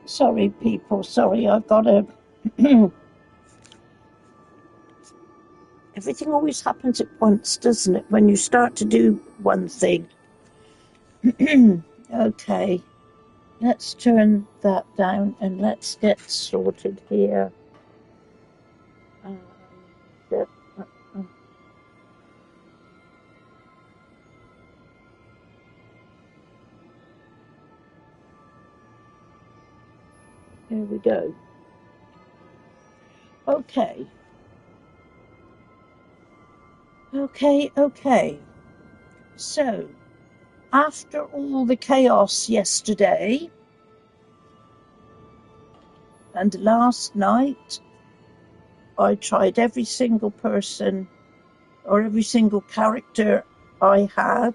Sorry, people. Sorry, I've got a... Everything always happens at once, doesn't it? When you start to do one thing. Okay. Let's turn that down and let's get sorted here. Here we go. Okay. Okay. So, after all the chaos yesterday and last night, I tried every single person or every single character I had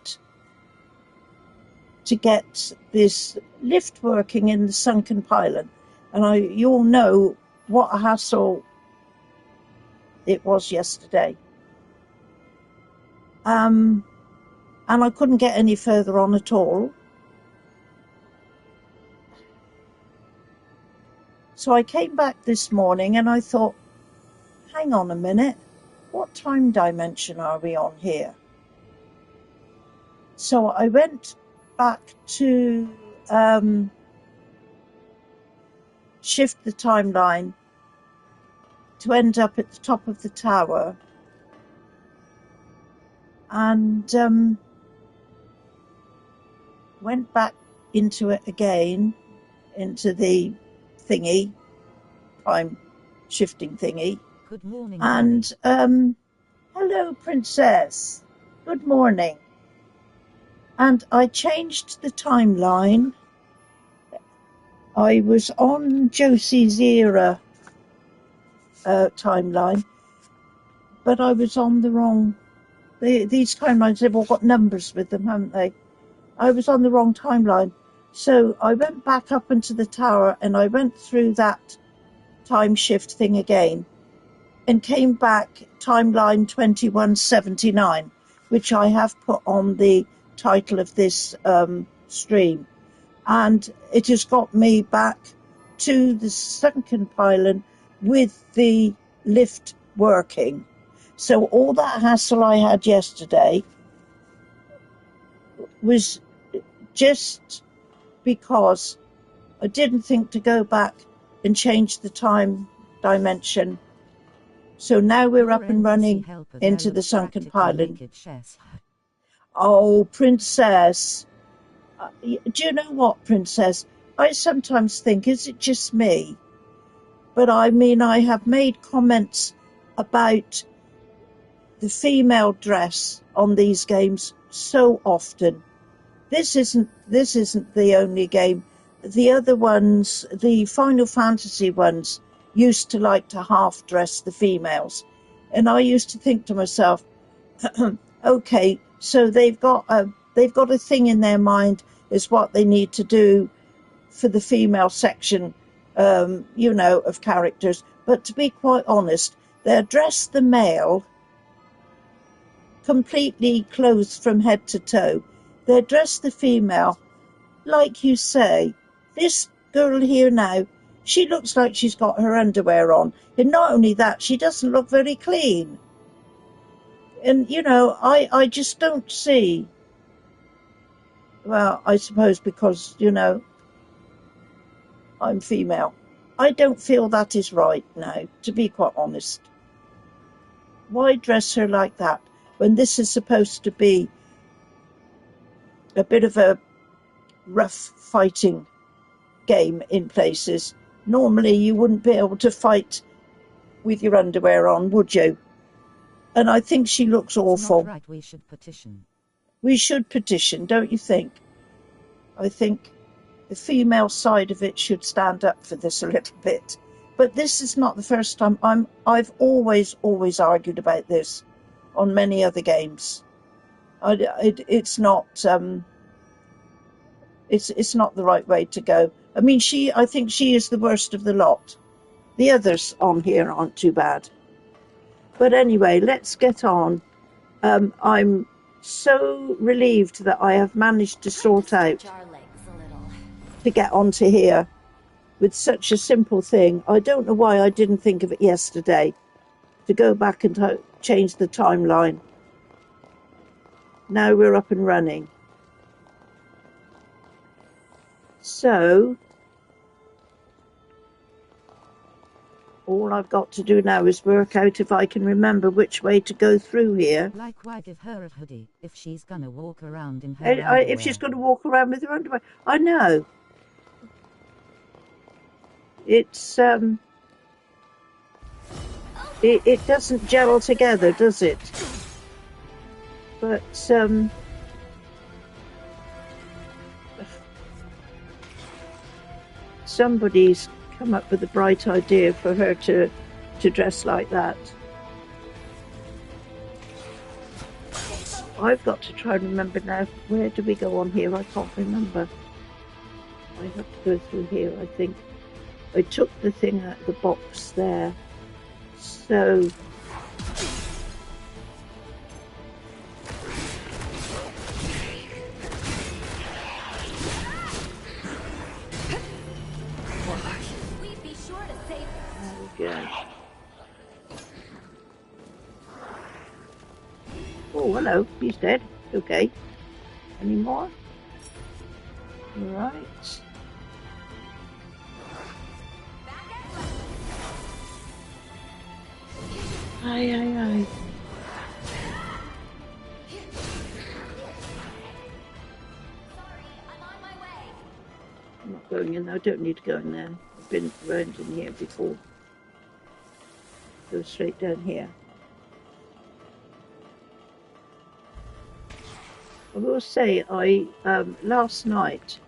to get this lift working in the sunken pylon. And you all know what a hassle it was yesterday. And I couldn't get any further on at all. So I came back this morning and I thought, hang on a minute, what time dimension are we on here? So I went back to shift the timeline to end up at the top of the tower, and went back into it again, into the thingy, time shifting thingy. Good morning. And hello, Princess. Good morning. And I changed the timeline. I was on Josie's era timeline, but I was on the wrong... These timelines, they've all got numbers with them, haven't they? I was on the wrong timeline. So I went back up into the tower and I went through that time shift thing again and came back timeline 2179, which I have put on the title of this stream. And it has got me back to the sunken pylon with the lift working. So all that hassle I had yesterday was just because I didn't think to go back and change the time dimension. So now we're up and running into the sunken pylon. Oh, Princess. Do you know what, Princess? I sometimes think, is it just me? But I mean, I have made comments about the female dress on these games so often. This isn't the only game. The other ones, the Final Fantasy ones, used to like to half dress the females. And I used to think to myself, okay, so they've got a thing in their mind is what they need to do for the female section, of characters. But to be quite honest, they dress the male completely clothed from head to toe. They dress the female, like you say. This girl here now, she looks like she's got her underwear on. And not only that, she doesn't look very clean. And, I just don't see... Well, I suppose because, I'm female. I don't feel that is right now, to be quite honest. Why dress her like that when this is supposed to be a bit of a rough fighting game in places? Normally you wouldn't be able to fight with your underwear on, would you? And I think she looks awful. Not right. We should petition. We should petition, don't you think? I think the female side of it should stand up for this a little bit. But this is not the first time. I've always argued about this on many other games. It's not it's not the right way to go. I mean, I think she is the worst of the lot. The others on here aren't too bad. But anyway, let's get on. I'm so relieved that I have managed to sort out to get onto here with such a simple thing. I don't know why I didn't think of it yesterday, to go back and change the timeline. Now we're up and running. So all I've got to do now is work out if I can remember which way to go through here. Like, why give her a hoodie if she's gonna walk around in her underwear? If she's going to walk around with her underwear. I know. It's it doesn't gel together, does it? But somebody's come up with a bright idea for her to dress like that. I've got to try and remember now. Where do we go on here? I can't remember. I have to go through here, I think. I took the thing out of the box there. So We'd be sure to save her. there we go. Oh, hello. He's dead. Okay. Any more? Right. Aye, aye, aye. Sorry, I'm on my way. I'm not going in there. I don't need to go in there. I've been around in here before. Go straight down here. I will say, I last night,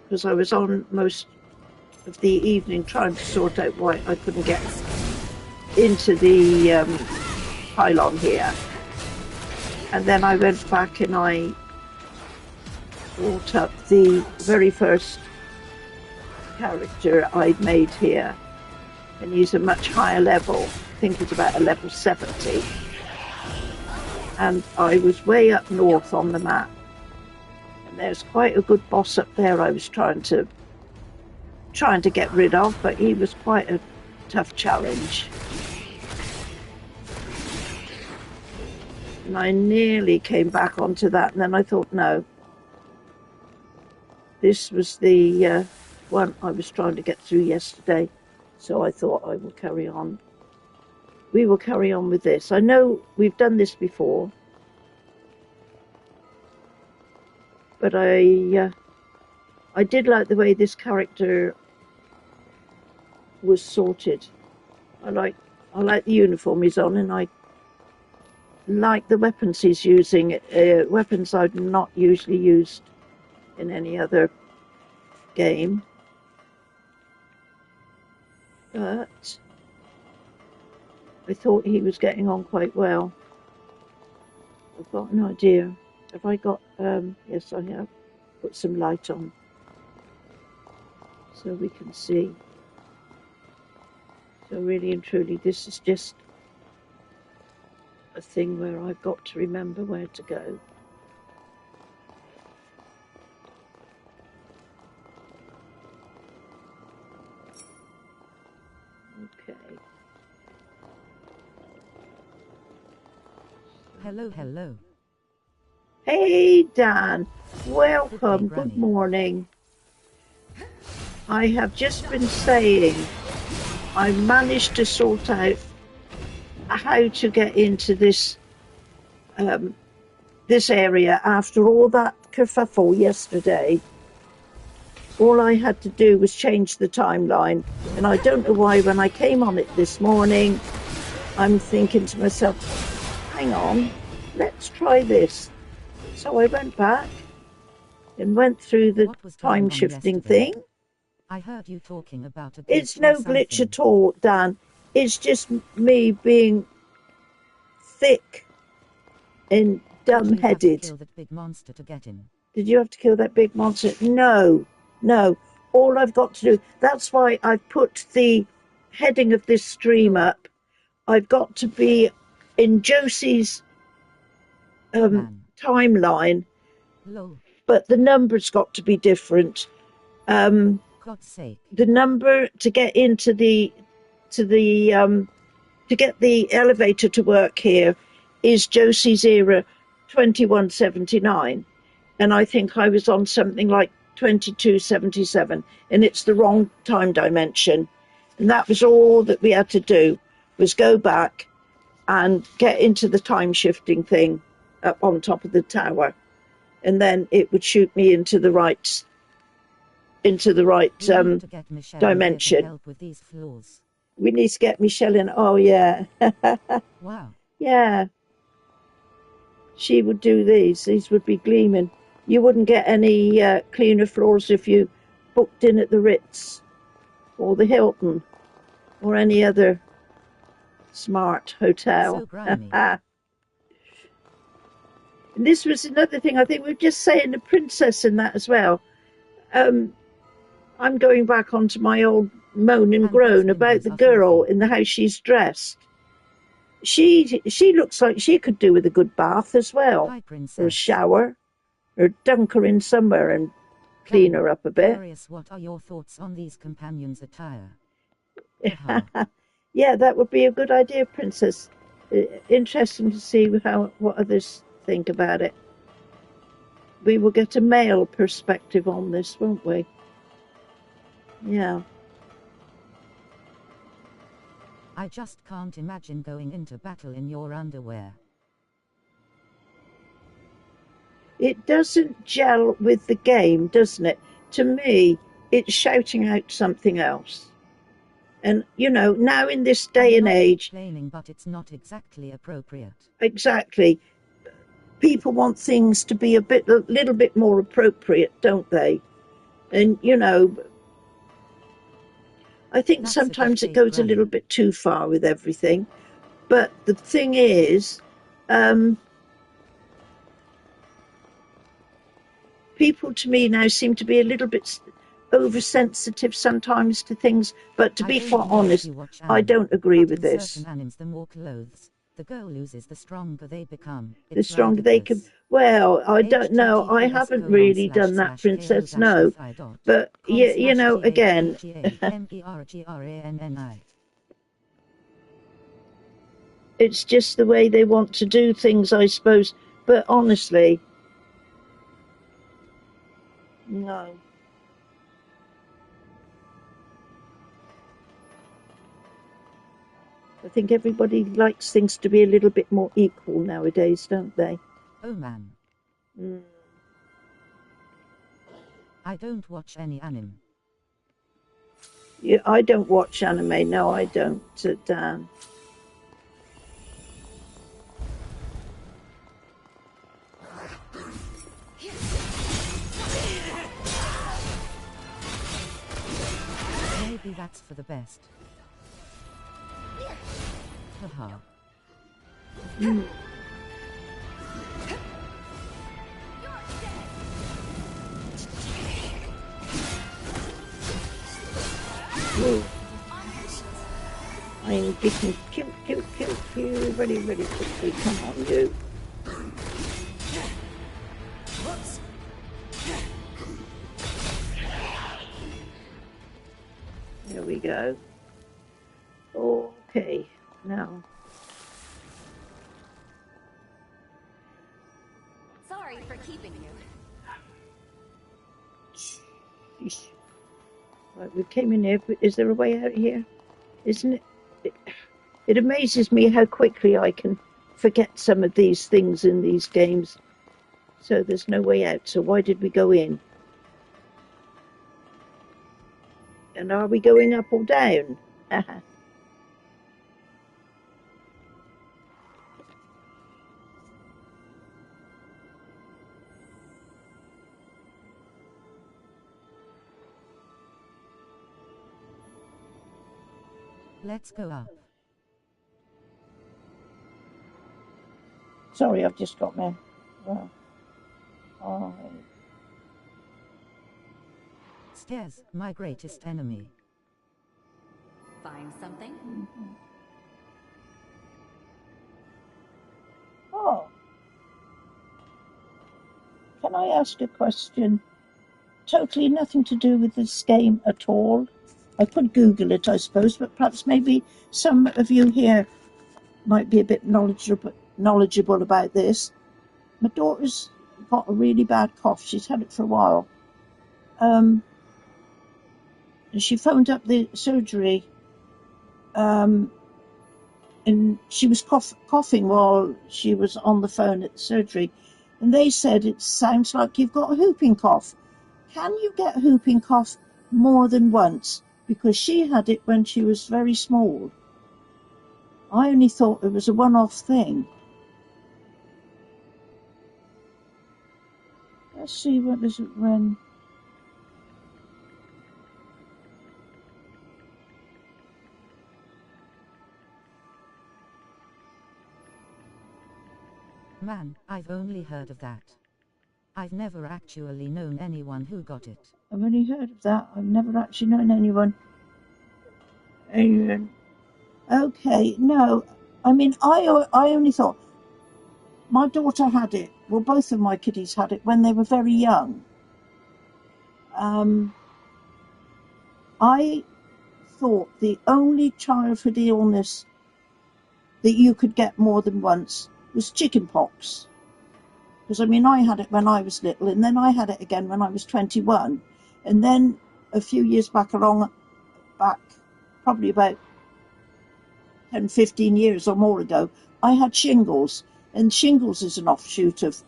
because I was on most of the evening trying to sort out why I couldn't get into the pylon here, and then I went back and I brought up the very first character I'd made here, and he's a much higher level. I think he's about a level 70. And I was way up north on the map, and there's quite a good boss up there I was trying to get rid of, but he was quite a tough challenge. And I nearly came back onto that, and then I thought, no, this was the one I was trying to get through yesterday, so I thought I will carry on. We will carry on with this. I know we've done this before, but I did like the way this character was sorted. I like the uniform he's on, and I like the weapons he's using. Weapons I've not usually used in any other game, but I thought he was getting on quite well. I've got an idea. Have I got, yes I have, put some light on so we can see. So really and truly, this is just a thing where I've got to remember where to go. Okay. Hello, hello. Hey Dan, welcome, good morning. I have just been saying I managed to sort out how to get into this this area after all that kerfuffle yesterday. All I had to do was change the timeline, and I don't know why when I came on it this morning, I'm thinking to myself, hang on, let's try this. So I went back and went through the time shifting thing. I heard you talking about a glitch. It's no glitch at all, Dan. It's just me being thick and dumb-headed. Did you have to kill that big monster to get in? Did you have to kill that big monster? No, no. All I've got to do, that's why I've put the heading of this stream up. I've got to be in Josie's timeline, Lol. but the number's got to be different. God's sake. The number to get into to get the elevator to work here is Josie's era 2179, and I think I was on something like 2277, and it's the wrong time dimension. And that was all that we had to do, was go back and get into the time shifting thing up on top of the tower, and then it would shoot me into the right We need to get Michelle in here to dimension. help with these floors. We need to get Michelle in. Oh yeah. Wow. Yeah, she would do these. These would be gleaming. You wouldn't get any cleaner floors if you booked in at the Ritz or the Hilton or any other smart hotel. So grimy. And this was another thing. I think we were just saying the princess in that as well. I'm going back onto my old moan and groan about the girl in the how she's dressed. She looks like she could do with a good bath as well, Hi, princess. or a shower, or dunk her in somewhere and clean her up a bit. Curious, what are your thoughts on these companions' attire? Yeah, that would be a good idea, princess. Interesting to see what others think about it. We will get a male perspective on this, won't we? Yeah. I just can't imagine going into battle in your underwear. It doesn't gel with the game, doesn't it? To me, it's shouting out something else. And, you know, now in this day and age... complaining, but it's not exactly appropriate. Exactly. People want things to be a little bit more appropriate, don't they? And, you know... I think sometimes it goes a little bit too far with everything. But the thing is, people to me now seem to be a little bit oversensitive sometimes to things. But to be quite honest, I don't agree with this. Certain animes, the more clothes the girl loses, the stronger they become. The stronger they can... Well, I don't know. I haven't really done that, princess, no. But, you know, again... It's just the way they want to do things, I suppose. But honestly... No. I think everybody likes things to be a little bit more equal nowadays, don't they? Oh man. I don't watch any anime. Yeah, I don't watch anime. No, I don't, Dan. Maybe that's for the best. Haha. I'm getting cute, really quickly. Come on, you. There we go. Okay, now. Sorry for keeping you. Right, we came in here. Is there a way out here? Isn't it? It amazes me how quickly I can forget some of these things in these games. So there's no way out. So why did we go in? And are we going up or down? Let's go up. Sorry, I've just got my... Well, Stairs, my greatest enemy. Find something? Oh. Can I ask a question? totally nothing to do with this game at all. I could Google it, I suppose, but perhaps maybe some of you here might be a bit knowledgeable about this. My daughter's got a really bad cough. She's had it for a while. And she phoned up the surgery, and she was coughing while she was on the phone at the surgery. And they said, it sounds like you've got a whooping cough. Can you get a whooping cough more than once? Because she had it when she was very small. I only thought it was a one-off thing. Let's see, what is it when... Man, I've only heard of that. I've never actually known anyone who got it. I've only heard of that. I've never actually known anyone. Okay, no. I mean, I only thought my daughter had it. Well, both of my kiddies had it when they were very young. I thought the only childhood illness that you could get more than once was chicken pox. Because, I mean, I had it when I was little, and then I had it again when I was 21. And then a few years back, probably about 10, 15 years or more ago, I had shingles. And shingles is an offshoot of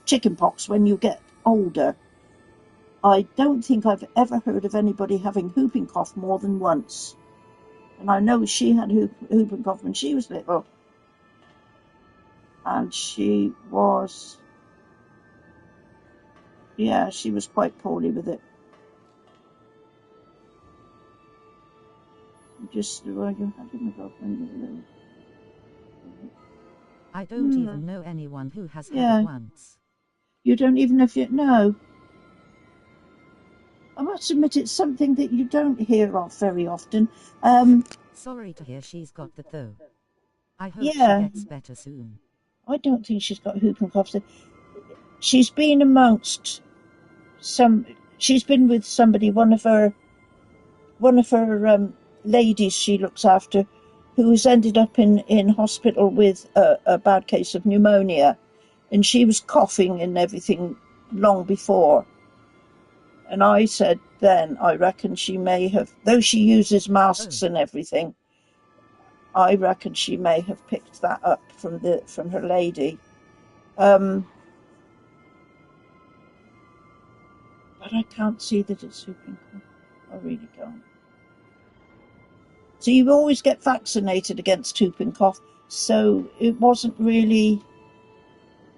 chicken pox when you get older. I don't think I've ever heard of anybody having whooping cough more than once. And I know she had whooping cough when she was little. And she was quite poorly with it. Just you had whooping cough when you were little. I don't even know anyone who has had it once. You don't even know if you know. I must admit, it's something that you don't hear of very often. Sorry to hear she's got that, though. I hope she gets better soon. I don't think she's got whooping cough. She's been amongst she's been with somebody, one of her ladies she looks after, who has ended up in hospital with a bad case of pneumonia, and she was coughing and everything long before. And I said then, I reckon she may have, though she uses masks and everything, I reckon she may have picked that up from her lady. But I can't see that it's whooping cough. I really can't. So you always get vaccinated against whooping cough. So it wasn't really.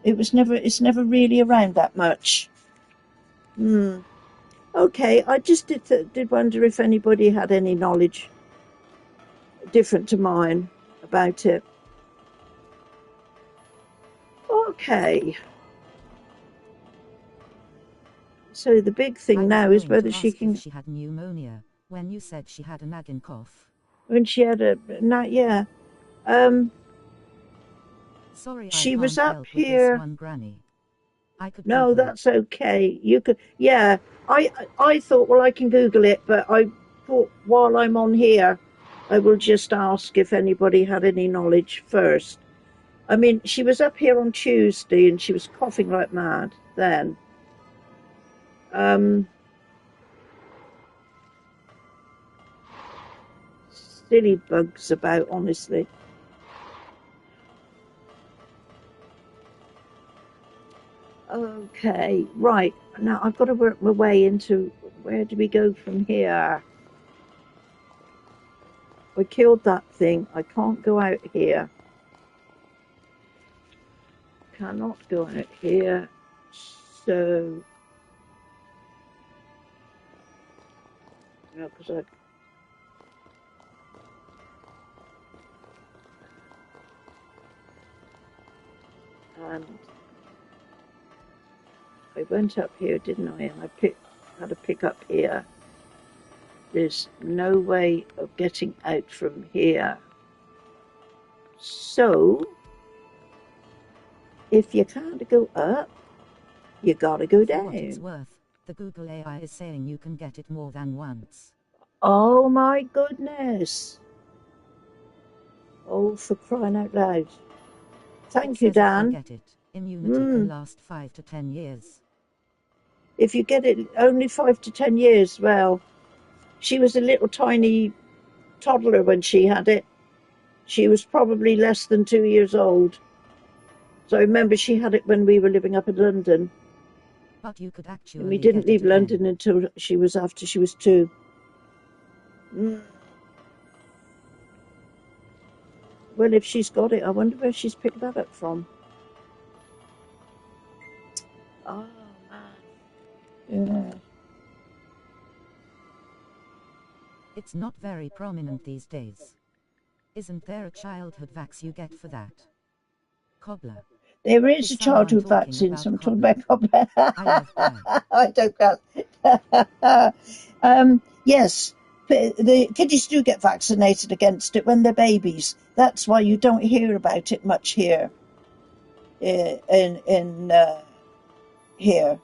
It's never really around that much. Okay, I just did wonder if anybody had any knowledge different to mine about it. Okay. So the big thing now is whether she can. If she had pneumonia when you said she had a nagging cough. When she had Sorry, she I was can't up help here. With this one, Granny. I could. No, Google that's okay. You could. Yeah, I thought, well, I can Google it, but I thought while I'm on here, I will just ask if anybody had any knowledge first. I mean, she was up here on Tuesday and she was coughing like mad then. Silly bugs about, honestly. Okay, right. Now I've got to work my way into where do we go from here? I killed that thing. I can't go out here. Cannot go out here. So no, because I went up here, didn't I? And I had to pick up here. There's no way of getting out from here. So if you can't go up, You gotta go For what it's down. worth, the Google AI is saying you can get it more than once. Oh my goodness. Oh, for crying out loud. Thank you, It says if you Dan. get it, immunity can last 5 to 10 years. If you get it only 5 to 10 years, well, she was a little tiny toddler when she had it. She was probably less than 2 years old. So I remember she had it when we were living up in London. But you could And actually we didn't get it leave London again. until after she was 2. Well, if she's got it, I wonder where she's picked that up from. Oh, man. Yeah. It's not very prominent these days. Isn't there a childhood vax you get for that? Cobbler. There is Is a someone childhood talking vaccine, about so I'm talking cobbler? about cobbler. I love that. I don't yes, the kiddies do get vaccinated against it when they're babies. That's why you don't hear about it much here. In here.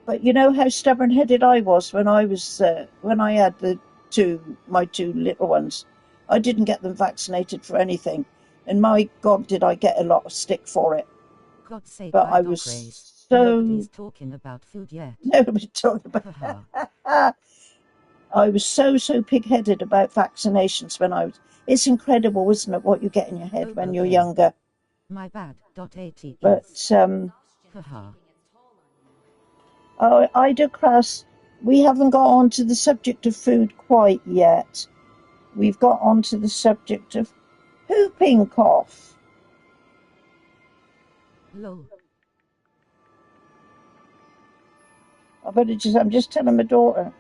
But you know how stubborn-headed I was when I had my 2 little ones. I didn't get them vaccinated for anything, and my God, did I get a lot of stick for it. God's sake, But I I was grace. so Nobody's talking about food yet. nobody talking about. I was so pig-headed about vaccinations when I was. It's incredible, isn't it, what you get in your head when you're Okay. younger. My bad. .at But is. oh, Ida Crass, we haven't got onto the subject of food quite yet. We've got onto the subject of whooping cough. Lol. I'm just telling my daughter,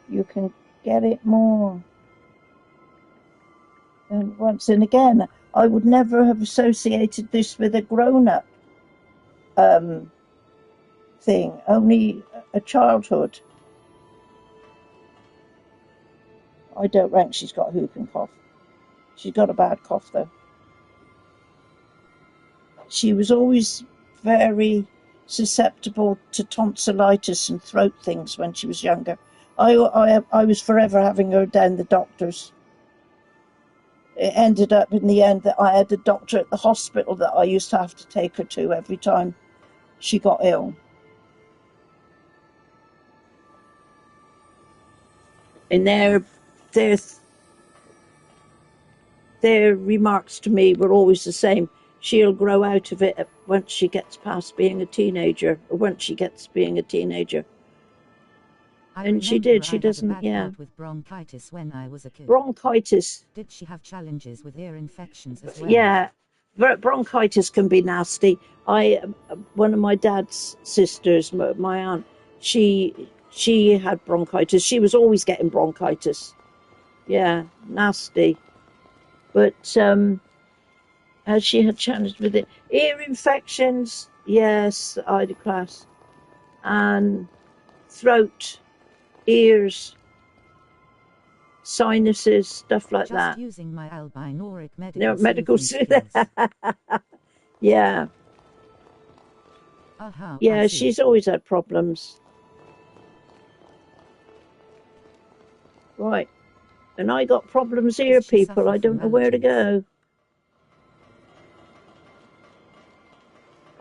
you can get it more than once. And again, I would never have associated this with a grown-up thing, only a childhood. I don't rank she's got whooping cough. She's got a bad cough, though. She was always very susceptible to tonsillitis and throat things when she was younger. I was forever having her down the doctors. It ended up in the end that I had a doctor at the hospital that I used to have to take her to every time she got ill. And their remarks to me were always the same. She'll grow out of it once she gets past being a teenager, or once she gets being a teenager. And she did. She doesn't, I had a bad bout with bronchitis when I was a kid. Bronchitis. Did she have challenges with ear infections as well? Yeah, bronchitis can be nasty. One of my dad's sisters, my aunt, she had bronchitis. She was always getting bronchitis. Yeah, nasty. But as she had challenges with it, ear infections, yes, I declare, and throat, ears, sinuses, stuff like that. Just using my albinoric medical skills. Yeah. Yeah, she's always had problems. Right. And I got problems here, people. I don't know where to go.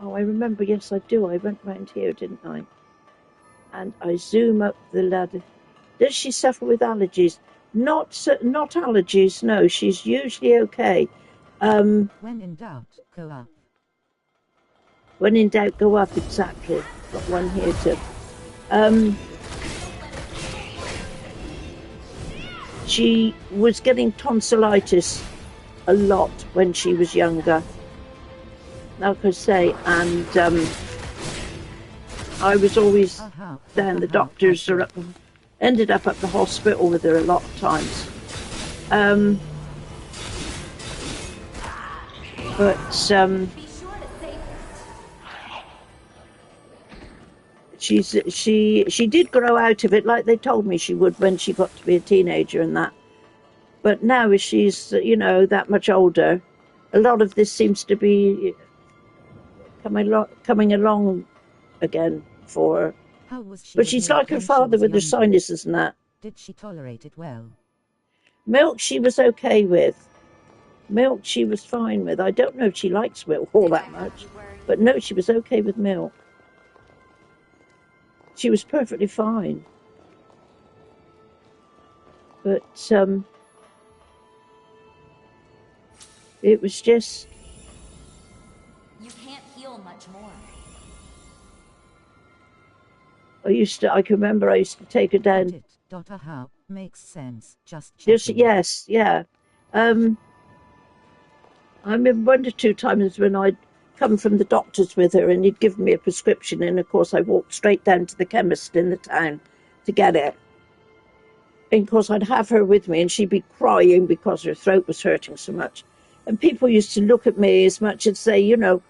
Oh, I remember. Yes, I do. I went round here, didn't I? And I zoom up the ladder. Does she suffer with allergies? Not allergies. No, she's usually okay. When in doubt, go up. When in doubt, go up. Exactly. Got one here too. She was getting tonsillitis a lot when she was younger. Like I say, and I was always down. The doctors ended up at the hospital with her a lot of times. She did grow out of it like they told me she would when she got to be a teenager and that. But now as she's, that much older, a lot of this seems to be coming along again for her. How was she But with she's milk like her when she father was with her younger? sinuses and that. Did she tolerate it well? Milk she was okay with. Milk she was fine with. I don't know if she likes milk all that much. But no, she was okay with milk. She was perfectly fine. But it was just... You can't heal much more. I can remember I used to take her down. How makes sense. Just yes, yeah. I remember 1 or 2 times when I'd come from the doctor's with her and he'd give me a prescription, and of course I walked straight down to the chemist in the town to get it. And of course I'd have her with me and she'd be crying because her throat was hurting so much. And people used to look at me as much as say, you know,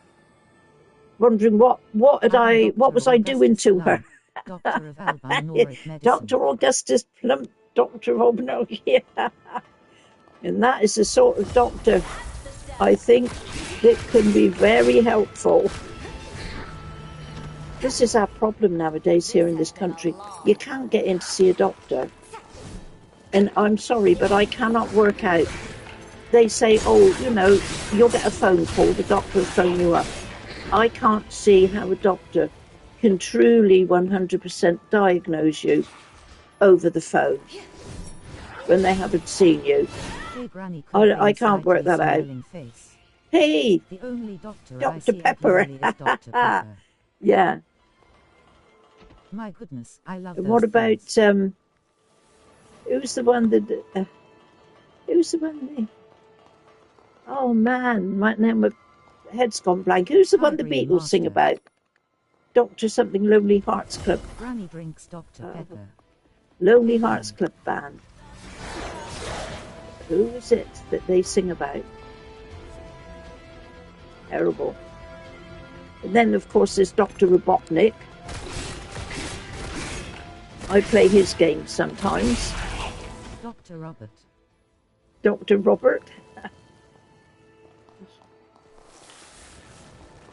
wondering what was I doing to her? Doctor of Albinoric medicine. Dr. Augustus Plump, Doctor of Albinoric, yeah. And that is the sort of doctor I think that can be very helpful. This is our problem nowadays here in this country. You can't get in to see a doctor. And I'm sorry, but I cannot work out. They say, oh, you know, you'll get a phone call, the doctor will phone you up. I can't see how a doctor can truly 100% diagnose you over the phone when they haven't seen you. I can't work that out. Hey, the only doctor Dr. Pepper. Is Dr. Pepper. Yeah. My goodness, I love And those what about things. who's the one that oh man, now my head's gone blank. Who's the one the Beatles sing about? Dr. something Lonely Hearts Club. Granny drinks Dr. Pepper. Lonely Hearts Club band. Who is it that they sing about? Terrible. And then of course there's Dr. Robotnik. I play his games sometimes. Dr. Robert. Dr. Robert.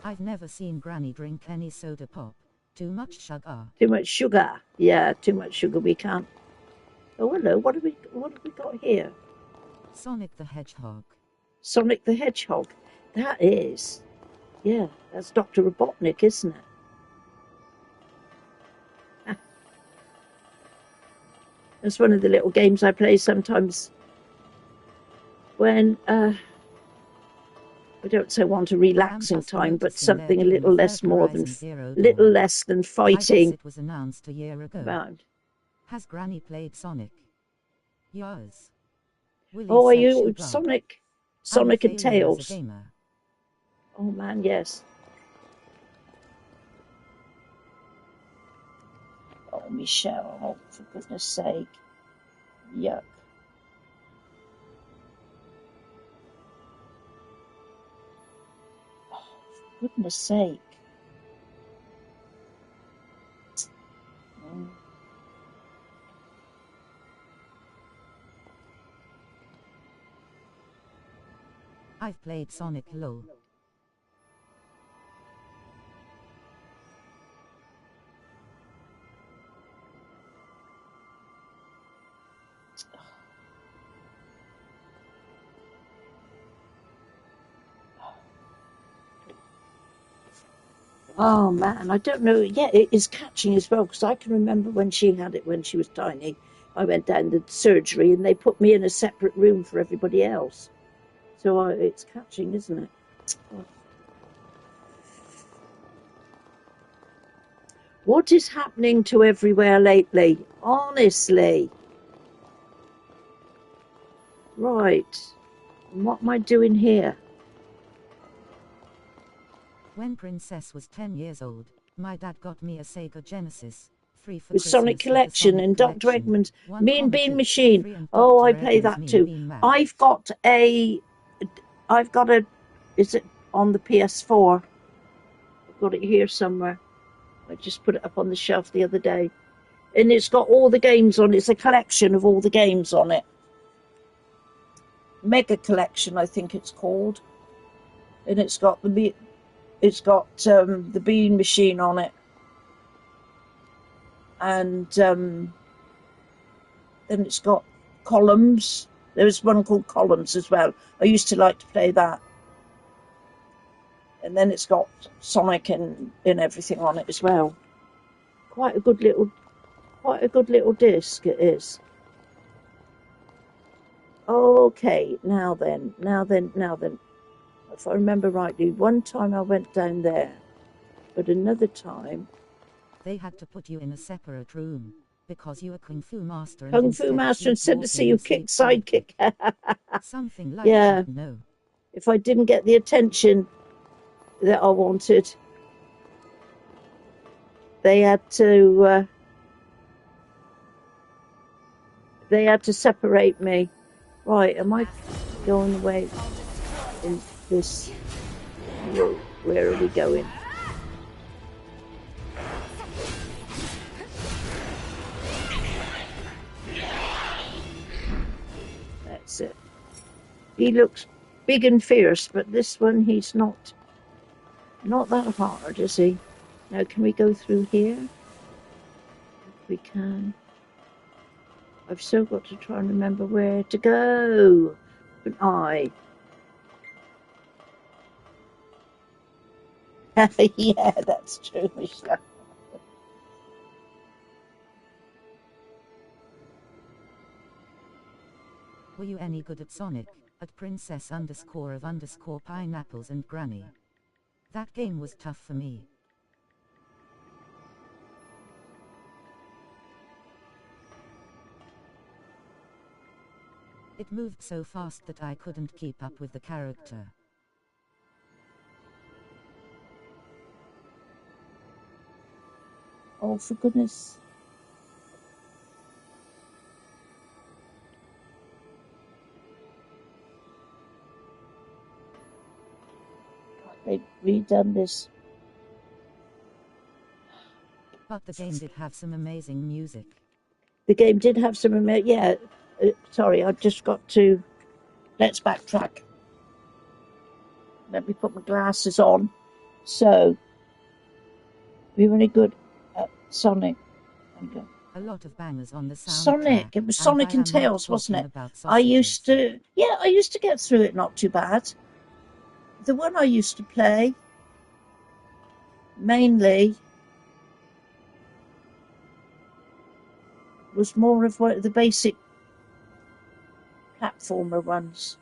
I've never seen Granny drink any soda pop. Too much sugar. Too much sugar. Yeah, too much sugar. We can't. Oh, hello. What have we got here? Sonic the Hedgehog. Sonic the Hedgehog. That is. Yeah, that's Dr. Robotnik, isn't it? That's one of the little games I play sometimes when I don't say want a relaxing time, but something a little less than fighting. It was announced a year ago. Around. Has Granny played Sonic? Yes. Oh, are you Sonic and Tails? Oh man, yes. Oh, Michelle, oh, for goodness sake. Yuck. Oh, for goodness sake. Mm. I've played Sonic LOL. Oh man, I don't know. Yeah, it is catching as well, because I can remember when she had it when she was tiny. I went down the surgery and they put me in a separate room for everybody else. So it's catching, isn't it? Oh. What is happening to everywhere lately? Honestly. Right. What am I doing here? When Princess was 10 years old, my dad got me a Sega Genesis. Free for with Christmas Sonic Collection and Dr. Eggman's Mean Bean Machine. Oh, I play that too. I've got a, is it on the PS4? I've got it here somewhere. I just put it up on the shelf the other day. And it's got all the games on it. It's a collection of all the games on it. Mega Collection, I think it's called. And it's got It's got the bean machine on it, and then it's got columns. There was one called Columns as well. I used to like to play that. And then it's got Sonic and everything on it as well. Quite a good little disc it is. Okay, now then. If I remember rightly, one time I went down there, but another time they had to put you in a separate room because you were Kung Fu Master. Kung Fu Master, instead to see you kick sidekick. Something like yeah. that. No. If I didn't get the attention that I wanted, they had to separate me. Right, am I going away in this? Where are we going? That's it. He looks big and fierce, but this one, he's not that hard, is he? Now, can we go through here? If we can. I've still got to try and remember where to go. But yeah, that's true, Michelle. Were you any good at Sonic? At Princess _of_ Pineapples and Granny? That game was tough for me. It moved so fast that I couldn't keep up with the character. Oh, for goodness. They've redone this. But the game did have some amazing music. The game did have some amazing... Yeah, sorry, I've just got to... Let's backtrack. Let me put my glasses on. So, we were really good at Sonic. A lot of bangers on the soundtrack. Sonic. It was Sonic and Tails, wasn't it? I used to get through it not too bad. The one I used to play mainly was more of one of the basic platformer ones.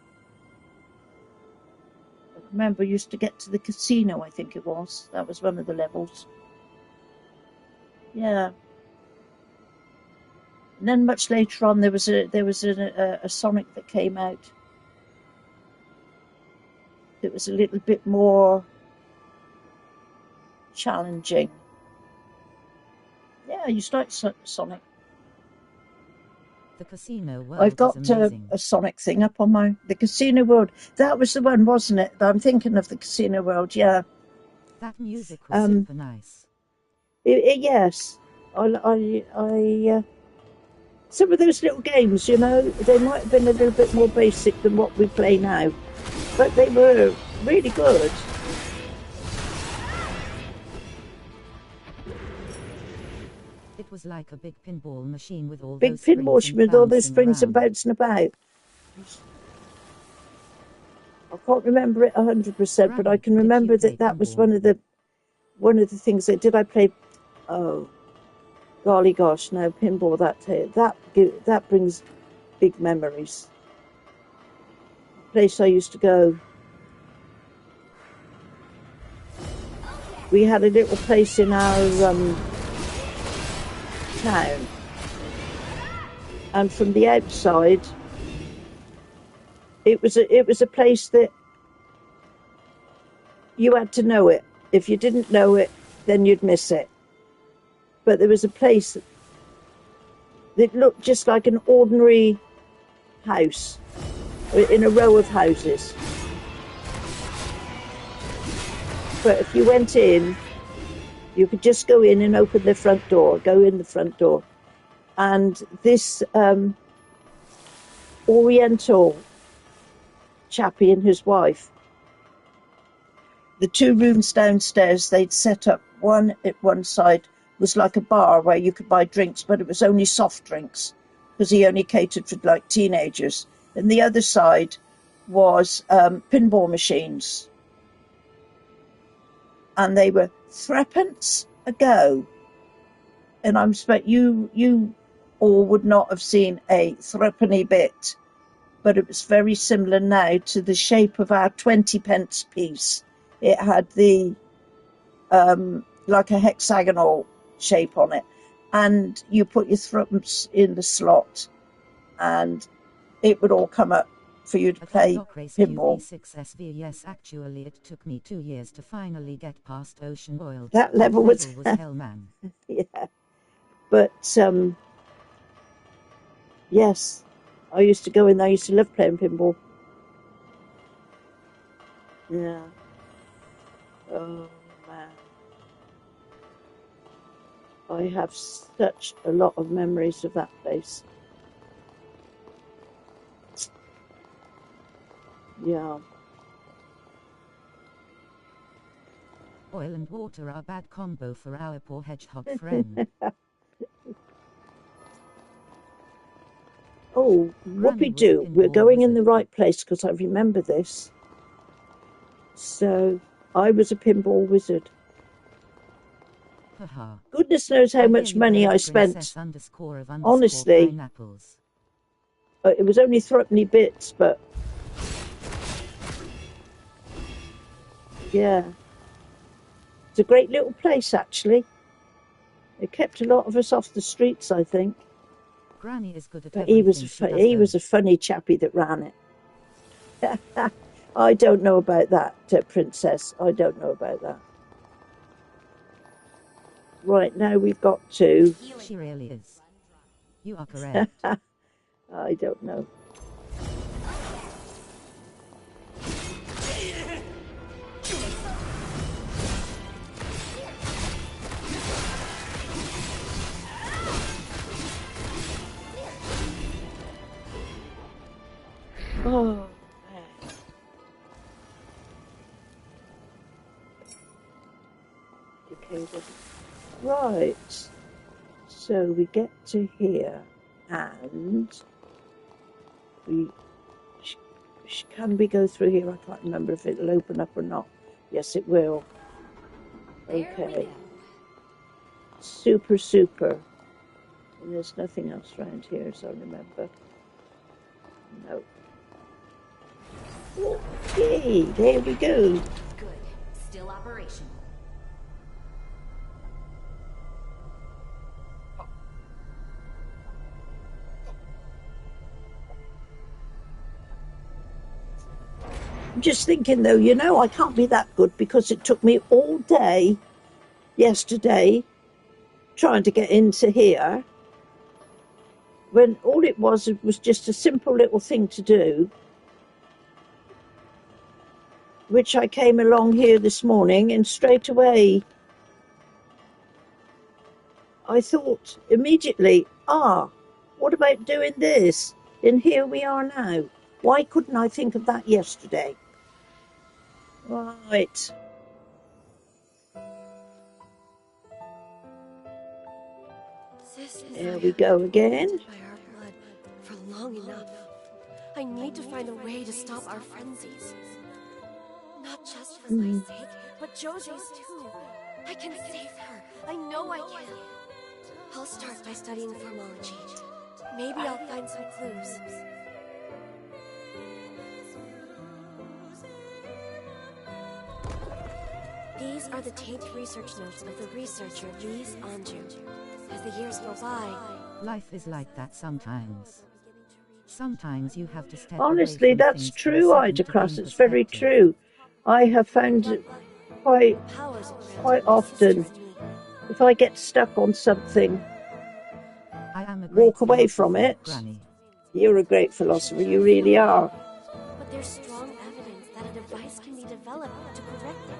I remember I used to get to the casino, I think it was. That was one of the levels. Yeah. And then much later on there was a Sonic that came out. It was a little bit more challenging. Yeah, you like Sonic. The Casino World. I've got a Sonic thing up on the Casino World. That was the one, wasn't it? I'm thinking of the Casino World. Yeah. That music was super nice. Yes, I some of those little games, you know, they might have been a little bit more basic than what we play now, but they were really good. It was like a big pinball machine with all those springs and bouncing about. I can't remember it 100%, but I can remember that was one of the things that did I play. Oh, golly gosh, no, pinball. That brings big memories. The place I used to go. We had a little place in our town, and from the outside, it was a place that you had to know it. If you didn't know it, then you'd miss it. But there was a place that looked just like an ordinary house in a row of houses. But if you went in, you could just go in and open the front door, go in the front door. And this Oriental chappie and his wife, the 2 rooms downstairs, they'd set up one at one side was like a bar where you could buy drinks, but it was only soft drinks because he only catered for like teenagers. And the other side was pinball machines, and they were threepence a go. And I'm expect you all would not have seen a threepenny bit, but it was very similar now to the shape of our 20p piece. It had the like a hexagonal shape on it, and you put your threepence in the slot, and it would all come up for you to play pinball. Yes, actually, it took me 2 years to finally get past Ocean Oil. That level was hell, man. Yeah, but yes, I used to go in there. I used to love playing pinball. Yeah. Oh man, I have such a lot of memories of that place. Yeah. Oil and water are a bad combo for our poor hedgehog friend. Oh, whoopee-doo. We're going in the right place because I remember this. So, I was a pinball wizard. Goodness knows how much money I spent. Honestly, it was only threepenny bits, but yeah. It's a great little place, actually. It kept a lot of us off the streets, I think. Granny is good at but he was a funny chappie that ran it. I don't know about that, Princess. I don't know about that. Right, now we've got to... She really is. You are correct. I don't know. Oh, man. Okay, then. Right. So we get to here, and we... Can we go through here? I can't remember if it'll open up or not. Yes, it will. Okay. Super, super. And there's nothing else around here, as I remember. No. Okay, there we go. Good. Still operational. I'm just thinking, though, you know, I can't be that good because it took me all day yesterday trying to get into here when all it was just a simple little thing to do, which I came along here this morning, and straight away I thought immediately, what about doing this? And here we are now. Why couldn't I think of that yesterday? Right. There we go again. By our blood for long enough. I need to find a way to stop our frenzies. Not just for my sake, but Josee's too. I can save her. I know I can. I'll start by studying formology. Maybe I'll find some clues. These are the taped research notes of the researcher Lise Anjou. As the years go by... Life is like that sometimes. Sometimes you have to step Honestly, away from that's things for a true, second Ida to Cross. gain It's very perspective. true. I have found it quite often. If I get stuck on something, I am a walk great away from philosopher, it. Granny. You're a great philosopher. You really are. But there's strong evidence that a device can be developed to correct it.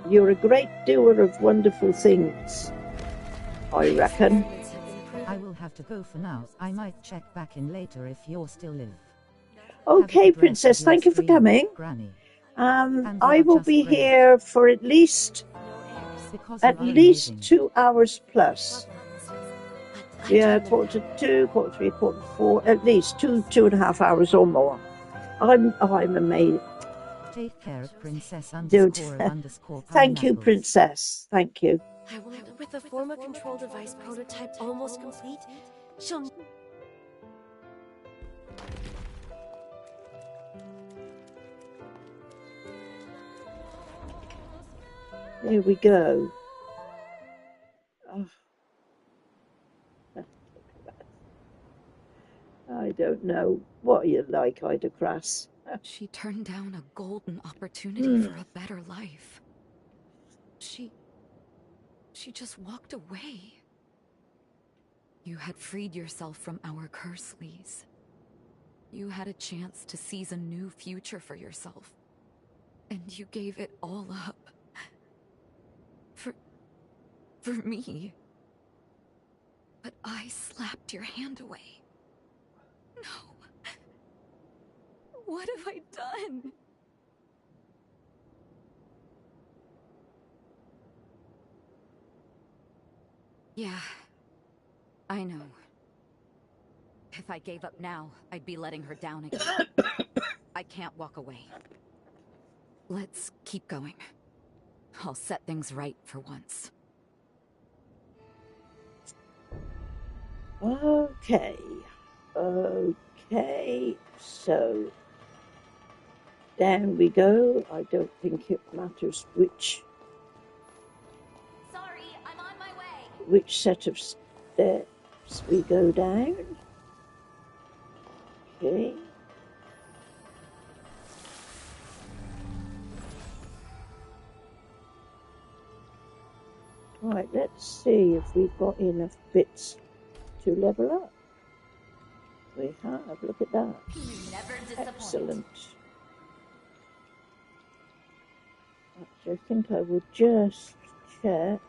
You're a great doer of wonderful things, I reckon. I will have to go for now. I might check back in later if you're still live. Okay, Princess, thank you for coming. Granny. I will be here for at least Because 2 hours plus. Yeah, 1:45, 2:45, 3:45, at least 2.5 hours or more. I'm amazed. Take care of Princess Dude. ___ Thank you, pineapples. Princess. Thank you. I wonder, with the former control device prototype almost complete, she'll... Here we go. Oh. I don't know what you like, Ida Crass. She turned down a golden opportunity for a better life. She just walked away. You had freed yourself from our curse, Lise. You had a chance to seize a new future for yourself. And you gave it all up. For me. But I slapped your hand away. No. What have I done? Yeah, I know. If I gave up now, I'd be letting her down again. I can't walk away. Let's keep going. I'll set things right for once. Okay. Okay. So down we go. I don't think it matters which set of steps we go down. Okay. Right, let's see if we've got enough bits to level up. We have, look at that. Excellent. Actually, I think I will just check.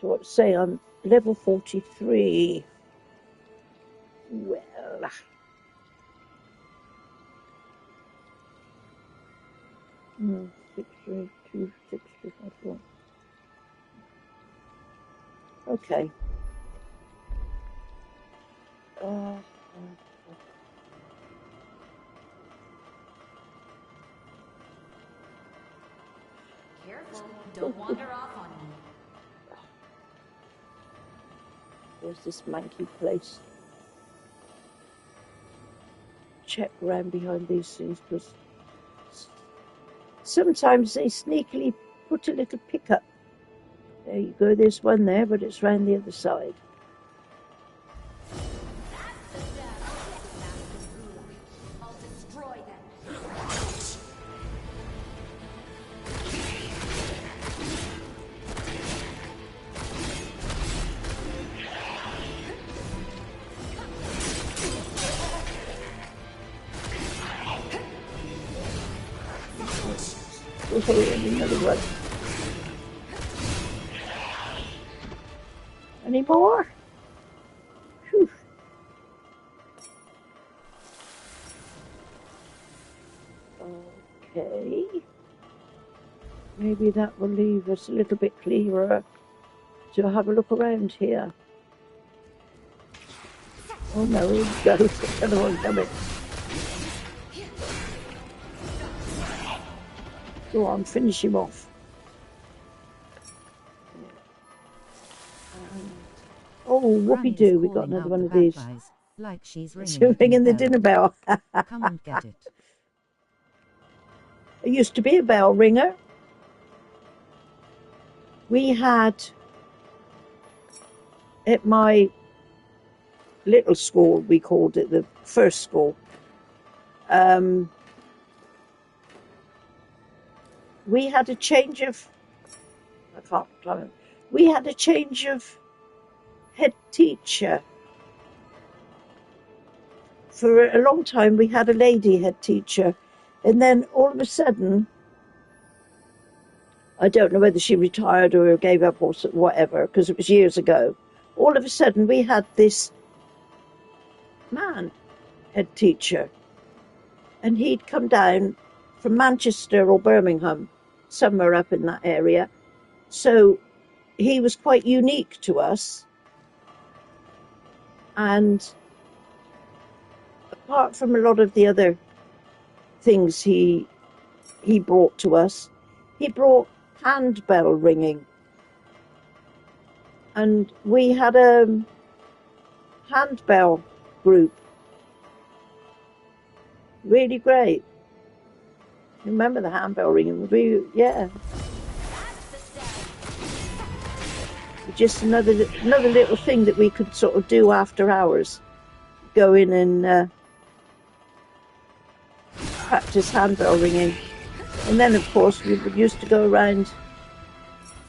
So let's say I'm level 43. Well, 6, 3, 2, 6, 2, 5, 4. Okay. Careful, don't wander off on me. There's this manky place. Check around behind these things because sometimes they sneakily put a little pickup. There you go, there's one there, but it's round the other side. I'll destroy them. Another one. Any more? Whew. Okay. Maybe that will leave us a little bit clearer to have a look around here. Oh no, here we go. Another one coming. Go on, finish him off. Oh, whoopee-doo, we got another one of these. Like she's ringing the dinner bell. Come and get it. It used to be a bell ringer. We had, at my little school, we called it the first school, we had a change of, we had a change of head teacher for a long time we had a lady head teacher, and then all of a sudden, I don't know whether she retired or gave up or whatever, because it was years ago. All of a sudden we had this man head teacher, and he'd come down from Manchester or Birmingham, somewhere up in that area. So he was quite unique to us. And apart from a lot of the other things he brought to us, he brought handbell ringing. And we had a handbell group. Really great. Remember the handbell ringing? Yeah. Just another little thing that we could sort of do after hours. Go in and practice handbell ringing. And then, of course, we used to go around.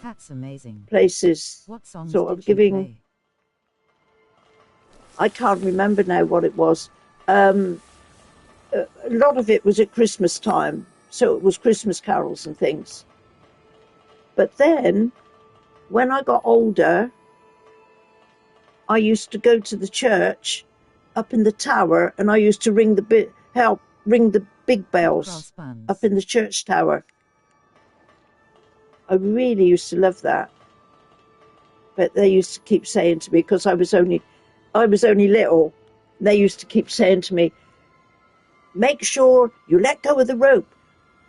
That's amazing. Places, what songs sort of did you giving. Play? I can't remember now what it was. A lot of it was at Christmas time, so it was Christmas carols and things. But then, when I got older, I used to go to the church up in the tower, and I used to help ring the big bells up in the church tower. I really used to love that. But they used to keep saying to me, because I was only little, they used to keep saying to me, make sure you let go of the rope.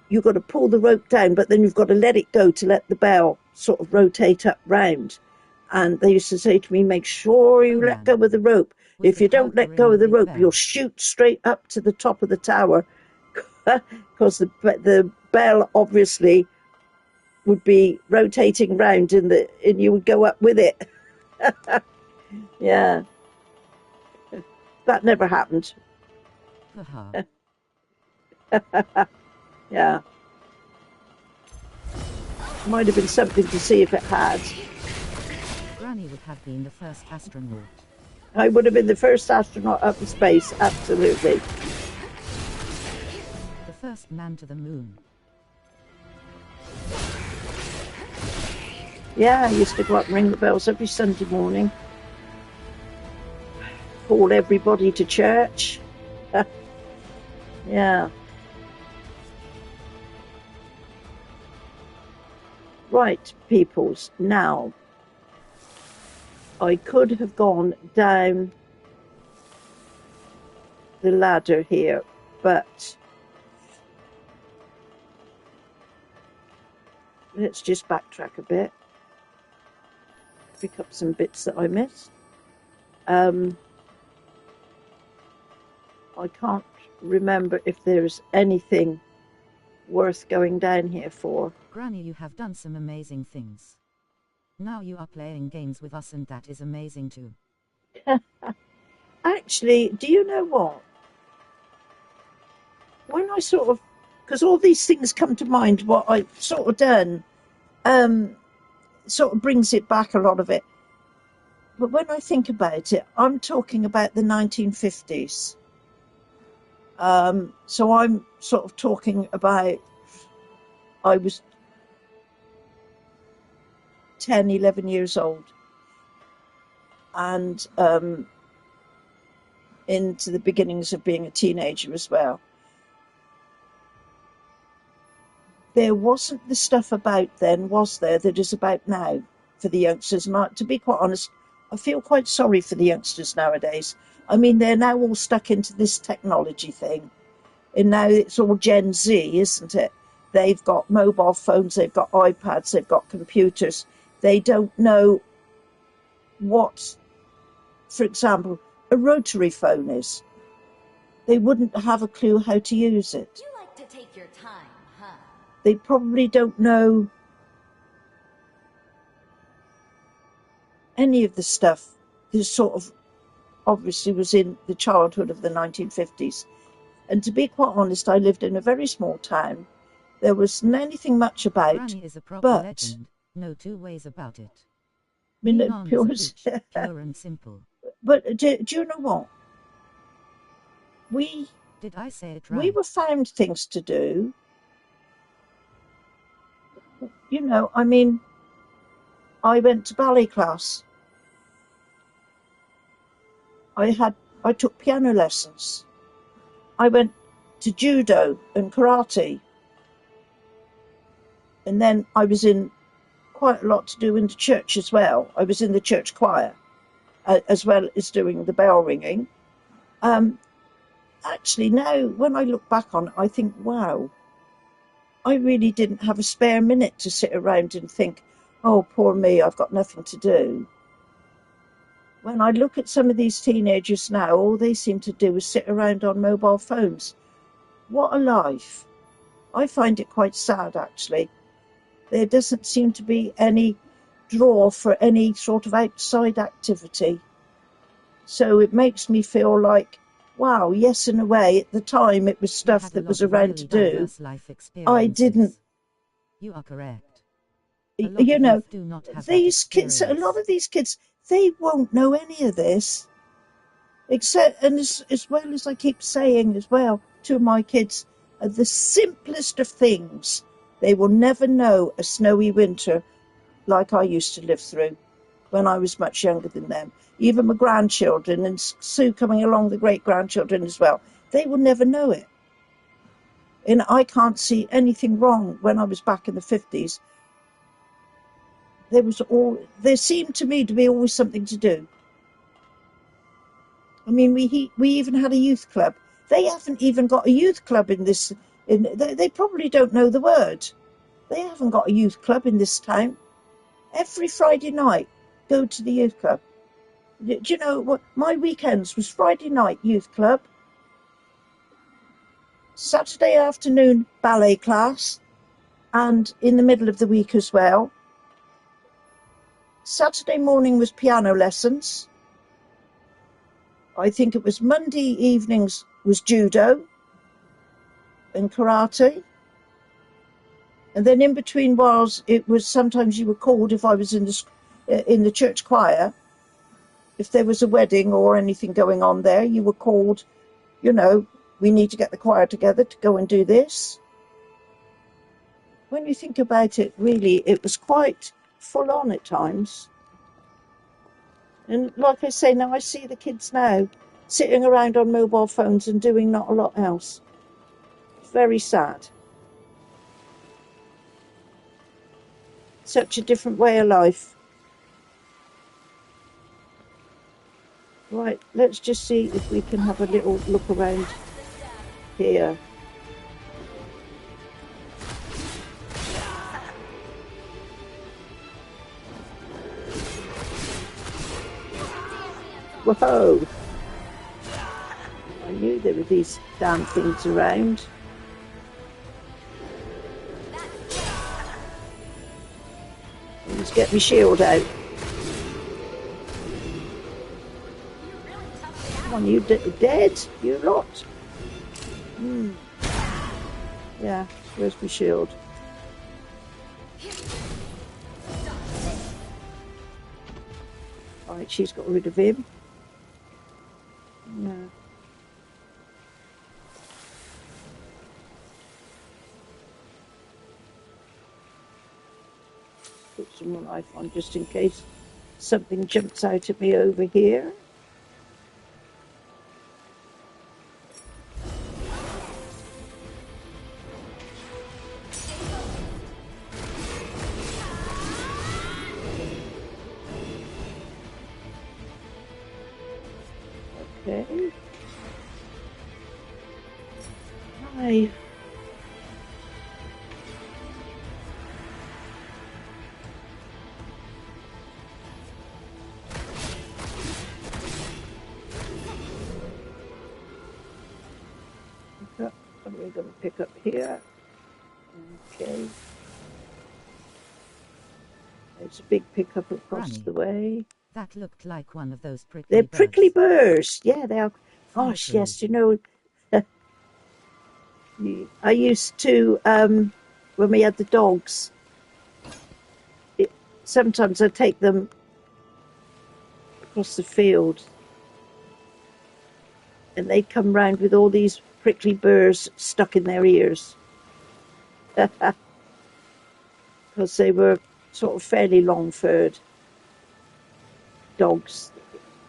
You've got to pull the rope down, but then you've got to let it go to let the bell sort of rotate up round. And they used to say to me, make sure you let go of the rope. If you don't let go of the rope, you'll shoot straight up to the top of the tower. Because the bell obviously would be rotating round and you would go up with it. Yeah. That never happened. Yeah. Might have been something to see if it had. Granny would have been the first astronaut. I would have been the first astronaut up in space, absolutely. The first man to the moon. Yeah, I used to go up and ring the bells every Sunday morning. Call everybody to church. Yeah. Right, peoples. Now, I could have gone down the ladder here, but let's just backtrack a bit. Pick up some bits that I missed. I can't remember if there's anything worth going down here for. Granny, you have done some amazing things. Now you are playing games with us, and that is amazing too. Actually, do you know what? When I sort of, because all these things come to mind, what I sort of done, sort of brings it back, a lot of it. But when I think about it, I'm talking about the 1950s. So I'm sort of talking about, I was 10, 11 years old, and into the beginnings of being a teenager as well. There wasn't the stuff about then, was there, that is about now for the youngsters. And to be quite honest, I feel quite sorry for the youngsters nowadays. I mean, they're now all stuck into this technology thing. And now it's all Gen Z, isn't it? They've got mobile phones, they've got iPads, they've got computers. They don't know what, for example, a rotary phone is. They wouldn't have a clue how to use it. You like to take your time, huh? They probably don't know any of the stuff that sort of obviously was in the childhood of the 1950s. And to be quite honest, I lived in a very small town. There wasn't anything much about, Granny is a proper legend. No two ways about it. I mean, pure and simple. But do you know what? Did I say it we right? were found things to do. You know, I mean, I went to ballet class. I took piano lessons. I went to judo and karate. And then I was in quite a lot to do in the church as well. I was in the church choir, as well as doing the bell ringing. Actually, now when I look back on it, I think, wow, I really didn't have a spare minute to sit around and think, oh, poor me, I've got nothing to do. When I look at some of these teenagers now, all they seem to do is sit around on mobile phones. What a life. I find it quite sad, actually. There doesn't seem to be any draw for any sort of outside activity. So it makes me feel like, wow, yes, in a way, at the time it was You stuff had a that was lot of around really to do. diverse life I didn't, experiences. You are correct. A lot you of know, youth do not have that these kids, a lot experience. of these kids, they won't know any of this. Except, and as well as I keep saying as well to my kids, the simplest of things, they will never know a snowy winter like I used to live through when I was much younger than them. Even my grandchildren, and Sue coming along, the great-grandchildren as well, they will never know it. And I can't see anything wrong. When I was back in the 50s, there seemed to me to be always something to do. I mean, we even had a youth club. They haven't even got a youth club in this. They probably don't know the word. They haven't got a youth club in this town. Every Friday night, go to the youth club. Do you know what? My weekends was Friday night youth club, Saturday afternoon ballet class, and in the middle of the week as well. Saturday morning was piano lessons. I think it was Monday evenings was judo and karate. And then in between whiles, it was sometimes you were called if I was in the church choir. If there was a wedding or anything going on there, you were called, you know, we need to get the choir together to go and do this. When you think about it, really, it was quite full on at times. And like I say, now I see the kids now sitting around on mobile phones and doing not a lot else. Very sad. Such a different way of life. Right, let's just see if we can have a little look around here. Whoa! I knew there were these damn things around. Let's get my shield out. Come on, you dead? You lot? Yeah, where's my shield? Right, she's got rid of him. Yeah. Put some more life on just in case something jumps out at me over here. Okay. Hi. What are we going to pick up here? Okay. There's a big pickup across Granny, the way. that looked like one of those prickly They're birds. prickly burrs. Yeah, they are. Gosh, Honestly. yes, you know, I used to, when we had the dogs, sometimes I'd take them across the field. and they'd come round with all these prickly burrs stuck in their ears. Because they were sort of fairly long-furred dogs.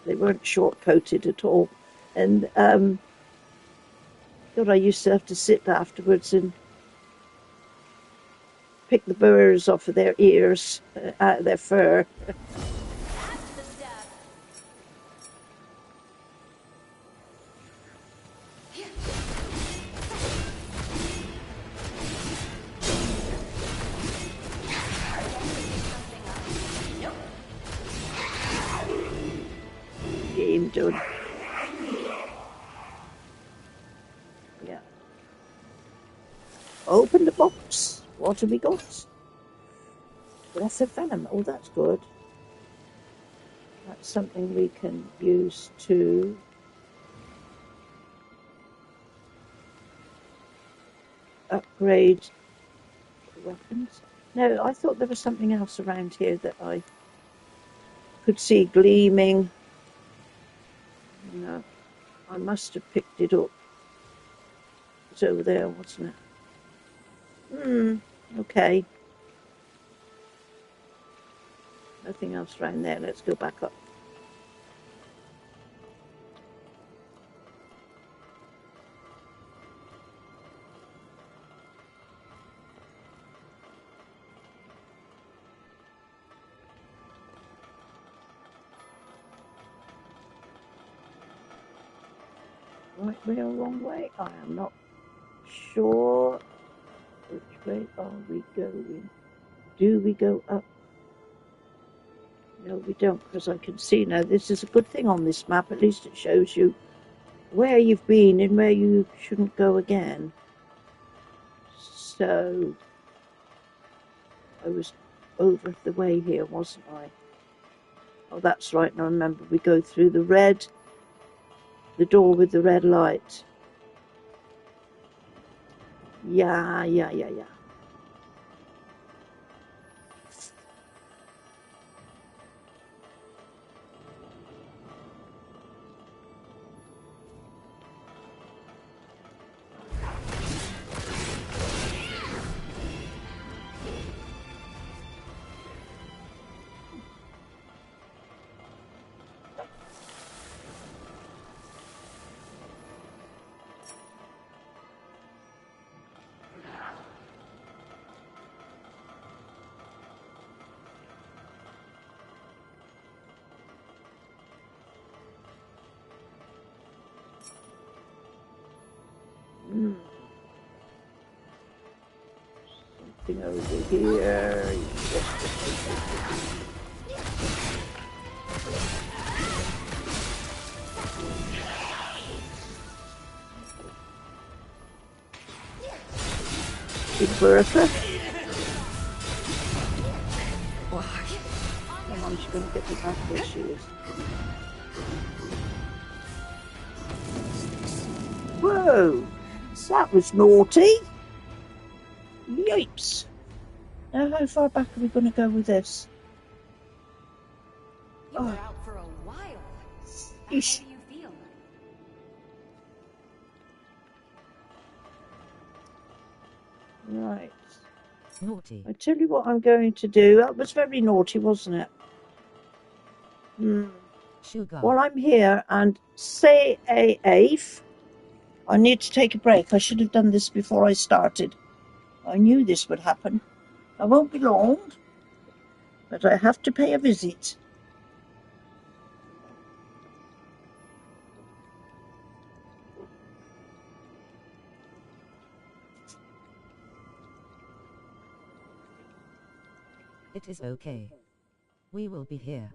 They weren't short-coated at all. And God, I used to have to sit afterwards and pick the burrs off of their ears, out of their fur. That's the stuff. Game done. Yeah. Open the box. What have we got? Breath of venom. Oh, that's good. That's something we can use to upgrade weapons. No, I thought there was something else around here that I could see gleaming. No, I must have picked it up. It's over there, wasn't it? Okay. Nothing else around there. Let's go back up. Right way or wrong way? I am not sure. Which way are we going? Do we go up? No, we don't, because I can see now. This is a good thing on this map. At least it shows you where you've been and where you shouldn't go again. So, I was over the way here, wasn't I? Oh, that's right. Now remember, we go through the door with the red light. Yeah. Something over here. Big Bertha. Come on, she's going to get me back. There she is. Whoa! That was naughty. Yipes. Now, how far back are we going to go with this? You were out for a while. How do you feel? Right. Naughty. I tell you what I'm going to do. That was very naughty, wasn't it? Sugar. While I'm here and say AF, I need to take a break. I should have done this before I started. I knew this would happen. I won't be long, but I have to pay a visit. It is okay. We will be here.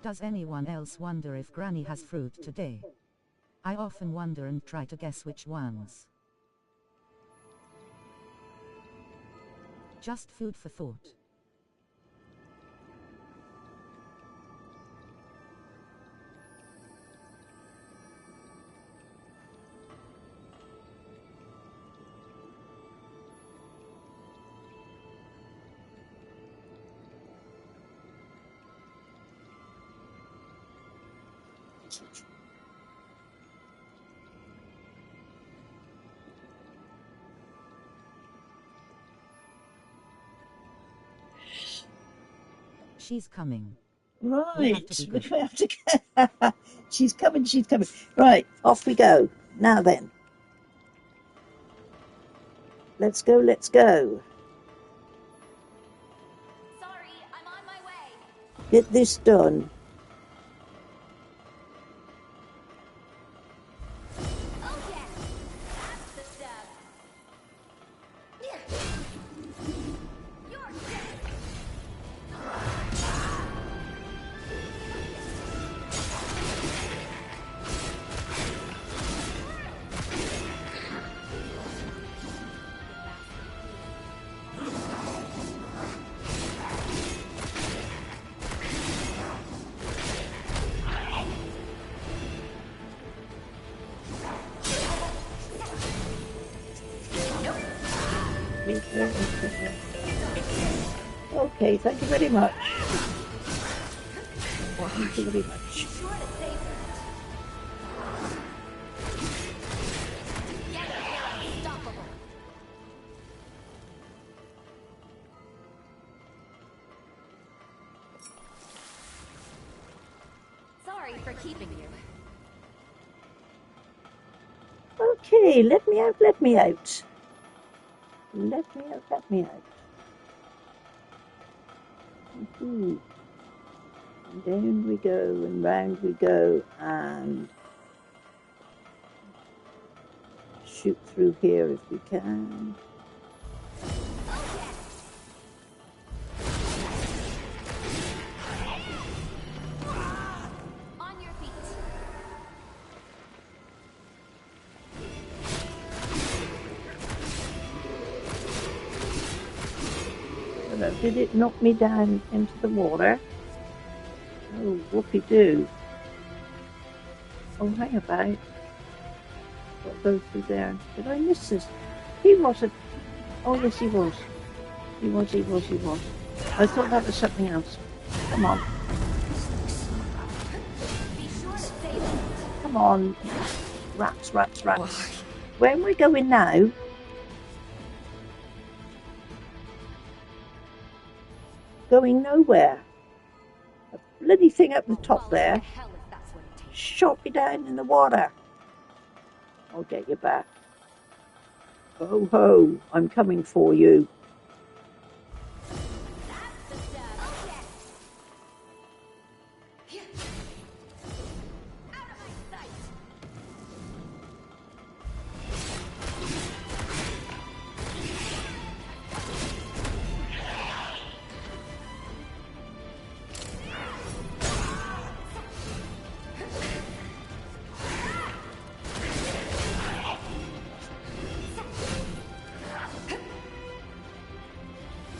Does anyone else wonder if Granny has fruit today? I often wonder and try to guess which ones. Just food for thought. She's coming. Right, We have to be we have to go. She's coming, she's coming. Right, off we go. Now then. Let's go, let's go. Sorry, I'm on my way. Get this done. Oh yeah, that's the stuff. You're dead. Okay, thank you very much. Thank you very much. Be sure to save her. Together we're unstoppable. Sorry for keeping you. Okay, let me out, let me out. Let me out, let me out. And down we go, and round we go, and shoot through here if we can. On your feet. Did it knock me down into the water? Oh, whoopee-doo. Oh, hang about. What goes through there? Did I miss this? He wasn't. Oh, yes, he was. He was. I thought that was something else. Come on. Be sure to save her. Come on. Rats. Where am I going now? Going nowhere. A bloody thing up the top there Hell if that's what it takes. shot me down in the water. I'll get you back. Ho ho, I'm coming for you. That's the stuff. Oh yeah. Out of my sight.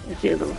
There's the other one.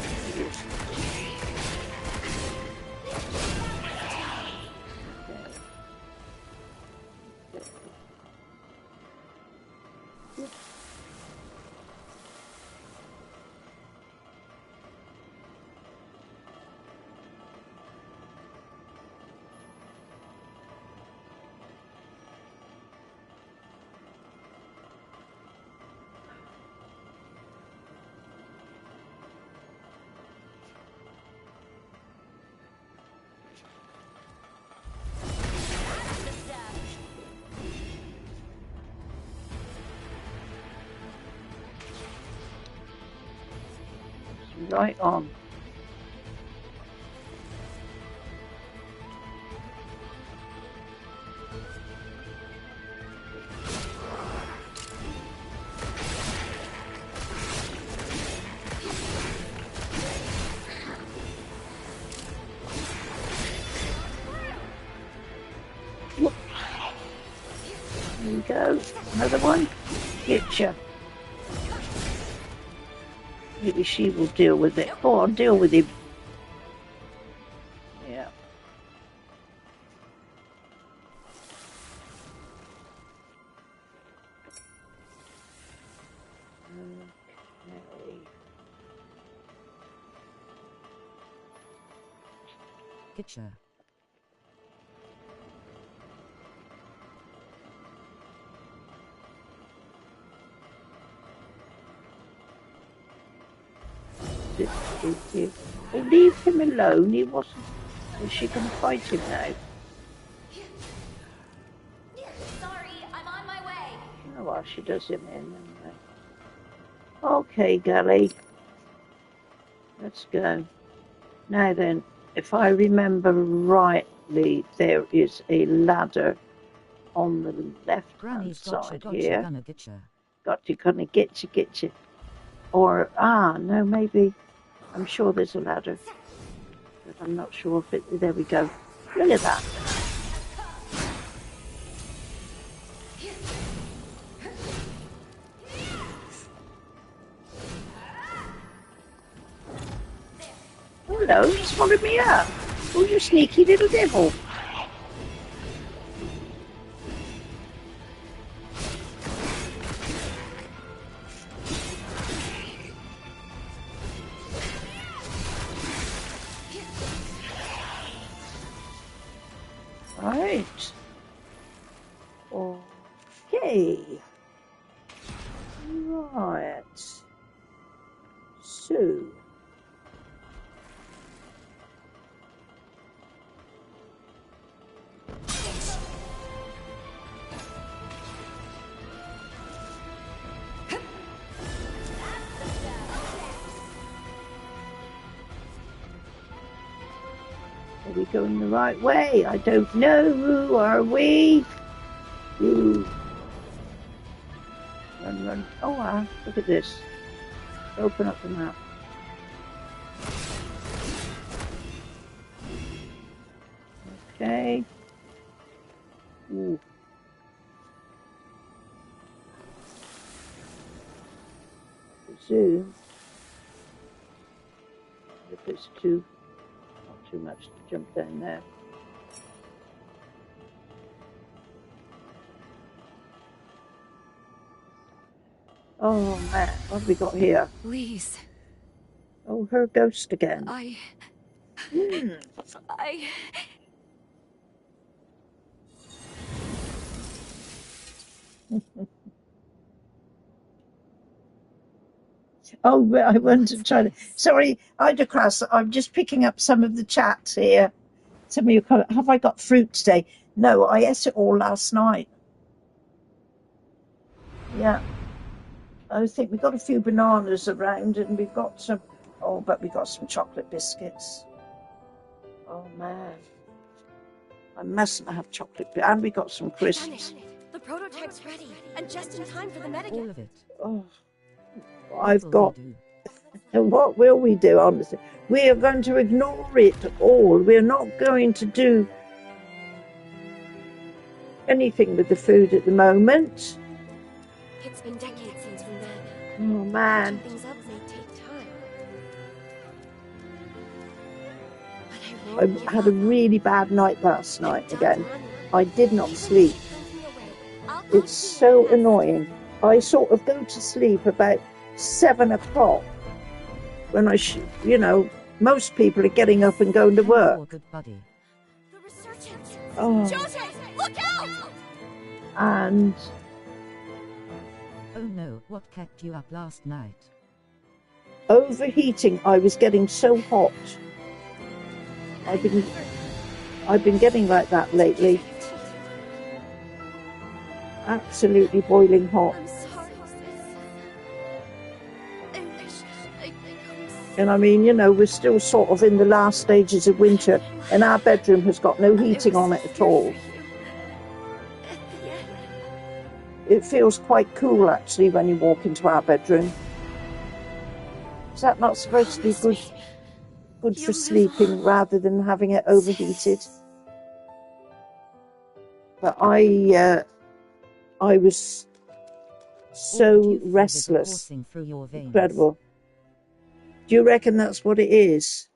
Right on. Another one? Getcha. Maybe she will deal with it. Go on, deal with him. Yeah. Okay. Getcha. Oh, leave him alone. He wasn't. Is she going to fight him now? Sorry, I'm on my way. Oh, well, she does him in anyway. Okay, Gully. Let's go. Now then, if I remember rightly, there is a ladder on the left-hand side here. Gonna get you. Or, no, maybe. I'm sure there's a ladder. But I'm not sure if it... There we go. Look at that. Hello, you swallowed me up. Oh, you sneaky little devil. Right. Okay. Right. So. Are we going the right way? I don't know. Are we? Ooh. Run, run. Oh, look at this. Open up the map. Okay. Ooh. Zoom. If it's not too much to jump down there. Oh man, what have we got here? Please. Oh, her ghost again. Oh, I went to try to... Sorry, Idacras, I'm just picking up some of the chats here. Some of you comment, have I got fruit today? No, I ate it all last night. Yeah. I think we got a few bananas around and we've got some... Oh, but we got some chocolate biscuits. Oh, man. I mustn't have chocolate... And we got some crisps. The prototype's ready, and just in time for the meta. All of it. Oh, I've got... And what will we do, honestly? We are going to ignore it all. We're not going to do anything with the food at the moment. It's been decades since we met. Oh, man. Catching things up may take time. I had a really bad night last night again. I did not sleep. It's so annoying. I sort of go to sleep about 7 o'clock when most people are getting up and going to work. Good buddy. Oh. Josee, look out! And... Oh no, what kept you up last night? Overheating. I was getting so hot. I've been getting like that lately. Absolutely boiling hot. I'm sorry, And I mean, we're still sort of in the last stages of winter, and our bedroom has got no heating on it at all. It feels quite cool, actually, when you walk into our bedroom. Is that not supposed to be good for sleeping rather than having it overheated? But I was so restless. Incredible. Do you reckon that's what it is?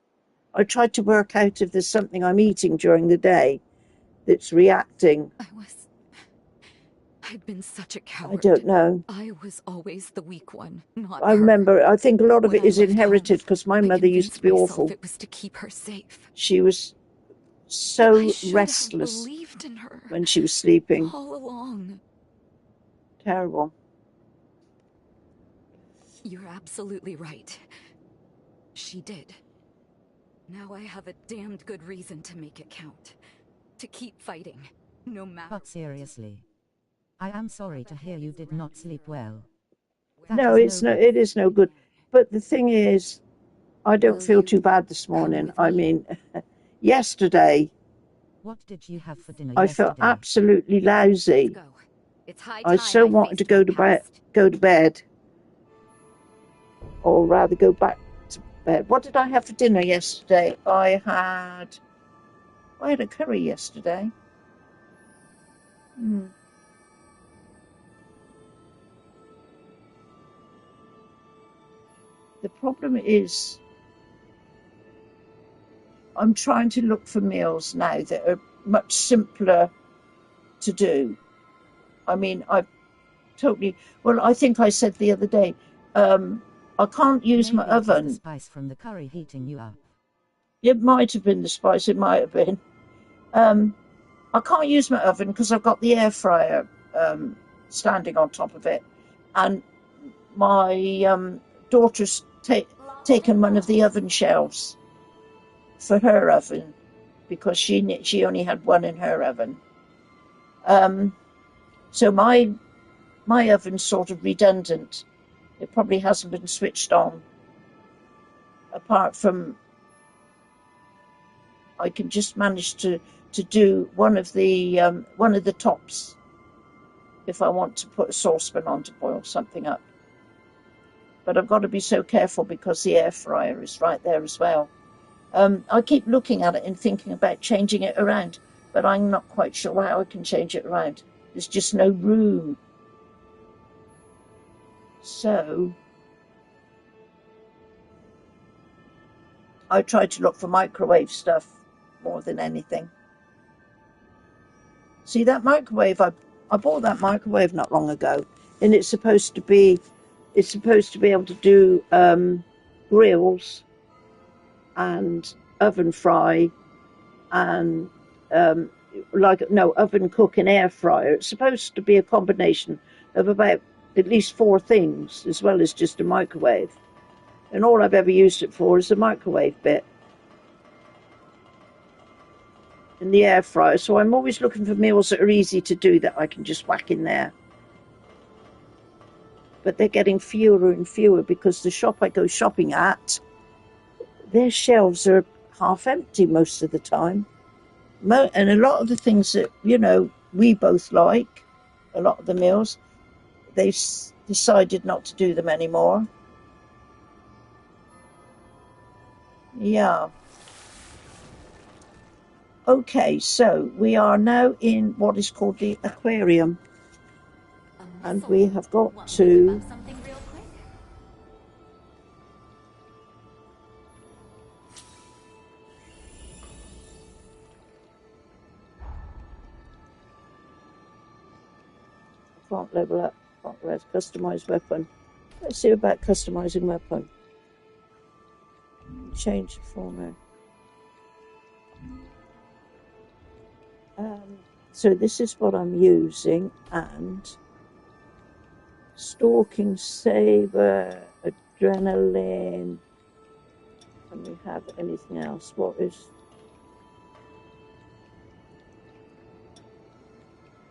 I tried to work out if there's something I'm eating during the day that's reacting. I'd been such a coward. I don't know. I was always the weak one, not I her. remember, I think a lot of When it is I left inherited home, because my I mother used to be convinced myself awful. it was to keep her safe. She was I so should restless have believed in her when she was sleeping. all along. Terrible. You're absolutely right. She did. Now I have a damned good reason to make it count. To keep fighting, no matter. But seriously, I am sorry to hear you did not sleep well. No, it is no good. But the thing is, I don't feel too bad this morning. I mean, yesterday, what did you have for dinner I yesterday? felt absolutely lousy. I so wanted to go to bed, or rather go back to bed. What did I have for dinner yesterday? I had a curry yesterday. The problem is, I'm trying to look for meals now that are much simpler to do. I mean, I think I said the other day, I can't use my oven. Maybe it was the spice from the curry heating you up. It might have been the spice, it might have been. I can't use my oven because I've got the air fryer standing on top of it. And my daughter's taken one of the oven shelves for her oven because she only had one in her oven. So my oven's sort of redundant. It probably hasn't been switched on. Apart from, I can just manage to do one of the tops if I want to put a saucepan on to boil something up. But I've got to be so careful because the air fryer is right there as well. I keep looking at it and thinking about changing it around, but I'm not quite sure how I can change it around. There's just no room. So I try to look for microwave stuff more than anything. See that microwave? I bought that microwave not long ago, and it's supposed to be able to do grills and oven fry and oven cook and air fryer. It's supposed to be a combination of about at least 4 things as well as just a microwave. And all I've ever used it for is the microwave bit and the air fryer. So I'm always looking for meals that are easy to do that I can just whack in there. But they're getting fewer and fewer because the shop I go shopping at, their shelves are half empty most of the time. And a lot of the things that, we both like, a lot of the meals, they've decided not to do them anymore. Yeah. Okay, so we are now in what is called the aquarium. And we have got to... Can't level up, can't res, customize weapon. Let's see about customizing weapon. Change the format. So this is what I'm using, and stalking saber, adrenaline. Can we have anything else? What is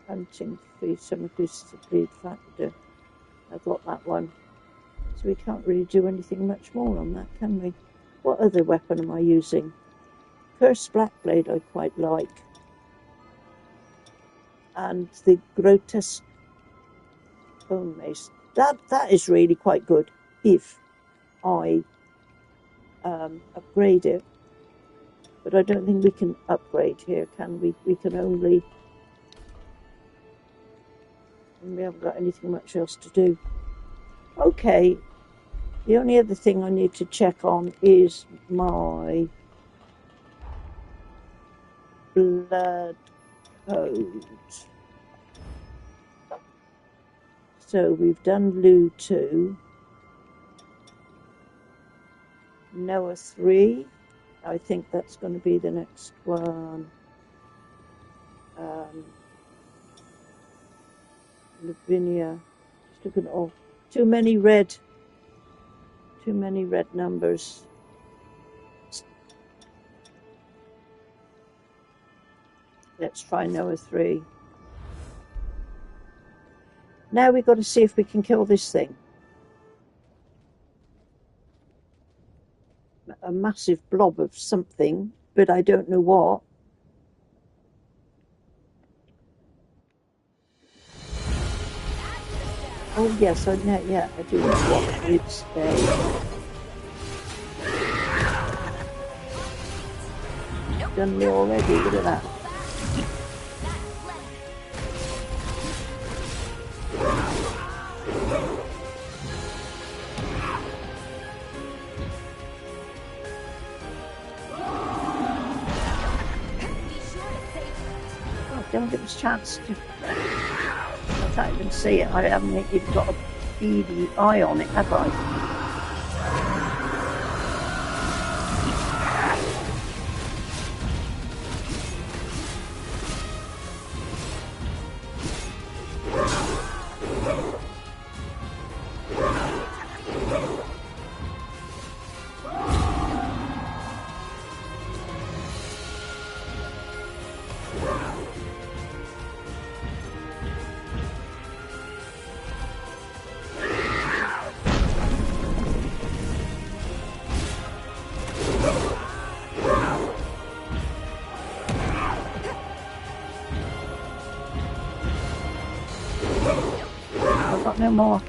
hunting feed, semi-acoustic bleed factor? I've got that one. So we can't really do anything much more on that, can we? What other weapon am I using? Cursed Blackblade I quite like. And the grotesque bone mace. That is really quite good if I upgrade it. But I don't think we can upgrade here, can we? We can only... And we haven't got anything much else to do. Okay. The only other thing I need to check on is my blood code. So we've done Lou 2. Noah 3. I think that's going to be the next one. Lavinia. Just looking at all. Too many red numbers. Let's try Noah 3. Now we've got to see if we can kill this thing. A massive blob of something, but I don't know what. Oh yes, I know. Yeah, I do know what it's done me already. Look at that. Don't get a chance to. I can't even see it. I haven't even got a beady eye on it, have I? No more.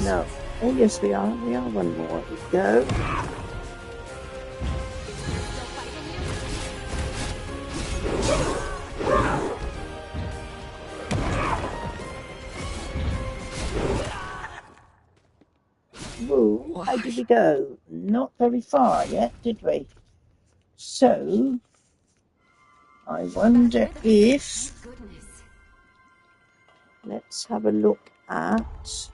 No. Oh yes, we are. We are one more. We go. Woo, how did we go? Not very far yet, did we? So, I wonder if... Let's have a look at...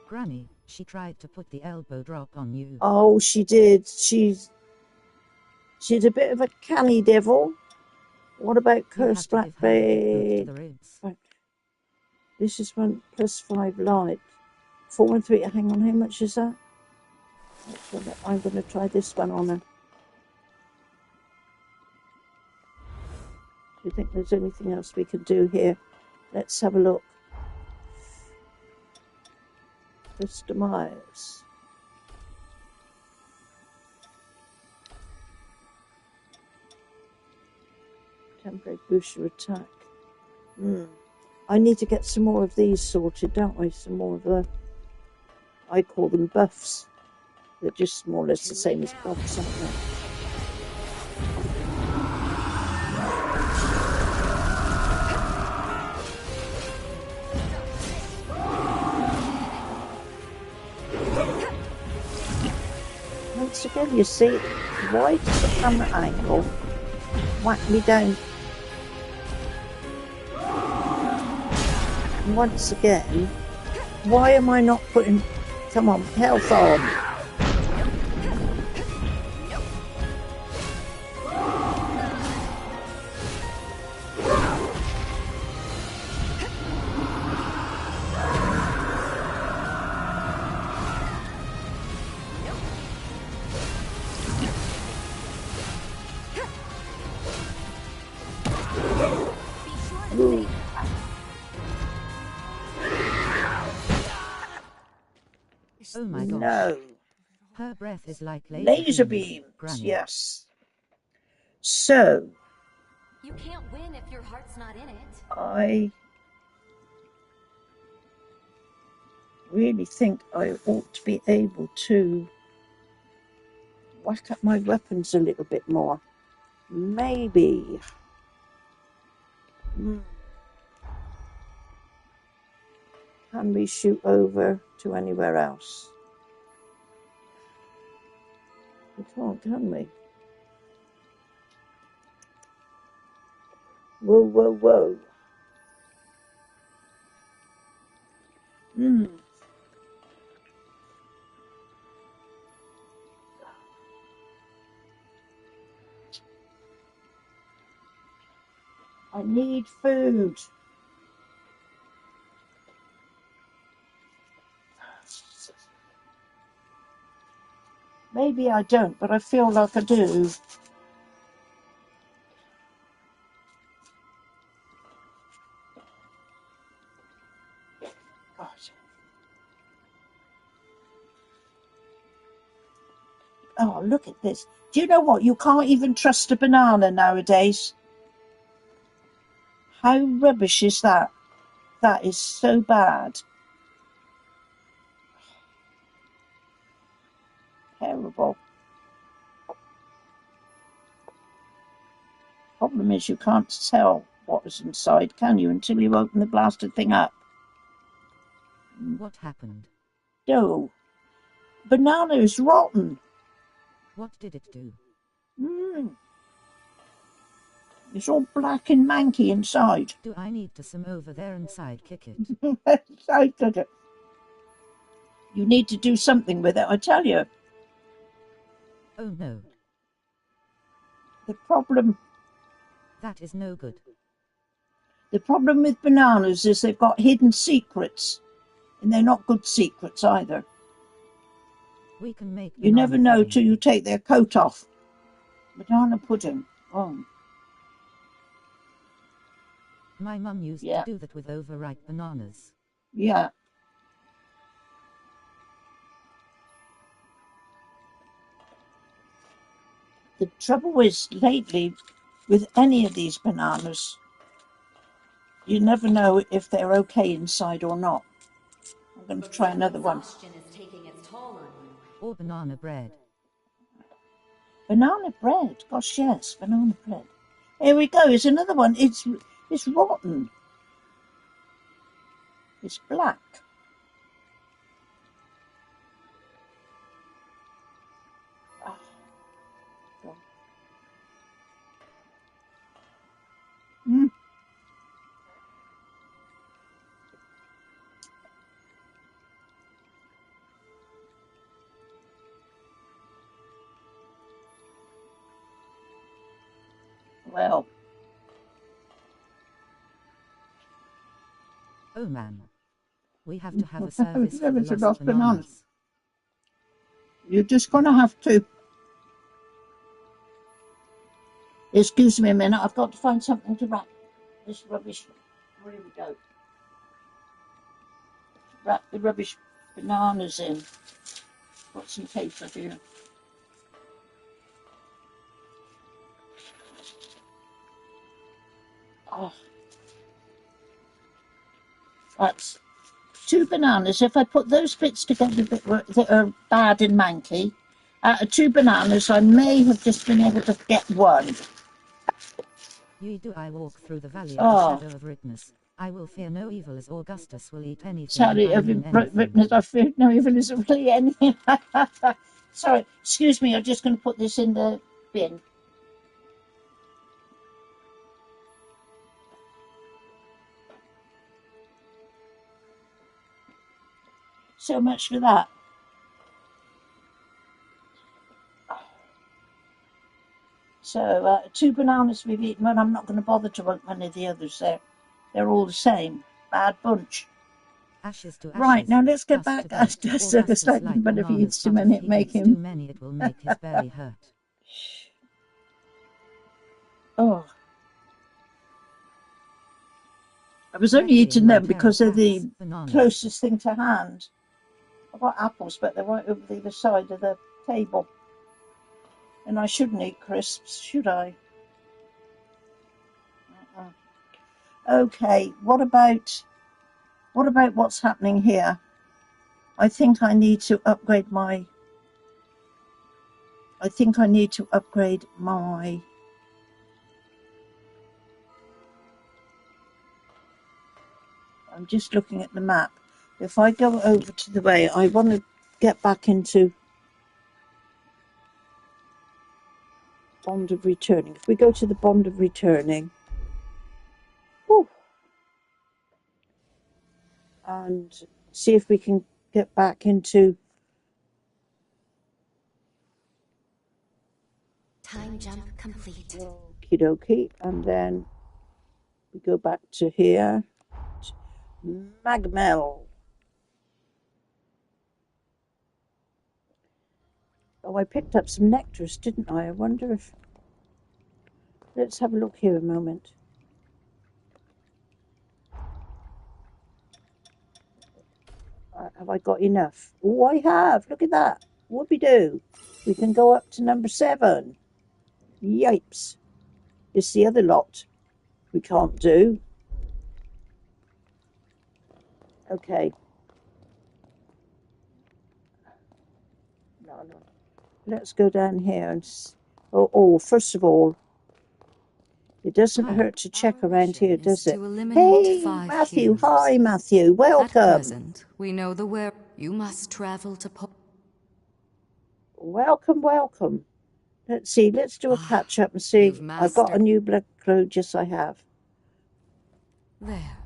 Granny, she tried to put the elbow drop on you. Oh, she did. She's a bit of a canny devil. What about cursed blackbait? This is one +5 light. 4 and 3. Hang on, how much is that? I'm going to try this one on her. Do you think there's anything else we could do here? Let's have a look. Customize. Temporary boost your attack. I need to get some more of these sorted, don't I? Some more of the... I call them buffs. They're just more or less the same as buffs, aren't they? Once again, you see, why does the camera angle whack me down? And once again, why am I not putting... Come on, health on. Oh my gosh. No. Her breath is like laser beams. Granny. Yes. So. You can't win if your heart's not in it. really think I ought to be able to whack up my weapons a little bit more. Maybe. Can we shoot over to anywhere else? We can't, can we? Whoa, whoa, whoa. I need food. Maybe I don't, but I feel like I do. God. Oh, look at this. Do you know what? You can't even trust a banana nowadays. How rubbish is that? That is so bad. Terrible. Problem is you can't tell what is inside, can you, until you open the blasted thing up. What happened? No. Banana is rotten. What did it do? It's all black and manky inside. Do I need to swim over there and sidekick it? Sidekick it. You need to do something with it, I tell you. Oh no. The problem That is no good. The problem with bananas is they've got hidden secrets, and they're not good secrets either. We can make You never know pudding. till you take their coat off. Banana pudding. Oh. My mum used to do that with overripe bananas. Yeah. The trouble is, lately, with any of these bananas, you never know if they're okay inside or not. I'm going to try another one. Is taking its toll on you. Or banana bread. Banana bread. Gosh, yes, banana bread. Here we go. Here's another one. It's rotten. It's black. Oh, God. Well. Oh man. We have to have a service for the Service of lost bananas. You're just going to have to. Excuse me a minute. I've got to find something to wrap this rubbish. Here we go. Wrap the rubbish bananas in. Got some paper here. Oh. That's 2 bananas. If I put those bits together that are bad and manky, out of 2 bananas, I may have just been able to get 1. Ye do I walk through the valley of the shadow of Witness. I will fear no evil as Augustus will eat anything. Sally, I fear no evil is really anything. Sorry, excuse me, I'm just going to put this in the bin. So much for that. So 2 bananas we've eaten, and I'm not going to bother to open any of the others there. They're all the same. Bad bunch. Ashes to ashes. Right, now let's get back. Just like, but if he eats too many, make him. Too many, it will make his belly hurt. Oh. I was only eating them because they're the closest thing to hand. I've got apples, but they're right over the other side of the table. And I shouldn't eat crisps, should I? Okay, what about what's happening here? I think I need to upgrade my... I'm just looking at the map. If I go over to the way, I want to get back into Bond of Returning. If we go to the Bond of Returning, whew, and see if we can get back into... Time jump complete. Okie dokie. And then we go back to here. Magmel. Oh, I picked up some nectars, didn't I? I wonder if... Let's have a look here a moment. Have I got enough? Oh, I have. Look at that. Whoopie-doo. We can go up to number 7. Yipes. It's the other lot we can't do. Okay. No. Let's go down here and... first of all, it doesn't hurt to check around here, does it? Hey, Matthew. Hi, Matthew. Welcome. At present, we know the where you must travel to. Welcome. Let's see. Let's do a catch up and see. I've got a new blood clothes. Yes, I have. There.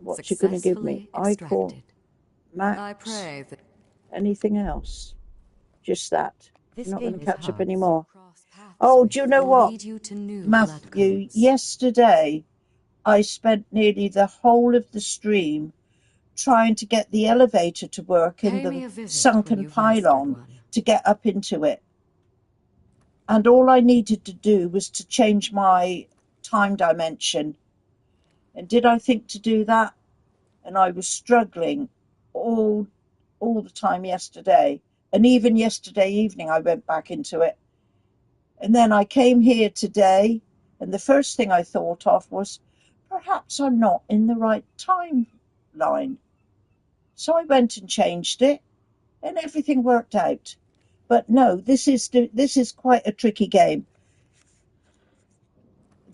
What you going to give me? Icon. Max. I pray that... Anything else? Just that. This I'm not game going to is catch up hard. anymore. Oh, do you know what, Matthew? Yesterday, I spent nearly the whole of the stream trying to get the elevator to work in the sunken pylon to get up into it. And all I needed to do was to change my time dimension. And did I think to do that? And I was struggling all the time yesterday. And even yesterday evening, I went back into it. And then I came here today, and the first thing I thought of was, perhaps I'm not in the right timeline. So I went and changed it, and everything worked out. But no, this is quite a tricky game.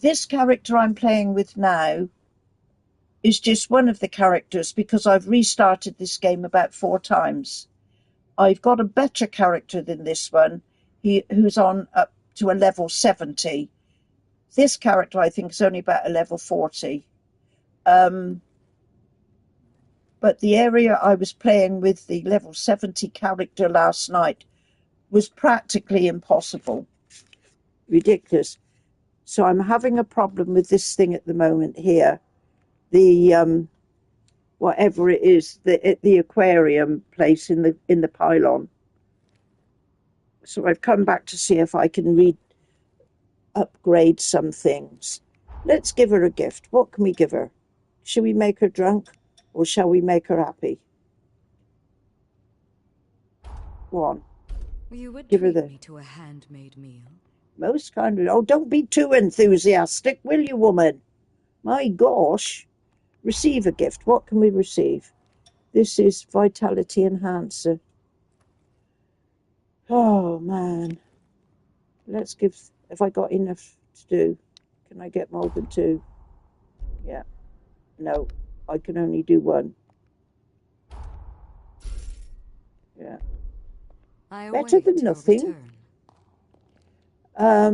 This character I'm playing with now is just one of the characters because I've restarted this game about 4 times. I've got a better character than this one, who's on up to a level 70. This character, I think, is only about a level 40. But the area I was playing with the level 70 character last night was practically impossible. Ridiculous. So I'm having a problem with this thing at the moment here. The whatever it is, the aquarium place in the pylon. So I've come back to see if I can upgrade some things. Let's give her a gift. What can we give her? Shall we make her drunk or shall we make her happy? One. You would give her treat me to a handmade meal. Most kindly. Oh, don't be too enthusiastic, will you, woman? My gosh. Receive a gift. What can we receive? This is Vitality Enhancer. Oh, man. Let's give... Have I got enough to do? Can I get more than 2? Yeah. No. I can only do 1. Yeah. Better than nothing. I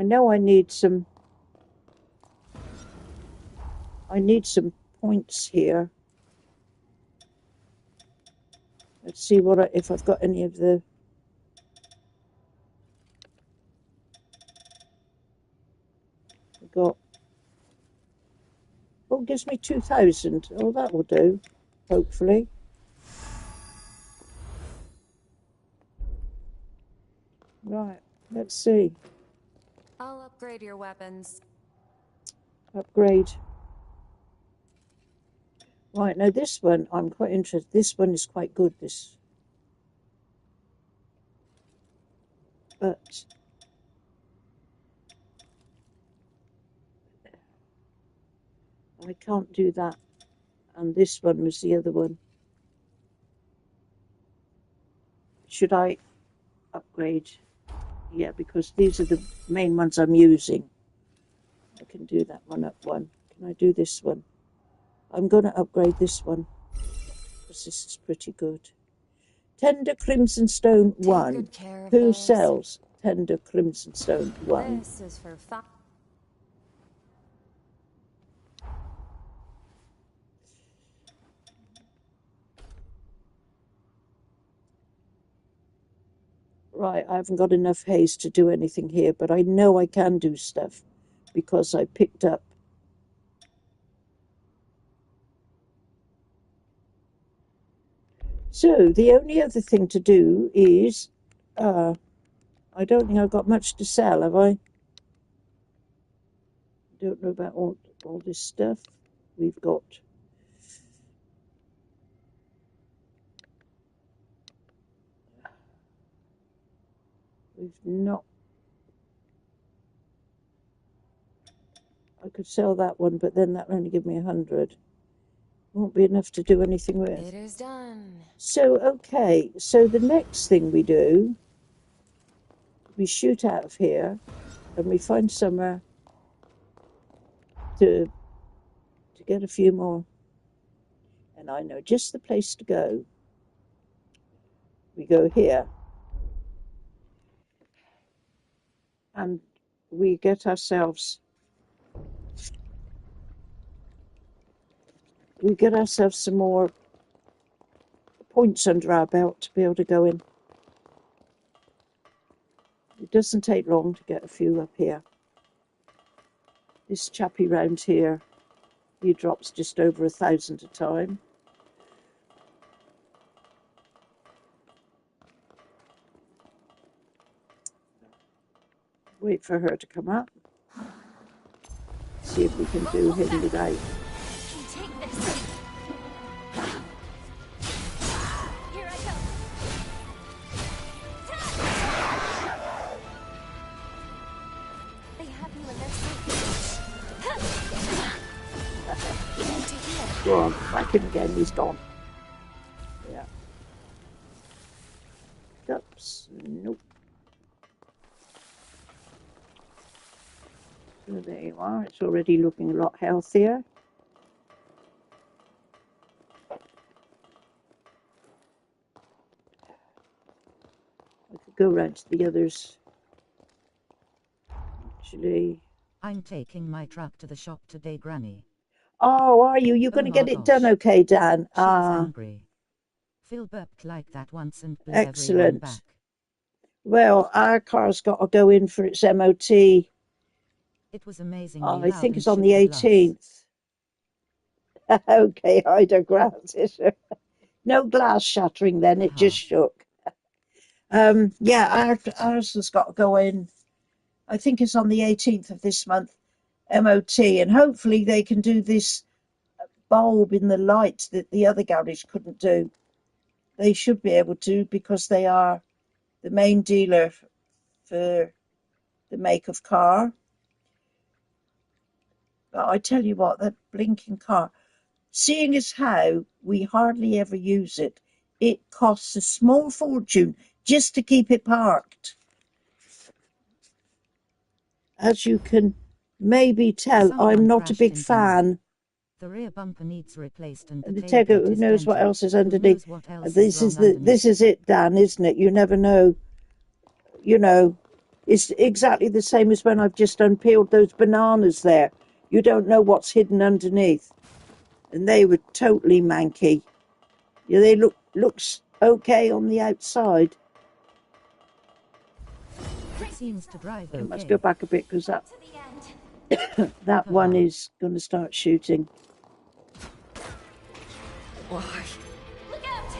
know I need some... points here. Let's see if I've got any of the... I've got... Oh, it gives me 2,000. Oh, that will do, hopefully. Right, let's see. I'll upgrade your weapons. Upgrade. Right, now this one, I'm quite interested. This one is quite good, this. But I can't do that. And this one was the other one. Should I upgrade? Yeah, because these are the main ones I'm using. I can do that one up one. Can I do this one? I'm going to upgrade this one because this is pretty good. Tender Crimson Stone 1. Who sells Tender Crimson Stone 1? This is for fun. Right, I haven't got enough haze to do anything here, but I know I can do stuff because I picked up. So the only other thing to do is, I don't think I've got much to sell, have I? Don't know about all this stuff. We've got not. I could sell that one, but then that will only give me 100. Won't be enough to do anything with. It is done. So okay, so the next thing we do, we shoot out of here, and we find somewhere to get a few more. And I know just the place to go. We go here, and we get ourselves. We get ourselves some more points under our belt to be able to go in. It doesn't take long to get a few up here. This chappy round here, he drops just over 1,000 a time. Wait for her to come up. See if we can do him without. Take this. Here I go. They have you in their sights. Go on, whack him again, he's gone. Yeah. Oops, nope. So there you are, it's already looking a lot healthier. I could go round to the others. Actually. I'm taking my truck to the shop today, Granny. Oh, are you? You're going to get it done okay, Dan? She's angry. Phil burped like that once and blew everyone back. Well, our car's got to go in for its MOT. It was amazing. I think it's on the 18th. Okay, I digress. No glass shattering then, it just shook. Yeah, ours has got to go in. I think it's on the 18th of this month, MOT, and hopefully they can do this bulb in the light that the other garage couldn't do. They should be able to because they are the main dealer for the make of car. But I tell you what, that blinking car, seeing as how we hardly ever use it, it costs a small fortune just to keep it parked. As you can maybe tell, I'm not a big fan. The rear bumper needs replaced, and the Tego, who knows what else is underneath. This is it, Dan, isn't it? You never know. You know, it's exactly the same as when I've just unpeeled those bananas there. You don't know what's hidden underneath. And they were totally manky. Yeah, they looks okay on the outside. It seems to drive okay. I must go back a bit because that one is going to start shooting. Why? Look out!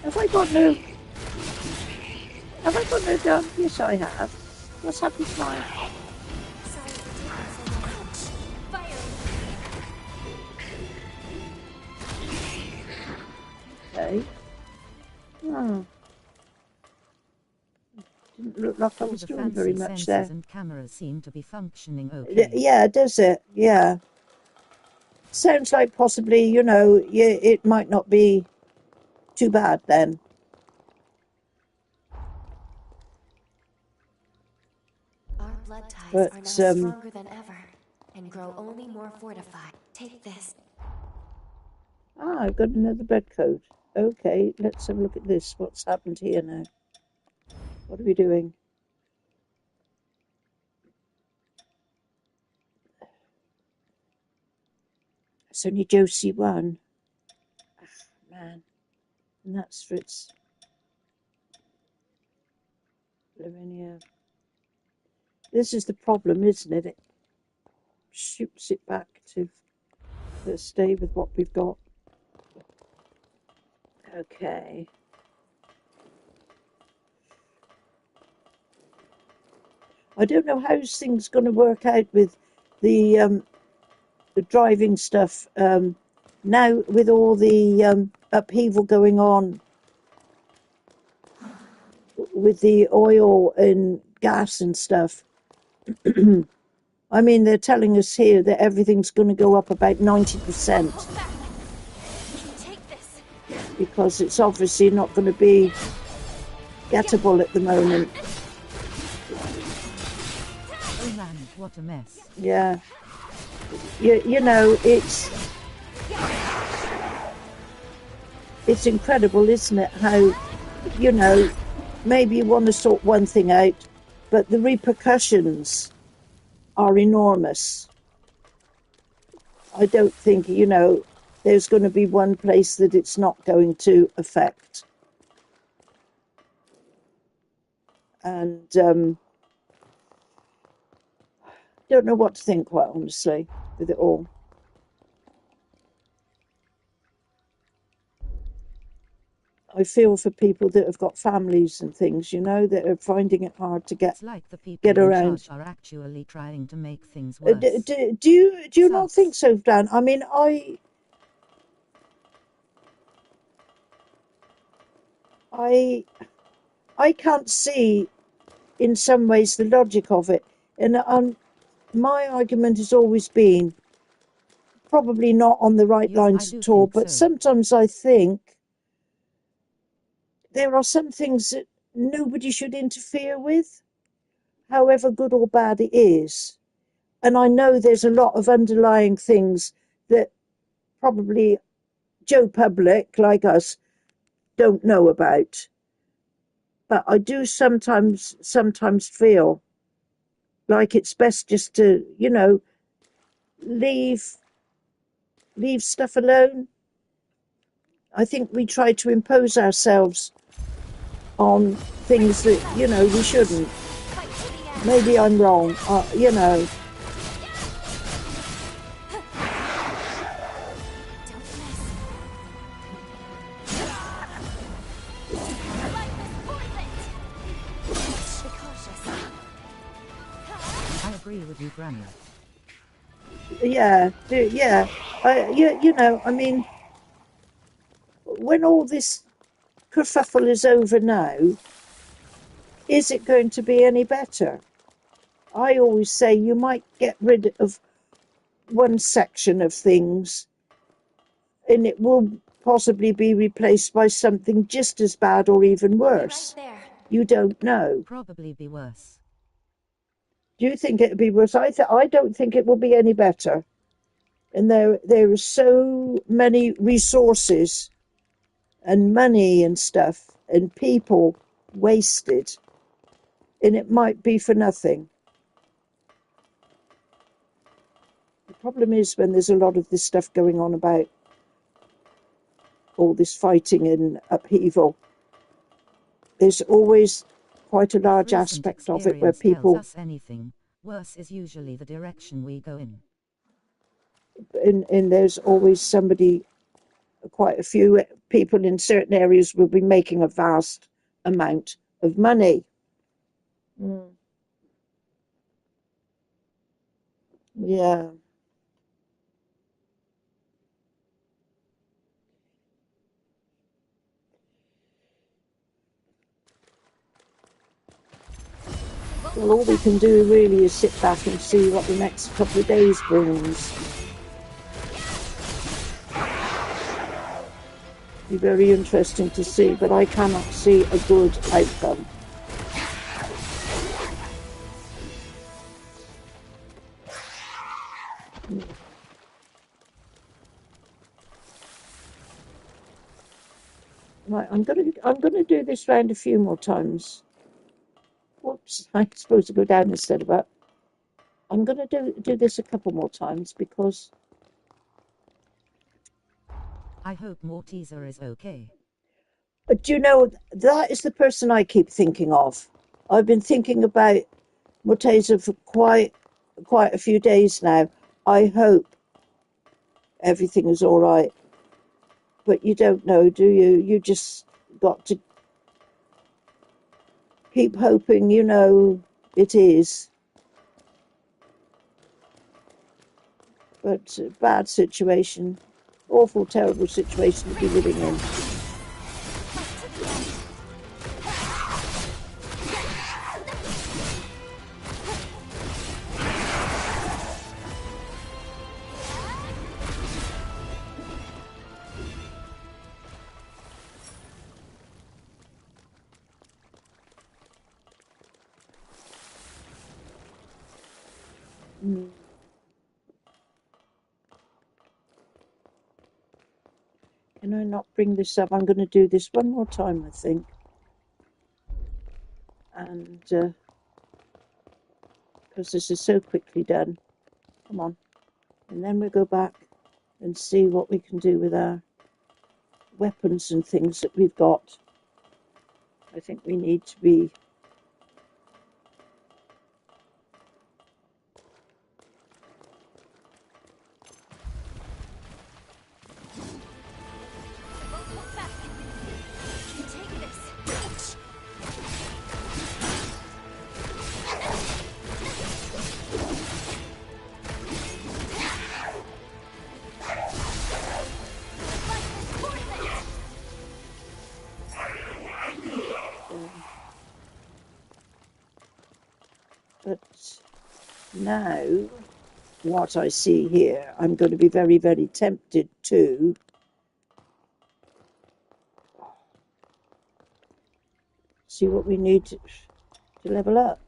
Have I got no gun? Yes, I have. Let's have you fire. Sorry for taking so long. Fire! Okay. Oh. Didn't look like I All was the doing very fancy much sensors there. and cameras seem to be functioning okay. Yeah, does it? Yeah. Sounds like possibly, you know, it might not be too bad then. Our blood ties But are now stronger than ever and grow only more fortified. Take this. I've got another bread code. Okay, let's have a look at this. What's happened here now? What are we doing? It's only Josie 1. Ah, man. And that's for its Lavinia. This is the problem, isn't it? It shoots it back to let's stay with what we've got. Okay. I don't know how things going to work out with the driving stuff now with all the upheaval going on with the oil and gas and stuff. I mean, they're telling us here that everything's going to go up about 90% Take this. because it's obviously not going to be gettable at the moment. Oh man, what a mess. Yeah. You know, it's incredible, isn't it, how, you know, maybe you want to sort one thing out, but the repercussions are enormous. I don't think, you know, there's going to be one place that it's not going to affect. And don't know what to think, quite honestly, with it all. I feel for people that have got families and things, you know, that are finding it hard to It's like the people in around. charge are actually trying to make things worse. Do you not think so, Dan? I mean, I can't see in some ways the logic of it, and my argument has always been probably not on the right lines at all. But sometimes I think there are some things that nobody should interfere with, however good or bad it is. And I know there's a lot of underlying things that probably Joe Public, like us, don't know about. But I do sometimes feel like it's best just to, you know, leave stuff alone. I think we try to impose ourselves on things that, you know, we shouldn't. Maybe I'm wrong, you know. I agree with you, Granny. Yeah, you know, I mean, when all this kerfuffle is over now, is it going to be any better? I always say you might get rid of one section of things and it will possibly be replaced by something just as bad or even worse. Right there. You don't know. Probably be worse. Do you think it'll be worse? I don't think it will be any better. And there are so many resources and money and stuff and people wasted, and it might be for nothing. The problem is when there's a lot of this stuff going on about all this fighting and upheaval, there's always quite a large aspect of it where people tells us anything worse is usually the direction we go in. And there's always somebody, quite a few people in certain areas will be making a vast amount of money. Yeah. Well, all we can do really is sit back and see what the next couple of days brings. Be very interesting to see, but I cannot see a good outcome. Right, I'm gonna do this round a few more times. Whoops, I'm supposed to go down instead of up. I'm gonna do this a couple more times because I hope Mortiza is okay. do you know, that is the person I keep thinking of. I've been thinking about Morteza for quite a few days now. I hope everything is all right. But you don't know, do you? You just got to keep hoping, you know, it is. But bad situation, awful, terrible situation to be living in. Can I not bring this up? I'm going to do this one more time, I think. And because this is so quickly done. Come on. And then we'll go back and see what we can do with our weapons and things that we've got. I think we need to be but now what I see here, I'm going to be very, very tempted to see what we need to level up.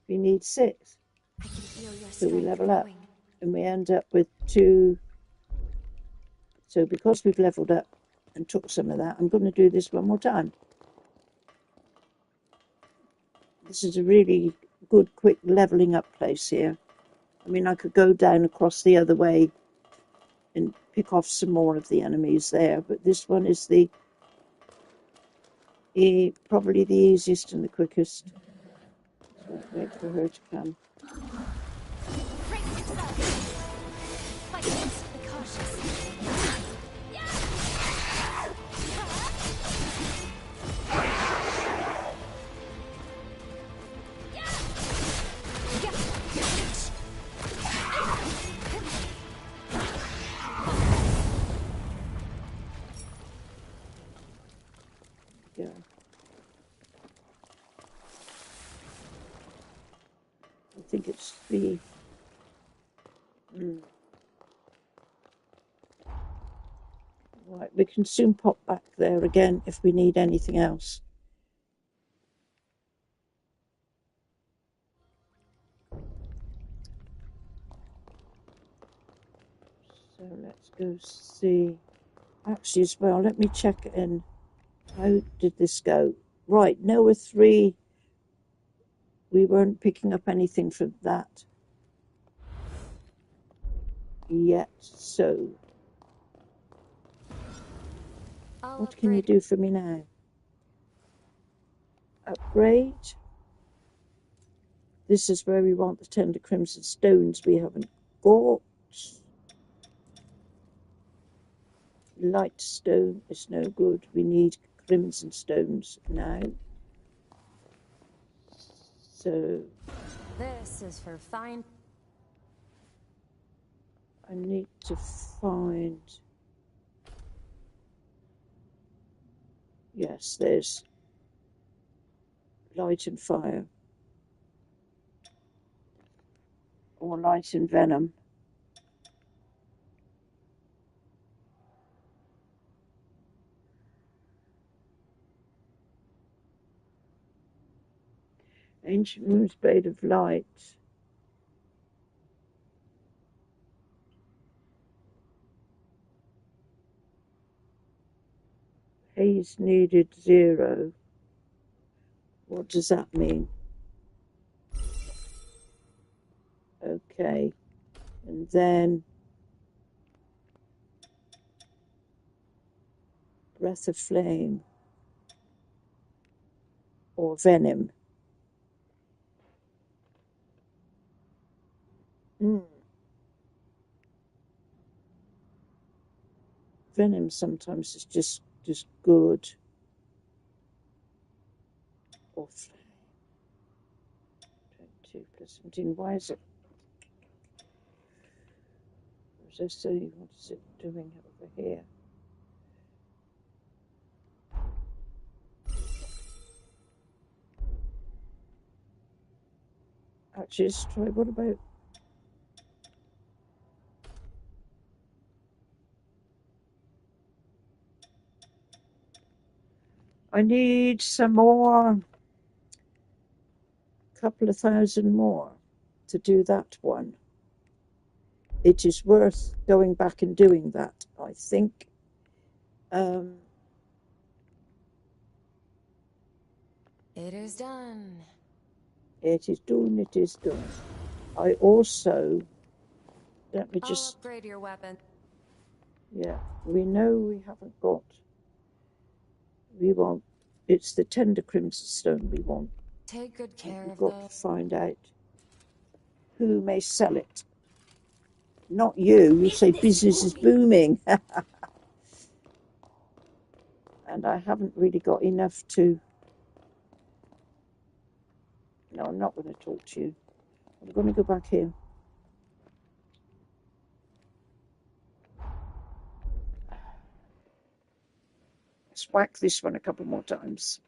We need 6. I can feel your So we strength level up growing. and we end up with 2. So because we've leveled up and took some of that, I'm going to do this one more time. This is a really good, quick leveling up place here. I mean, I could go down across the other way and pick off some more of the enemies there, but this one is probably the easiest and the quickest. So wait for her to come. Brace yourself. Fight it. Be cautious. Yeah. I think it's 3. Right, we can soon pop back there again if we need anything else. So let's go see. Actually, as well, let me check in. How did this go? Right, Noah 3. We weren't picking up anything from that yet. So, what can you do for me now? Upgrade. This is where we want the tender crimson stones we haven't got. Light stone is no good. We need crimson stones now. So This is for fine. I need to find. Yes, there's light and fire. Or light and venom. Ancient runes made of light. Haze needed 0. What does that mean? Okay. And then breath of flame or venom. Venom sometimes is just good. Or flame. 22 plus 17. Why is it? What does it say? What is it doing over here? Actually, let's try. What about? I need some more. Couple of thousand more to do that one. It is worth going back and doing that, I think. It is done. It is done, it is done. I also, let me just... I'll upgrade your weapon. Yeah, we know we haven't got... We want... It's the tender crimson stone we want. Take good care We've of got those. to find out who may sell it. Not you. You say business is booming. And I haven't really got enough to... No, I'm not going to talk to you. I'm going to go back here. Let's whack this one a couple more times.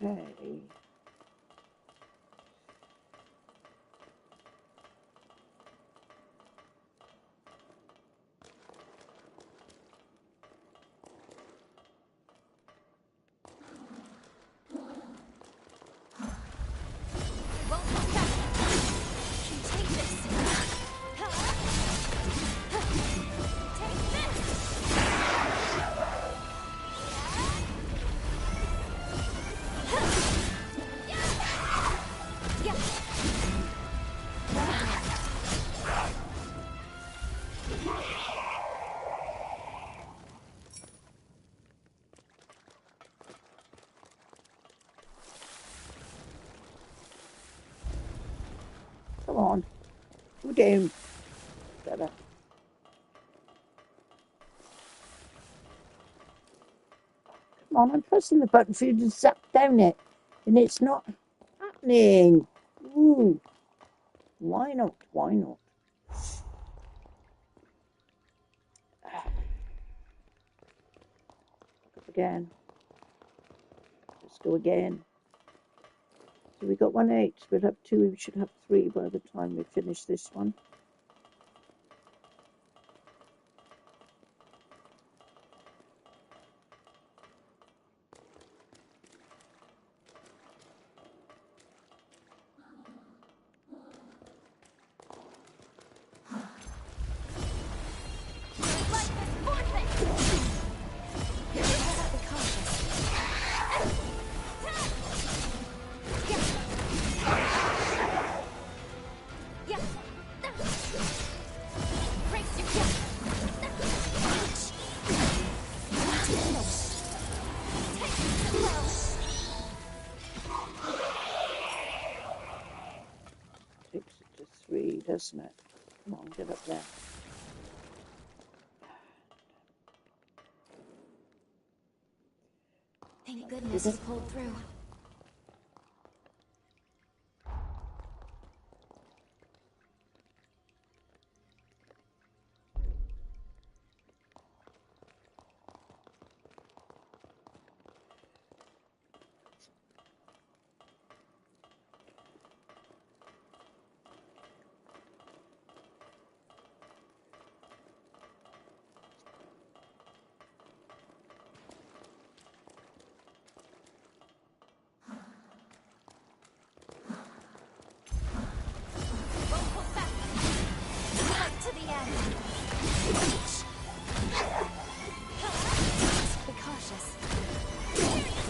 Okay. Come on. Go down. Better. Come on, I'm pressing the button for you to zap down it. And it's not happening. Ooh. Why not? Why not? Up again. Let's go again. So we got 1-8. We'll have 2. We should have 3 by the time we finish this one. Takes it to 3, doesn't it? Come on, get up there. Thank goodness you pulled through.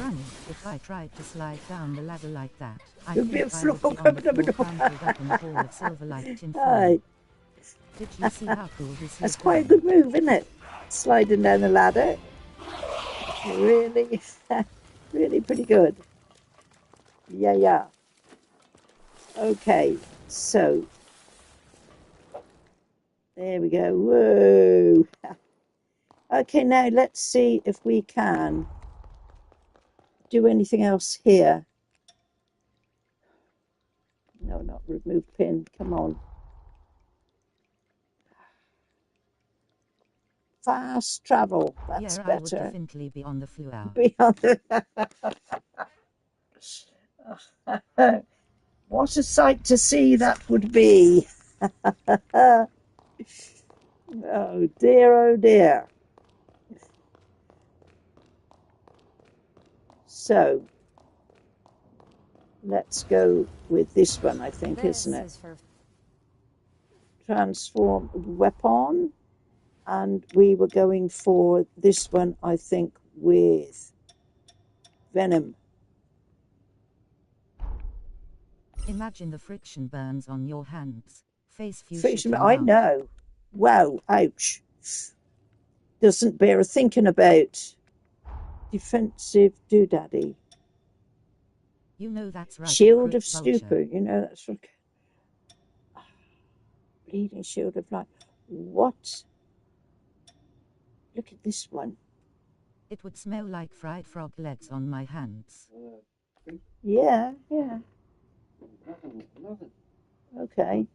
Granny, if I tried to slide down the ladder like that, I There'd be think a I would floor be on the coming floor up. crumpled up in a ball of silver like tin foil. Aye. Did you see how cool this That's looked quite a like? good move, isn't it? Sliding down the ladder. Really, really pretty good. Yeah. Okay, so there we go. Whoa. Okay, now let's see if we can do anything else here. No, not remove pin. Come on. Fast travel. That's Yeah, I would better. definitely be on the floor. What a sight to see that would be. Oh dear, oh dear. So let's go with this one, I think, isn't it? Transform weapon. And we were going for this one, I think, with venom. Imagine the friction burns on your hands. Face Friction, I know. Wow, ouch. Doesn't bear a thinking about. Defensive doodaddy. You know that's right. Shield of stupor. You know that's right. Bleeding shield of light. What? Look at this one. It would smell like fried frog legs on my hands. Yeah. Okay.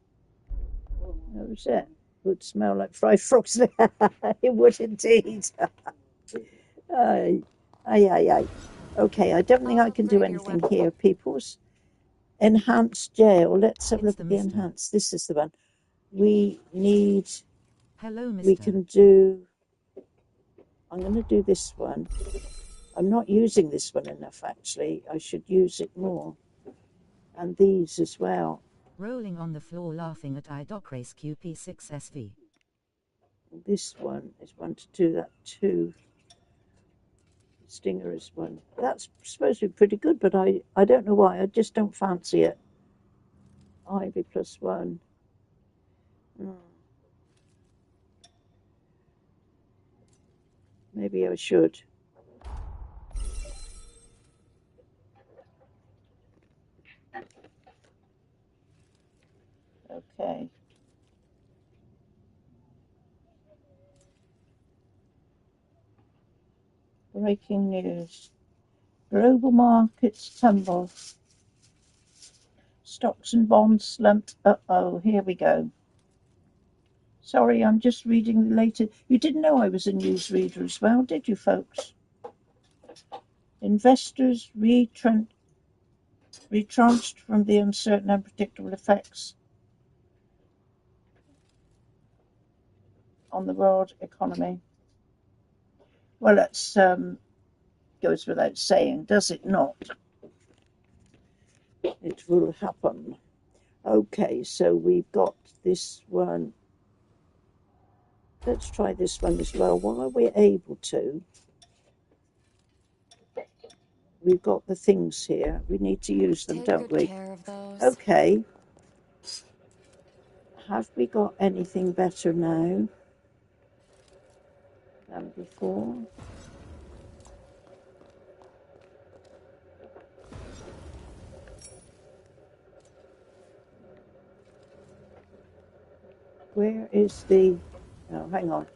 That was it. Would smell like fried frogs. It would indeed. Aye. Okay, I don't think I can do anything here, peoples. Enhanced jail. Let's have a look at the enhanced. This is the one. We need... Hello, mister. We can do... I'm going to do this one. I'm not using this one enough, actually. I should use it more. And these as well. Rolling on the floor laughing at iDoc Race QP6SV. This one is one to do that too. Stinger is one. That's supposed to be pretty good, but I don't know why. I just don't fancy it. Ivy +1. Maybe I should. Okay. Breaking news. Global markets tumble. Stocks and bonds slumped. Uh-oh, here we go. Sorry, I'm just reading the latest. You didn't know I was a newsreader as well, did you, folks? Investors retrenched from the uncertain and unpredictable effects on the world economy. Well, that's goes without saying, does it not? It will happen. Okay, so we've got this one. Let's try this one as well. While we're able to, we've got the things here. We need to use them, don't we? Okay. Have we got anything better now than before? Where is the... Oh, hang on.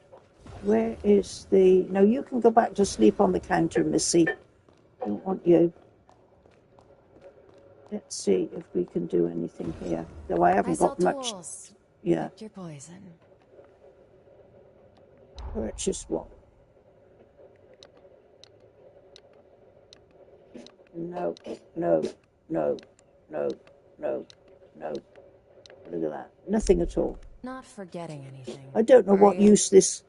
Where is the... No, you can go back to sleep on the counter, Missy. Don't want you. Let's see if we can do anything here. Though I haven't got much. Yeah. Your poison. Purchase what? No. Look at that. Nothing at all. Not forgetting anything. I don't know what use this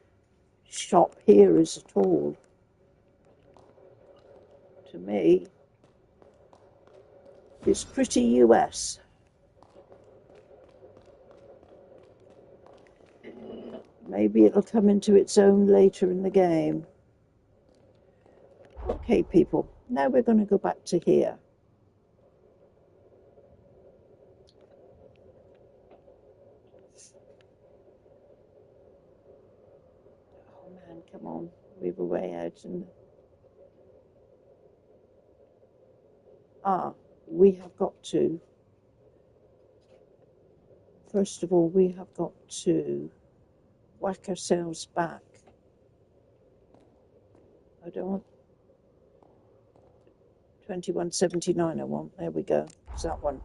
shop here is at all. To me, it's pretty US. Maybe it'll come into its own later in the game. Okay, people, now we're going to go back to here. Oh man, come on, we're way out. And we have got to, first of all, we have got to whack ourselves back. I don't want 2179 I want. There we go. It's that one.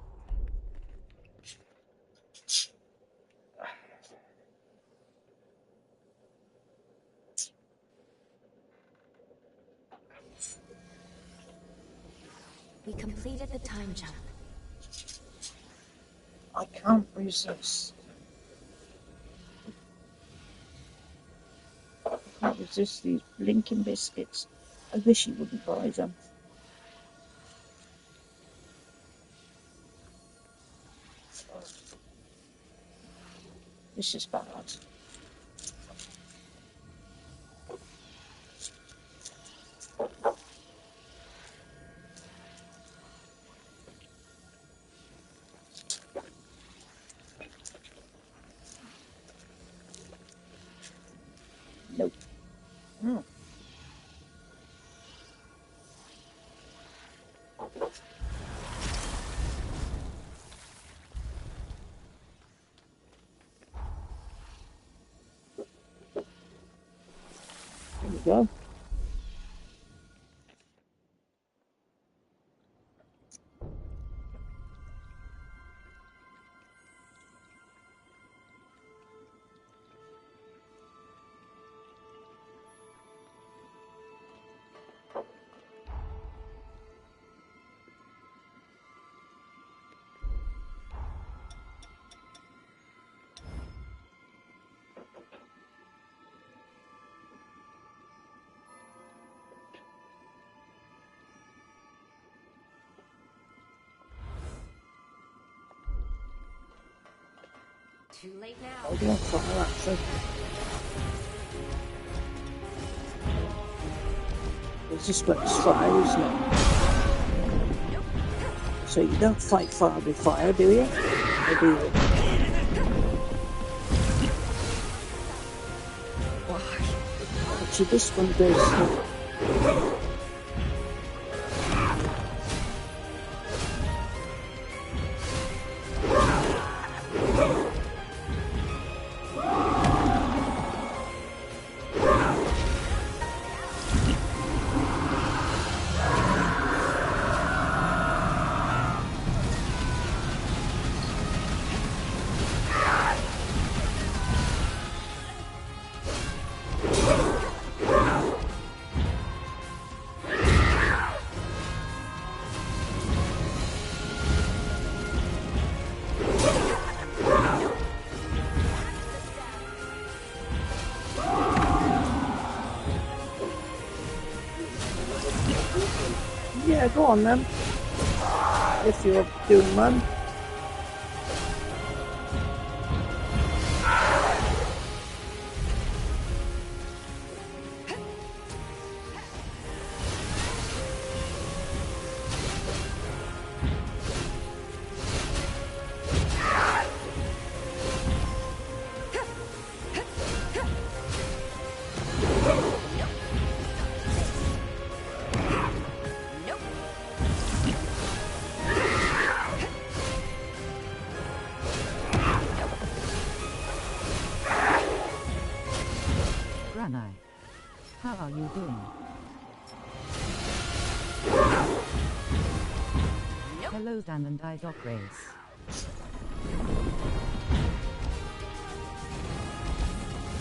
We completed the time jump. I can't resist. I can't resist these blinking biscuits. I wish he wouldn't buy them. This is bad. Nope. Mm. There we go. Too late now. I don't fire actually. It's just what it's fire, isn't it? So you don't fight fire with fire, do you? Or do you? Actually, this one goes. Yeah, go on then. If you're doing one. Granni, how are you doing? Hello Dan and I dog race.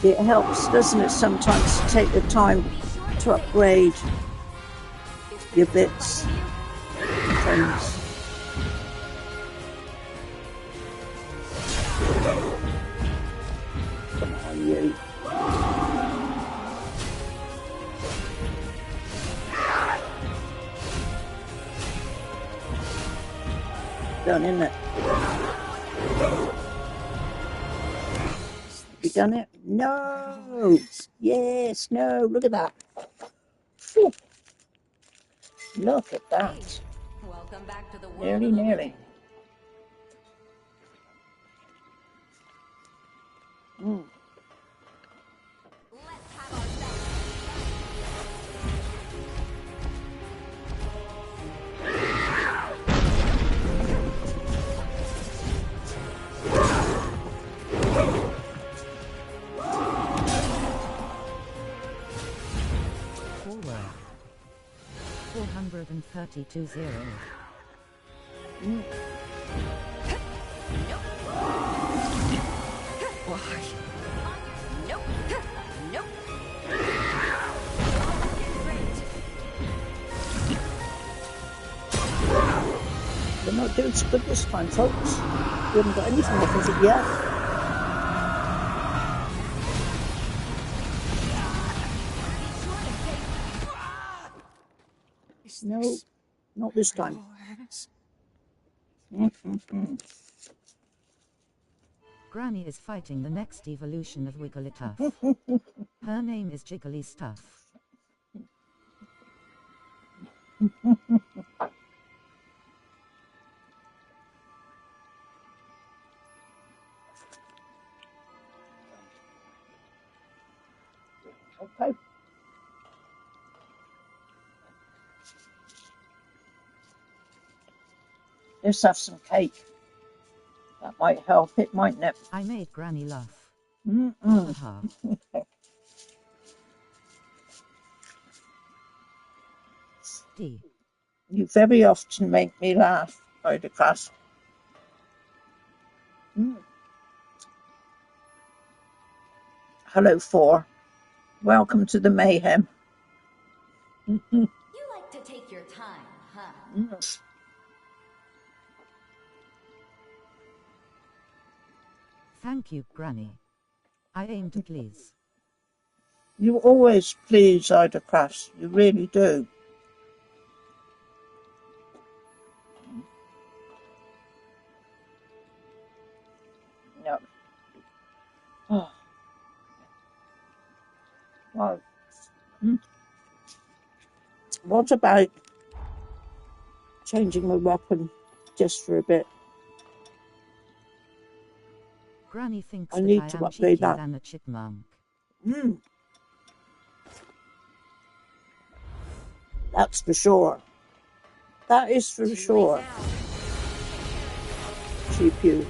It helps, doesn't it, sometimes to take the time to upgrade your bits and things. Come on, you. Done, isn't it? Have you done it? No! Yes, no, look at that. Whew. Look at Hey, that. welcome back to the world Nearly, of the nearly. living. Let's have ourselves. Forward. 432 0. Why? Nope. Nope. We're not doing so good this time, folks. We haven't got anything off of it yet. No, not this time. Granny is fighting the next evolution of Wigglytuff. Her name is Jiggly Stuff. Okay. Let's have some cake. That might help it, mightn't it? I made Granny laugh. Mm-mm. Haha. D. You very often make me laugh, Odacast. Hello, 4. Welcome to the mayhem. You like to take your time, huh? Thank you, Granny. I aim to please. You always please, Odacast. You really do. No. Oh. Well, what about changing my weapon just for a bit? Granny thinks I that need I to am upgrade cheekier that. than a chipmunk. That's for sure. That is for sure. Cheap you.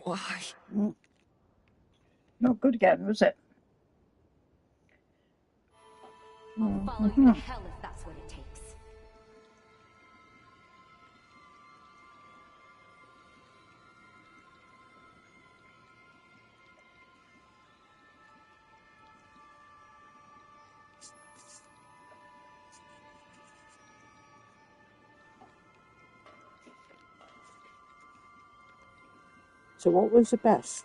Why? Not good again, was it? I'll follow you to hell if that's what it takes. So what was the best?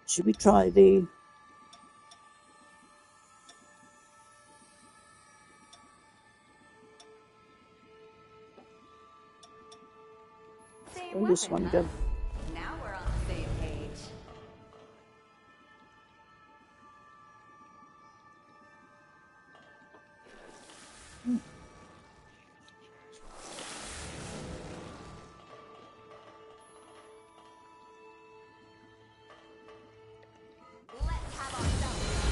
Should we try the... Same Oh, this weapon, one huh? good. Now we're on the same page. Let's have ourselves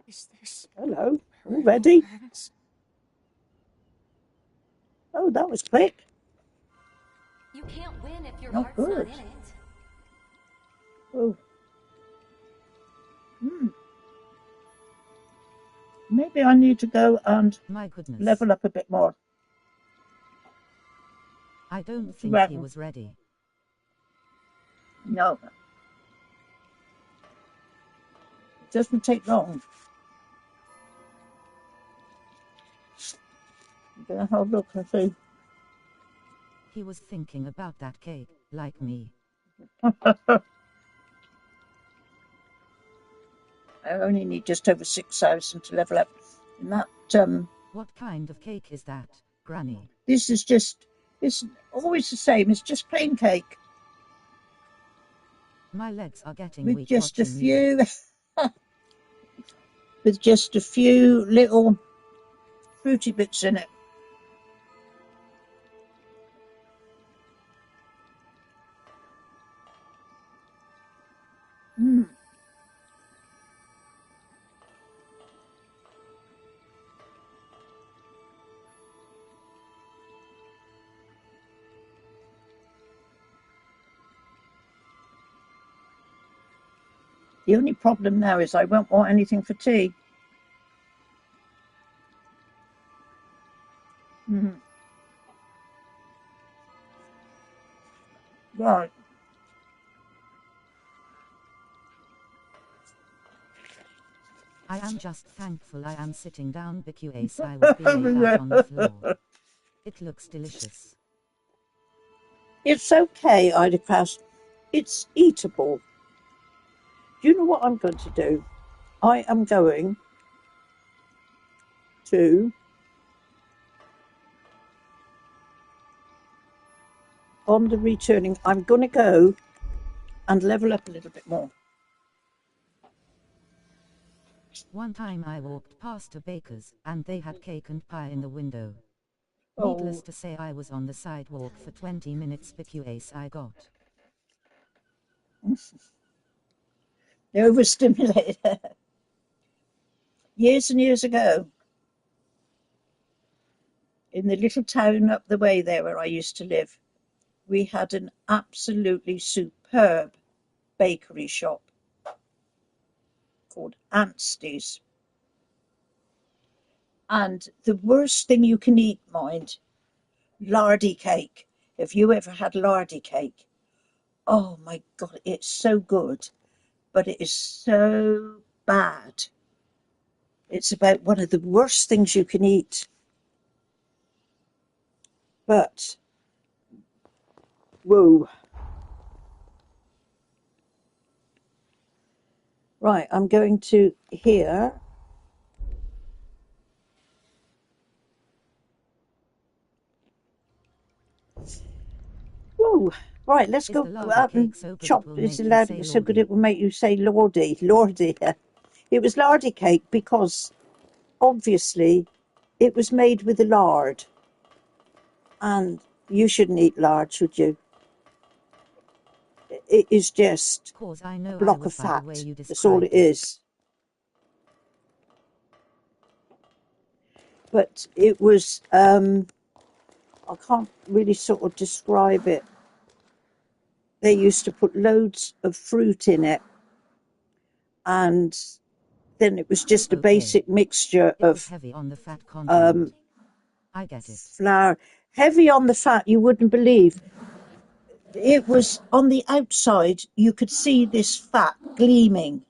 Is this Hello, all ready? romance? Oh, that was quick. You can't win if your Not heart's not good. in it. Oh. Maybe I need to go and My goodness. level up a bit more. I don't think he was ready. No. It doesn't take long. I'm going to have a look and see. He was thinking about that cake, like me. I only need just over 6,000 to level up. And that, What kind of cake is that, Granny? this is just, it's always the same. It's just plain cake My legs are getting with weak just a watching you. few, with just a few little fruity bits in it. The only problem now is I won't want anything for tea. Right. I am just thankful I am sitting down because I would be laid out on the floor. It looks delicious. It's okay, Ida Cross. It's eatable. Do you know what I'm going to do? I am going to, on the returning, I'm going to go and level up a little bit more. One time I walked past a baker's and they had cake and pie in the window. Oh. Needless to say, I was on the sidewalk for 20 minutes because I got Overstimulated. Years and years ago, in the little town up the way there where I used to live, we had an absolutely superb bakery shop called Anstey's. And the worst thing you can eat, mind, lardy cake. Have you ever had lardy cake? Oh my God, it's so good, but it is so bad. It's about one of the worst things you can eat. But, whoa. Right, I'm going to here. Whoa. Right, let's Is go the lardy up and cake so good chop. it will Is make it you loud? say So good lordy? it will make you say lordy, lordy. It was lardy cake because obviously it was made with the lard. And you shouldn't eat lard, should you? It is just Cause I a know I block would of by the way fat. you That's all it described it. is. But it was, I can't really sort of describe it. They used to put loads of fruit in it, and then it was just a Okay. basic mixture It was of heavy on the fat content. I get it. flour. Heavy on the fat, you wouldn't believe. it was on the outside, you could see this fat gleaming,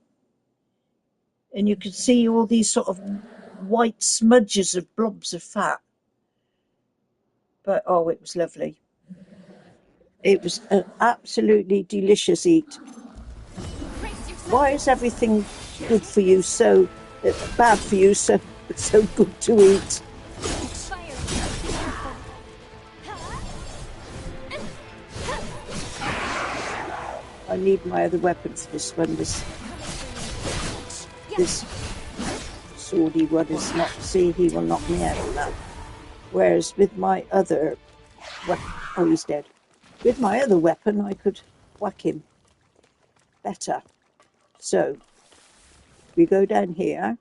and you could see all these sort of white smudges of blobs of fat. But oh, it was lovely. It was an absolutely delicious eat. Why is everything good for you so bad for you so good to eat? I need my other weapon for this one. This swordy one is not. See, he will knock me out of that. Whereas with my other weapon, oh, he's dead. With my other weapon, I could whack him better. So we go down here.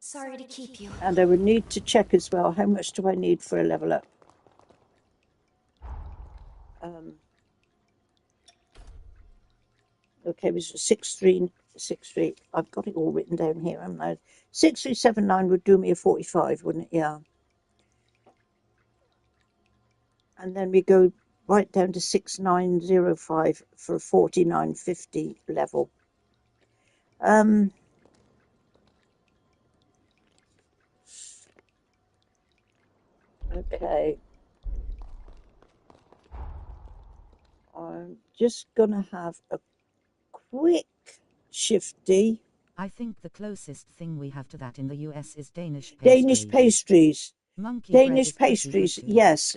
Sorry to keep you. And I would need to check as well, how much do I need for a level up? Okay, it was 6363. I've got it all written down here, haven't I? 6379 would do me a 45, wouldn't it? Yeah. And then we go right down to 6905 for a 4950 level. Okay. I'm just gonna have a quick shifty. I think the closest thing we have to that in the US is Danish pastries. Danish pastries. Monkey Danish bread is pastries, pretty good too. yes.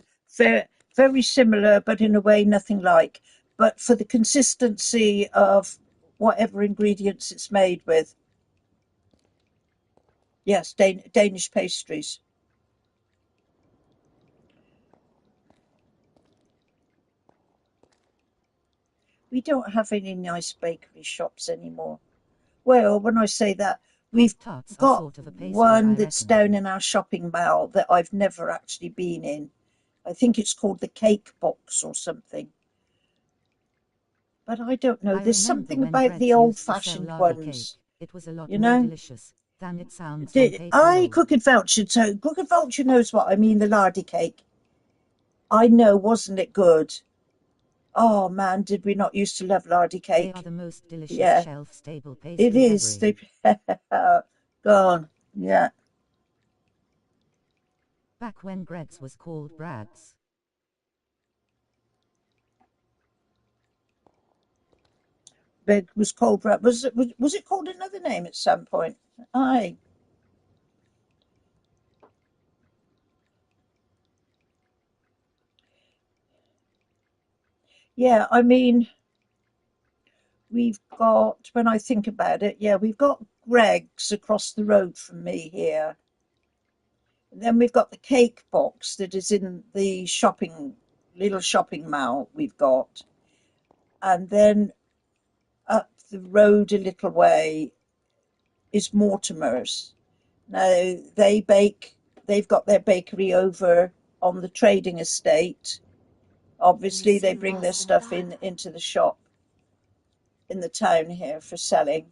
Very similar, but in a way nothing like. But for the consistency of whatever ingredients it's made with. Yes, Danish pastries. We don't have any nice bakery shops anymore. Well, when I say that, we've Tarts are got sort of a pastry, one I that's reckon. down in our shopping mall that I've never actually been in. I think it's called the Cake Box or something. But I don't know. I There's remember something when about Brett's the used to sell old-fashioned lardy cake. ones. It was a lot You more know? delicious than it sounds on paper. I Cook and Voucher, so Cook and Voucher knows what I mean, the lardy cake. I know, wasn't it good? Oh man, did we not used to love lardy cake? They are the most delicious Yeah. shelf-stable pastry It is. Gone. Yeah. Back when Greg's was called Brad's. Bed was called. Was it called another name at some point? Aye. Yeah, I mean, we've got, when I think about it, yeah, we've got Greg's across the road from me here. And then we've got the cake box that is in the little shopping mall we've got. And then up the road a little way is Mortimer's. Now, they've got their bakery over on the trading estate. Obviously, they bring their stuff into the shop in the town here for selling.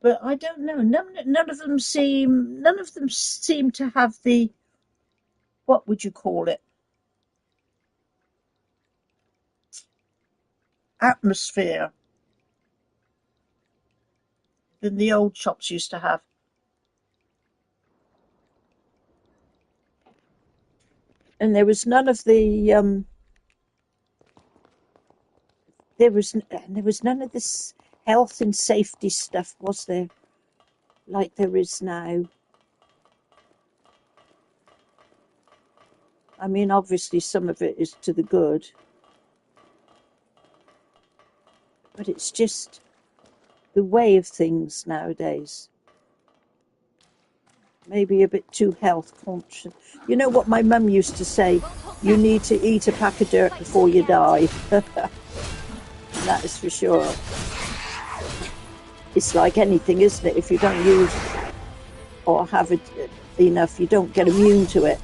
But I don't know. None of them seem to have the, what would you call it, atmosphere than the old shops used to have. And there was none of the there was none of this health and safety stuff, was there? Like there is now. I mean, obviously some of it is to the good, but it's just the way of things nowadays. Maybe a bit too health conscious. You know what my mum used to say? You need to eat a pack of dirt before you die. That is for sure. It's like anything, isn't it? If you don't use or have it enough, you don't get immune to it.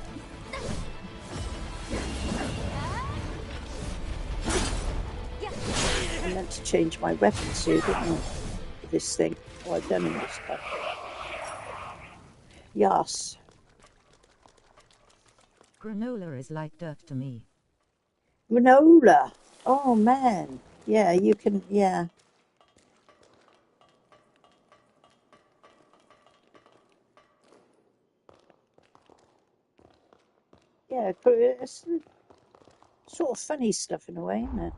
I meant to change my weapons here, didn't I? For this thing. Oh, I've done it this time. Yes. Granola is like dirt to me. Granola. Oh man. Yeah, you can. Yeah. Yeah, it's sort of funny stuff in a way, isn't it?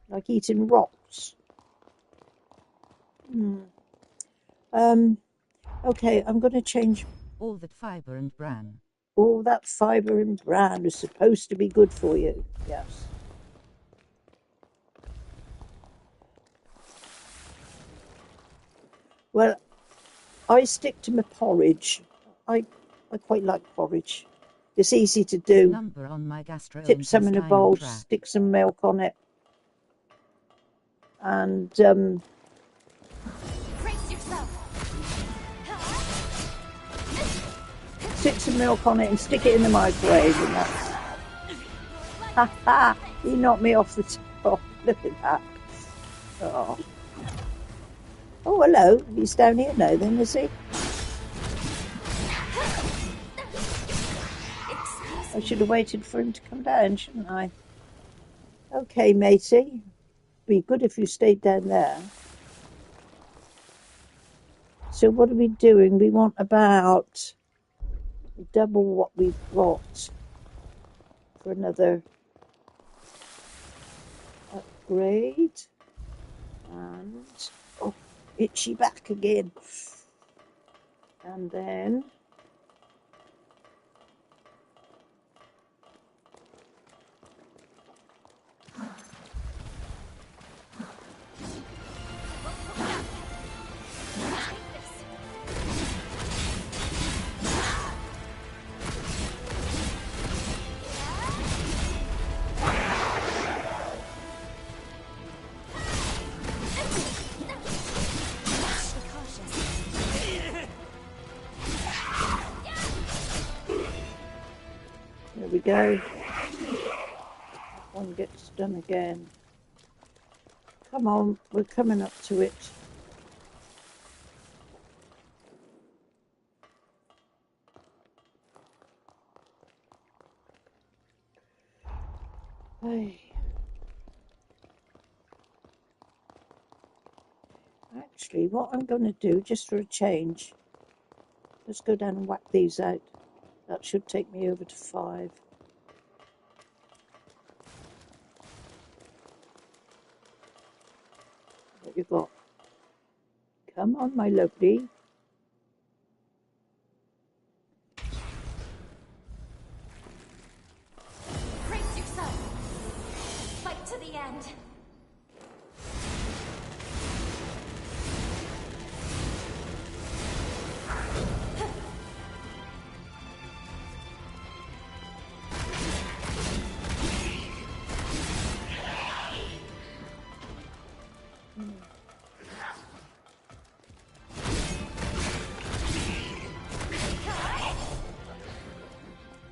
Like eating rocks. Okay, I'm going to change. All that fiber and bran. All that fibre and bran is supposed to be good for you. Yes. Well, I stick to my porridge. I quite like porridge. It's easy to do. Number on my Tip some in a bowl, tract. stick some milk on it, and Brace yourself. stick some milk on it and stick it in the microwave, and that's. Ha ha! He knocked me off the top. Look at that. Oh. Oh, hello. He's down here now, then, is he? I should have waited for him to come down, shouldn't I? Okay, matey. Be good if you stayed down there. So what are we doing? We want about double what we've got for another upgrade. And, oh, itchy back again. And then... There we go. One gets done again. Come on, we're coming up to it. Hey. Actually, what I'm going to do, just for a change, let's go down and whack these out. That should take me over to 5. What you got? Come on, my lovely. Brace yourself. Fight to the end.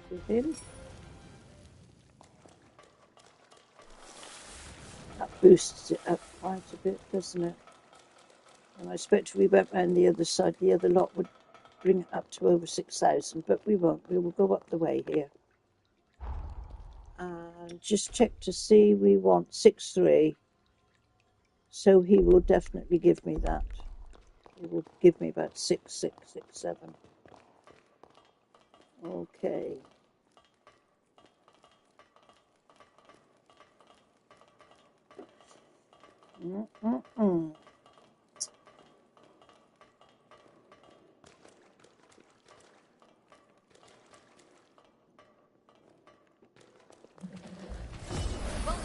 With him. That boosts it up quite a bit, doesn't it? And I expect if we went round the other side, the other lot would bring it up to over 6,000, but we won't. We will go up the way here. And just check to see, we want 6.3. So he will definitely give me that. He will give me about 6.6, 6.7. Okay. Won't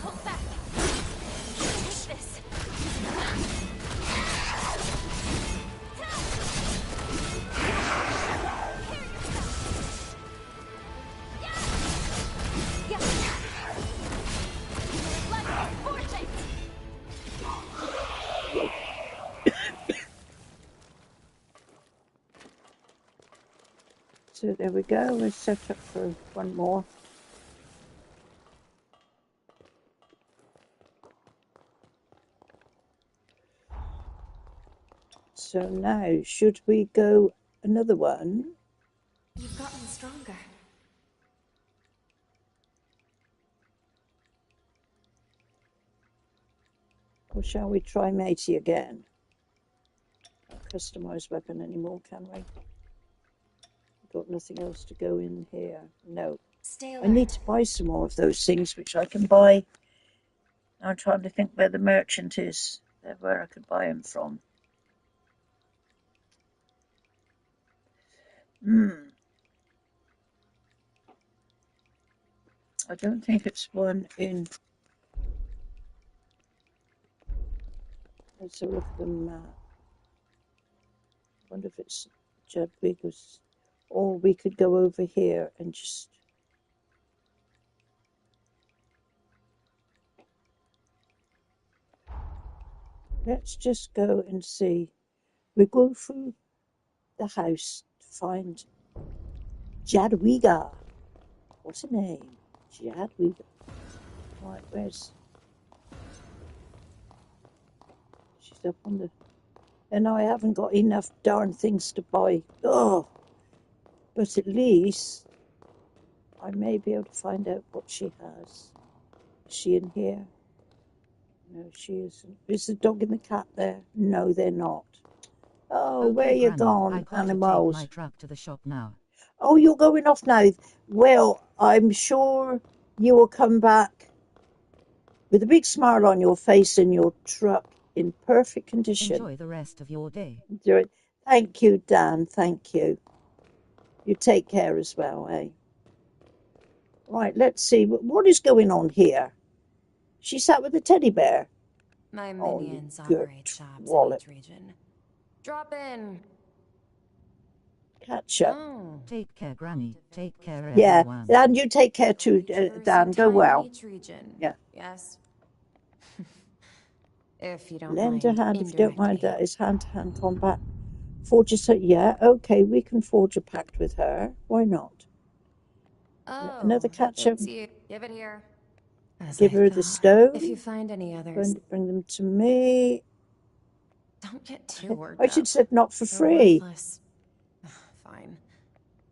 hold back. Take this. So there we go. We're set up for one more. So now, should we go another one? You've gotten stronger. Or shall we try matey again? Can't customise weapon anymore, can we? Got nothing else to go in here. No. Stay I alert. need to buy some more of those things, which I can buy. I'm trying to think where the merchant is, where I could buy them from. I don't think it's one in. Let's have a look at the map. I wonder if it's Jadwiga's. Or we could go over here and just. Let's just go and see. We go through the house to find Jadwiga. What's her name? Jadwiga. Right, where's. She's up on the. And I haven't got enough darn things to buy. Oh! But at least I may be able to find out what she has. Is she in here? No, she isn't. Is the dog and the cat there? No, they're not. Oh, Okay, where you Granny, gone, I've got to take animals? my truck to the shop now. Oh, you're going off now. Well, I'm sure you will come back with a big smile on your face and your truck in perfect condition. Enjoy the rest of your day. Thank you, Dan. Thank you. You take care as well, eh? Right, let's see. What is going on here? She sat with a teddy bear. My Oh, minions you good operate shops in each region. Drop in. Catch up. Oh. Take care, Granny. Take care, Yeah, everyone. and you take care too, Dan. Go well. Each region. Yeah. Yes. If you don't Lend mind. a hand if you don't mind. That is hand-to-hand combat. Forge a yeah. Okay, we can forge a pact with her. Why not? Oh, Another catch up. Give it here. Give her the stone. If you find any others, Bring them to me. don't get too worked I should up. said not for They're free. worthless. Fine.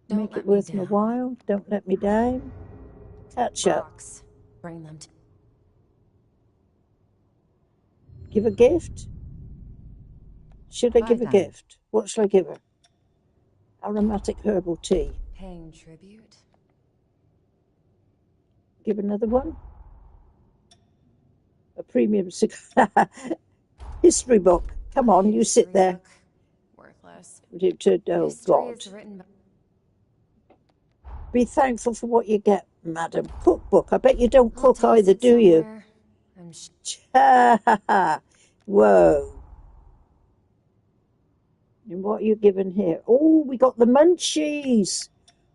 Make it worth my while. Don't let me down. Catch up. Rocks. Bring them to. Give a gift. Should I Bye, give a Dan. gift? What shall I give her? Aromatic herbal tea. Paying tribute. Give another one. A premium cigar. History book. Come on, you sit there. Worthless. Oh, God. Be thankful for what you get, madam. Cookbook. I bet you don't cook either, do you? Whoa. And what are you given here? Oh, we got the munchies.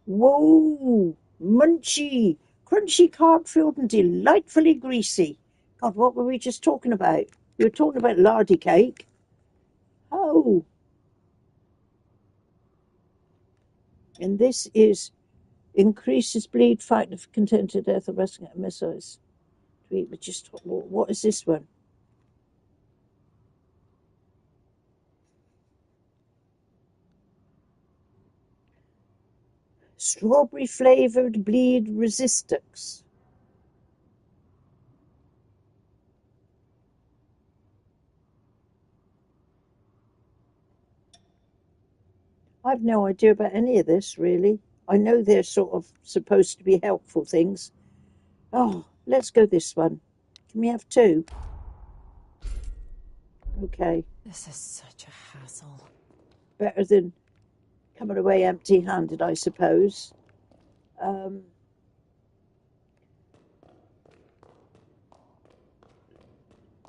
Whoa. Munchy. Crunchy, carb-filled and delightfully greasy. God, what were we just talking about? We were talking about lardy cake. Oh. And this is increases bleed factor for contented death of resting at missiles. To eat with just what is this one? Strawberry flavored bleed resistance. I've no idea about any of this, really. I know they're sort of supposed to be helpful things. Oh, let's go this one. Can we have two? Okay. This is such a hassle. Better than coming away empty-handed, I suppose.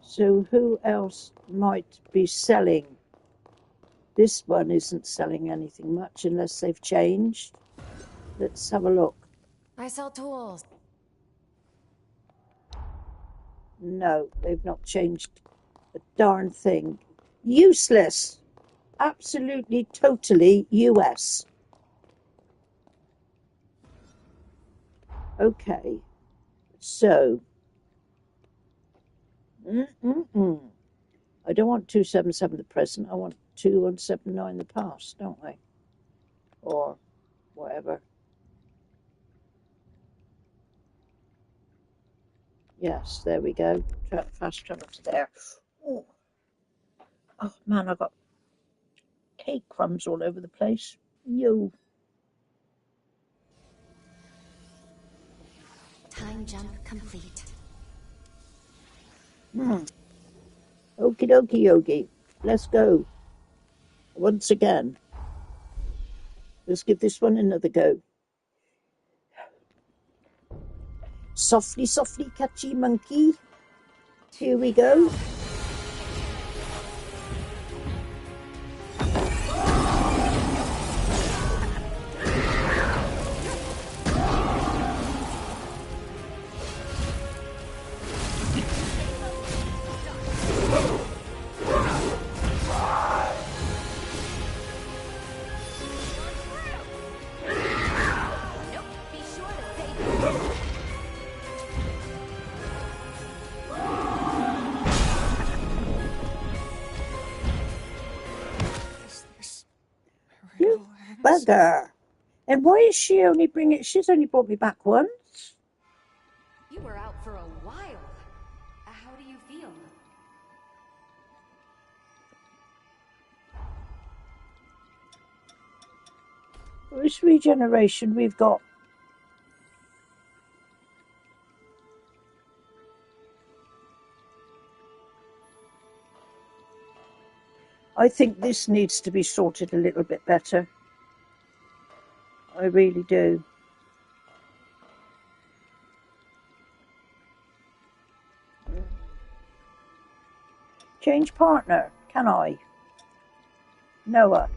So who else might be selling? This one isn't selling anything much unless they've changed. Let's have a look. I sell tools. No, they've not changed a darn thing. Useless. Absolutely, totally US. Okay. So. I don't want 277 the present. I want 2179 the past, don't I? Or whatever. Yes, there we go. Fast travel to there. Oh, oh man, I've got cake crumbs all over the place. Yo. Time jump complete. Okie dokie yogi. Let's go. Once again. Let's give this one another go. Softly, softly, catchy monkey. Here we go. You bugger. And why is she only bringing... She's only brought me back once. You were out for a while. How do you feel? This regeneration we've got. I think this needs to be sorted a little bit better. I really do. Change partner, can I? Noah.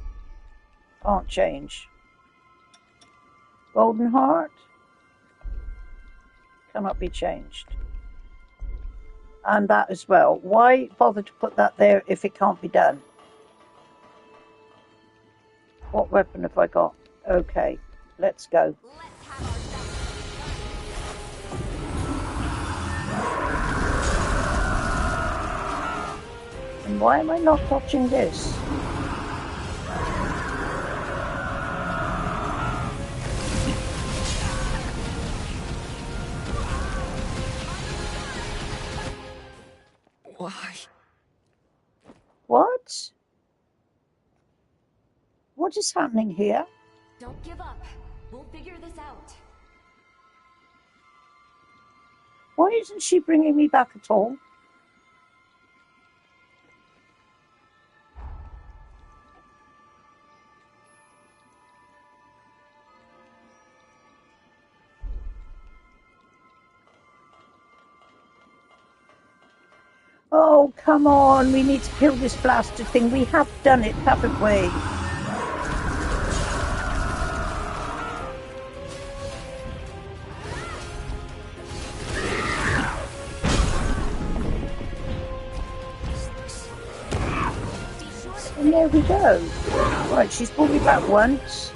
Can't change. Golden heart. Cannot be changed. And that as well. Why bother to put that there if it can't be done? What weapon have I got? Okay, let's go. Let's have ourselves. And why am I not touching this? Why? What? What is happening here? Don't give up. We'll figure this out. Why isn't she bringing me back at all? Oh, come on. We need to kill this blasted thing. We have done it, haven't we? And there we go. Right, she's brought me back once.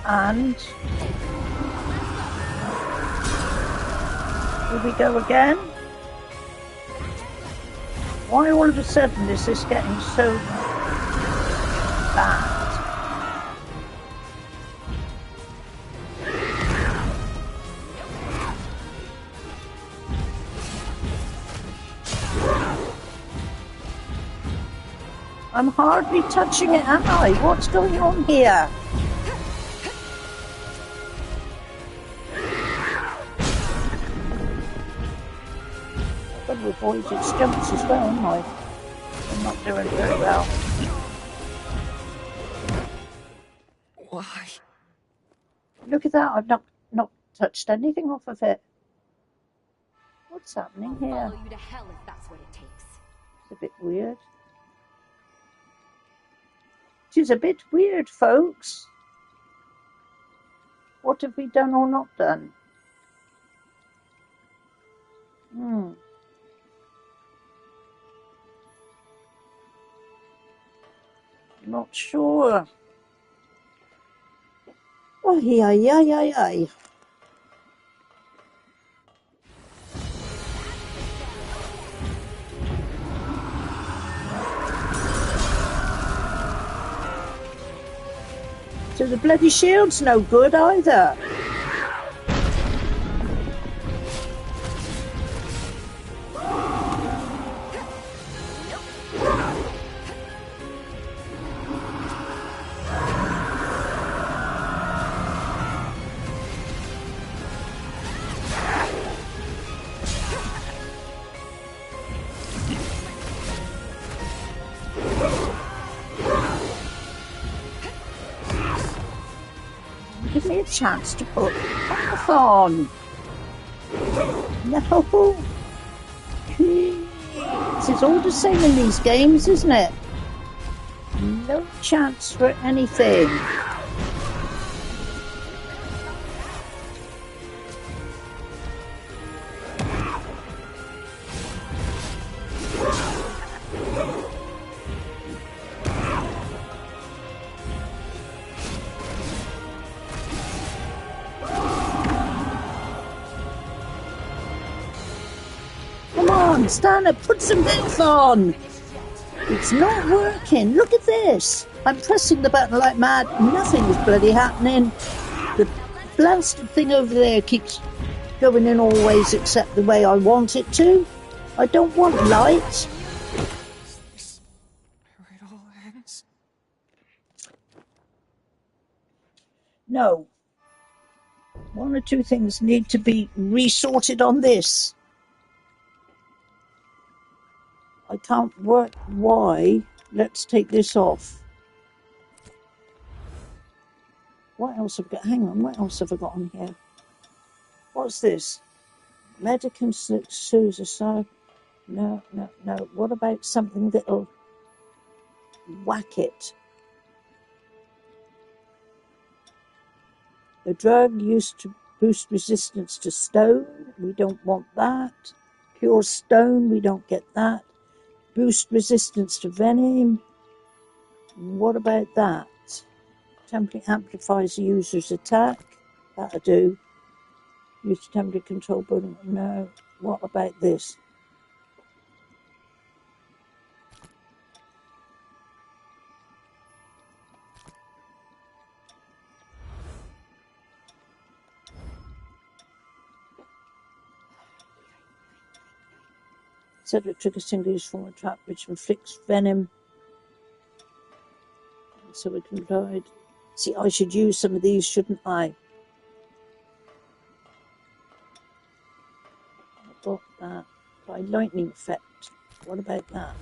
And here we go again. Why all of a sudden is this getting so bad? I'm hardly touching it, am I? What's going on here? I've got to avoid its jumps as well, haven't I? I'm not doing very well. Why? Look at that, I've not touched anything off of it. What's happening here? Follow you to hell if that's what it takes. It's a bit weird. It is a bit weird, folks. What have we done or not done? Not sure. Oh, yeah. So the bloody shield's no good either. me a chance to put bath on. No. This is all the same in these games, isn't it? No chance for anything. Come on, stand up, put some bath on. It's not working. Look at this. I'm pressing the button like mad. Nothing is bloody happening. The blasted thing over there keeps going in all ways except the way I want it to. I don't want light. Is where it all ends? No. One or two things need to be resorted on this. I can't work why. Let's take this off. What else have I got? Hang on, what else have I got on here? What's this? Medicine suicide. No. What about something that'll whack it? A drug used to boost resistance to stone. We don't want that. Pure stone. We don't get that. Boost resistance to venom. What about that? Temporary amplifies the user's attack. That'll do. Use temporary control button. No. What about this? Set a trigger single use form of trap which inflicts venom. So we can provide. See, I should use some of these, shouldn't I? I've got that. By lightning effect. What about that?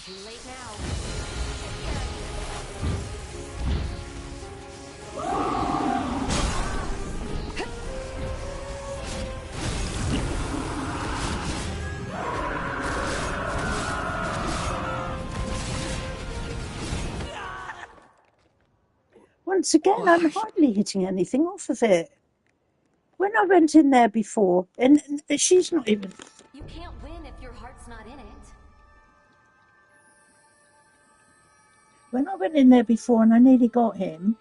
Too late now. Once again, I'm hardly hitting anything off of it. When I went in there before, and she's not even... You can't win if your heart's not in it. When I went in there before and I nearly got him,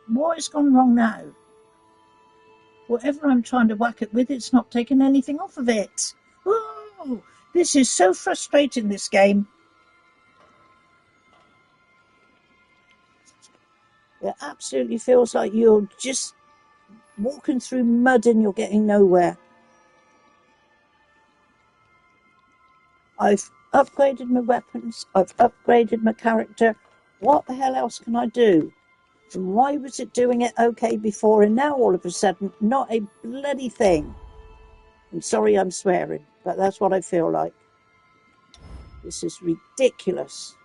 what has gone wrong now? Whatever I'm trying to whack it with, it's not taking anything off of it. Oh, this is so frustrating, this game. It absolutely feels like you're just walking through mud and you're getting nowhere. I've upgraded my weapons. I've upgraded my character. What the hell else can I do? And why was it doing it okay before and now all of a sudden not a bloody thing? I'm sorry I'm swearing, but that's what I feel like. This is ridiculous.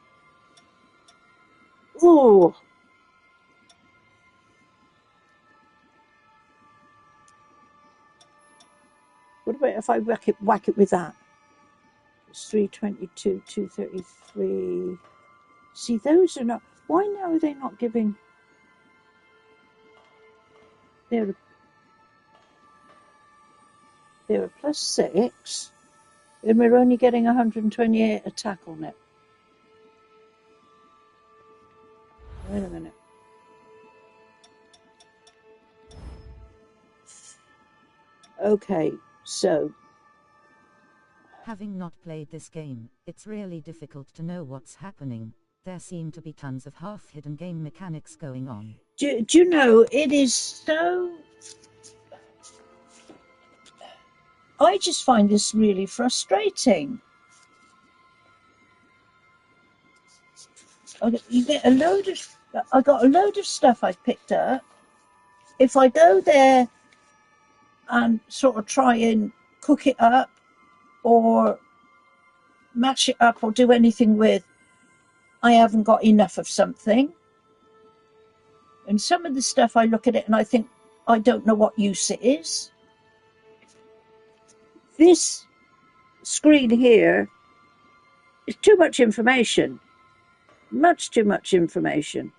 Ooh. What about if I whack it with that? It's 322, 233. See, those are not... Why now are they not giving... They're a +6, and we're only getting 128 attack on it. Wait a minute. Okay, so... Having not played this game, it's really difficult to know what's happening. There seem to be tons of half-hidden game mechanics going on. Do you know, it is so... I just find this really frustrating. You get a load of. I got a load of stuff I picked up. If I go there and sort of try and cook it up or mash it up or do anything with, I haven't got enough of something. And some of the stuff I look at it and I think, I don't know what use it is. This screen here is too much information. Much too much information.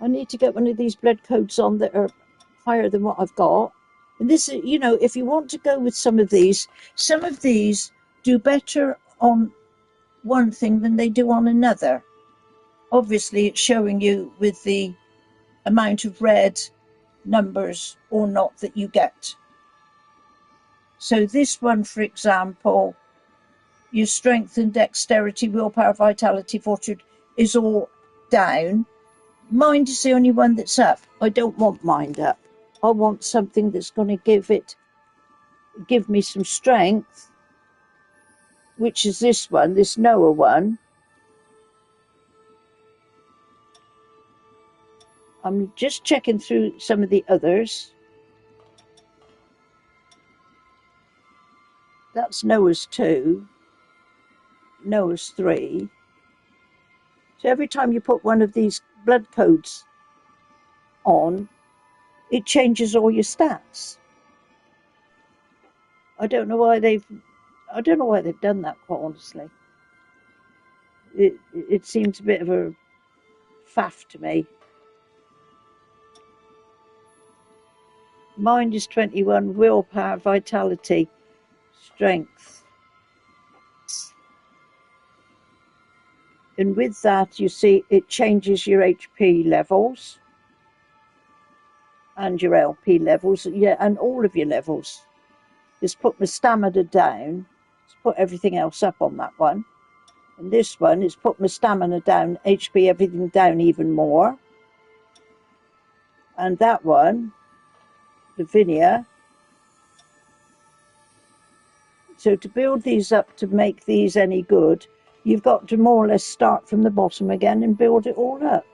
I need to get one of these blood codes on that are higher than what I've got. And this is, you know, if you want to go with some of these do better on one thing than they do on another. Obviously, it's showing you with the amount of red numbers or not that you get. So this one, for example, your strength and dexterity, willpower, vitality, fortitude is all down. Mind is the only one that's up. I don't want mind up. I want something that's going to give me some strength, which is this one, this Noah one. I'm just checking through some of the others. That's Noah's 2, Noah's 3. So every time you put one of these blood codes on, it changes all your stats. I don't know why they've done that, quite honestly. It seems a bit of a faff to me. Mind is 21, willpower, vitality, strength. And with that, you see, it changes your HP levels and your LP levels, yeah, and all of your levels. Just put my stamina down, let's put everything else up on that one. And this one is put my stamina down, HP, everything down even more. And that one, Lavinia. So to build these up, to make these any good, you've got to more or less start from the bottom again and build it all up.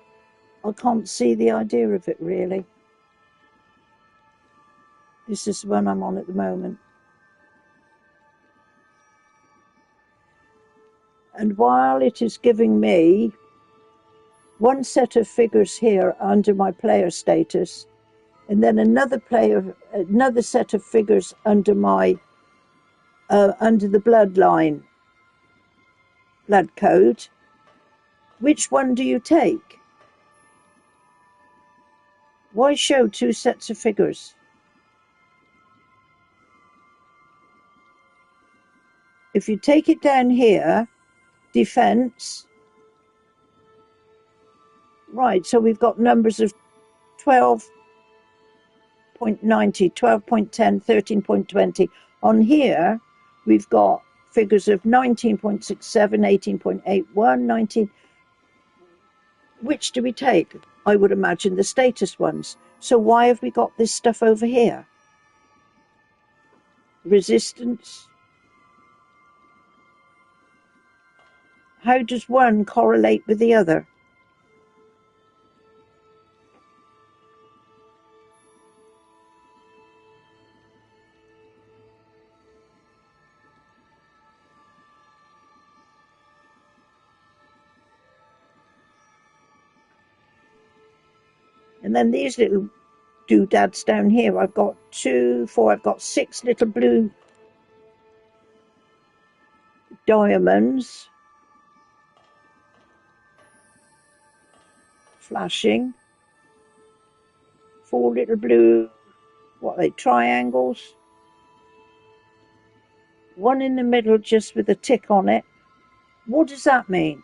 I can't see the idea of it, really. This is the one I'm on at the moment. And while it is giving me one set of figures here under my player status, and then another set of figures under my under the bloodline blood code, which one do you take? Why show two sets of figures? If you take it down here, defense, right, so we've got numbers of 12.90, 12.10, 13.20. On here, we've got figures of 19.67, 18.81, 19. Which do we take? I would imagine the status ones. So why have we got this stuff over here? Resistance. How does one correlate with the other? And then these little doodads down here, I've got 2, 4, I've got 6 little blue diamonds flashing, 4 little blue, what are they, triangles, 1 in the middle just with a tick on it. What does that mean?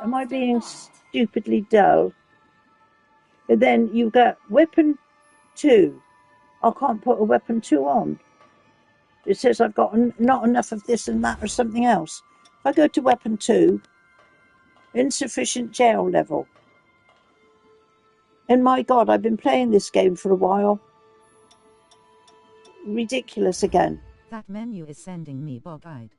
Am I being stupidly dull? And then you've got weapon 2. I can't put a weapon 2 on. It says I've got not enough of this and that or something else. If I go to weapon 2, insufficient jail level. And my God, I've been playing this game for a while. ridiculous again. That menu is sending me bog-eyed.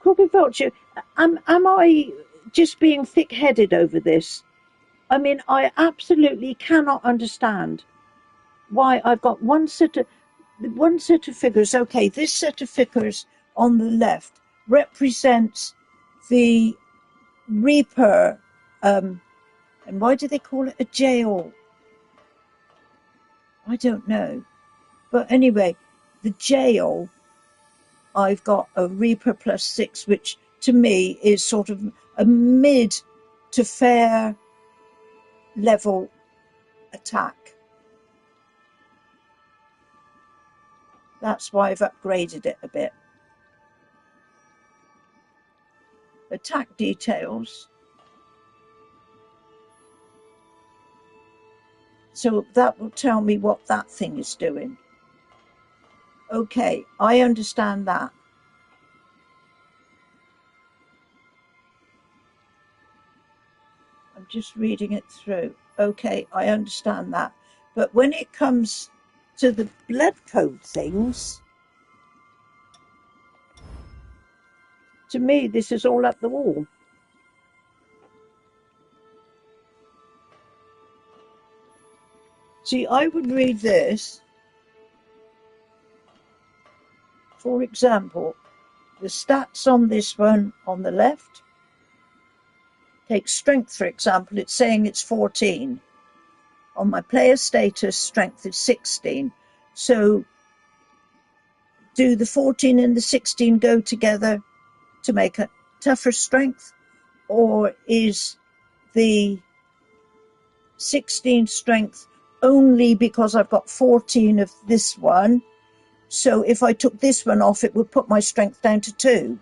Cookie Vulture, am I just being thick-headed over this? I mean, I absolutely cannot understand why I've got one set of figures. Okay, this set of figures on the left represents the Reaper, and why do they call it a jail? I don't know. But anyway, the jail, I've got a Reaper +6, which to me is sort of a mid to fair level attack. That's why I've upgraded it a bit. Attack details. So that will tell me what that thing is doing. Okay, I understand that. I'm just reading it through. Okay, I understand that. But when it comes to the blood code things, to me, this is all up the wall. See, I would read this. For example, the stats on this one on the left. Take strength, for example, it's saying it's 14. On my player status, strength is 16. So do the 14 and the 16 go together to make a tougher strength? Or is the 16 strength only because I've got 14 of this one? So if I took this one off, it would put my strength down to 2.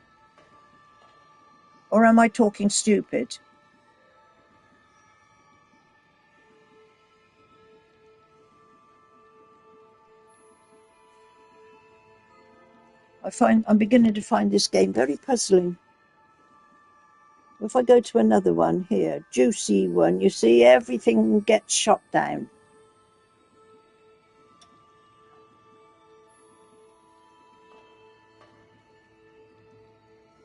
Or am I talking stupid? I'm beginning to find this game very puzzling. If I go to another one here, juicy one, you see everything gets shot down.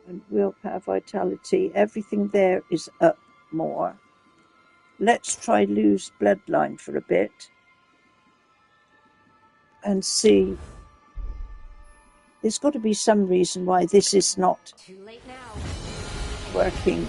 And willpower, vitality, everything there is up more. Let's try lose bloodline for a bit and see. There's got to be some reason why this is not Too late now. working.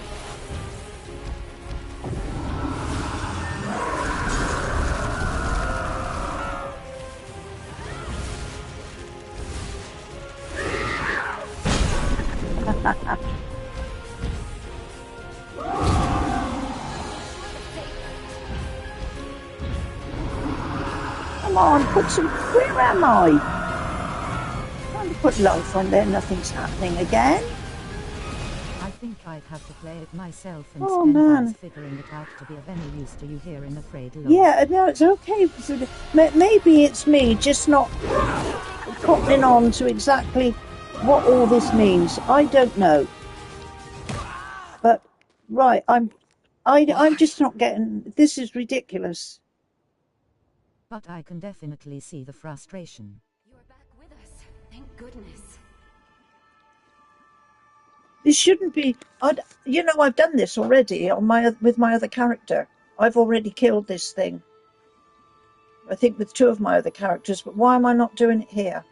Come on, put some. Where am I? Trying to put life on there, nothing's happening again. I think I'd have to play it myself and Oh, spend man. hours figuring it out to be of any use to you here in Afraid Lord. Yeah, no, it's okay. Maybe it's me just not cottoning on to exactly what all this means. I don't know. But right, I'm just not getting. This is ridiculous. But I can definitely see the frustration. You're back with us. Thank goodness. This shouldn't be. You know, I've done this already with my other character. I've already killed this thing. I think with 2 of my other characters. But why am I not doing it here?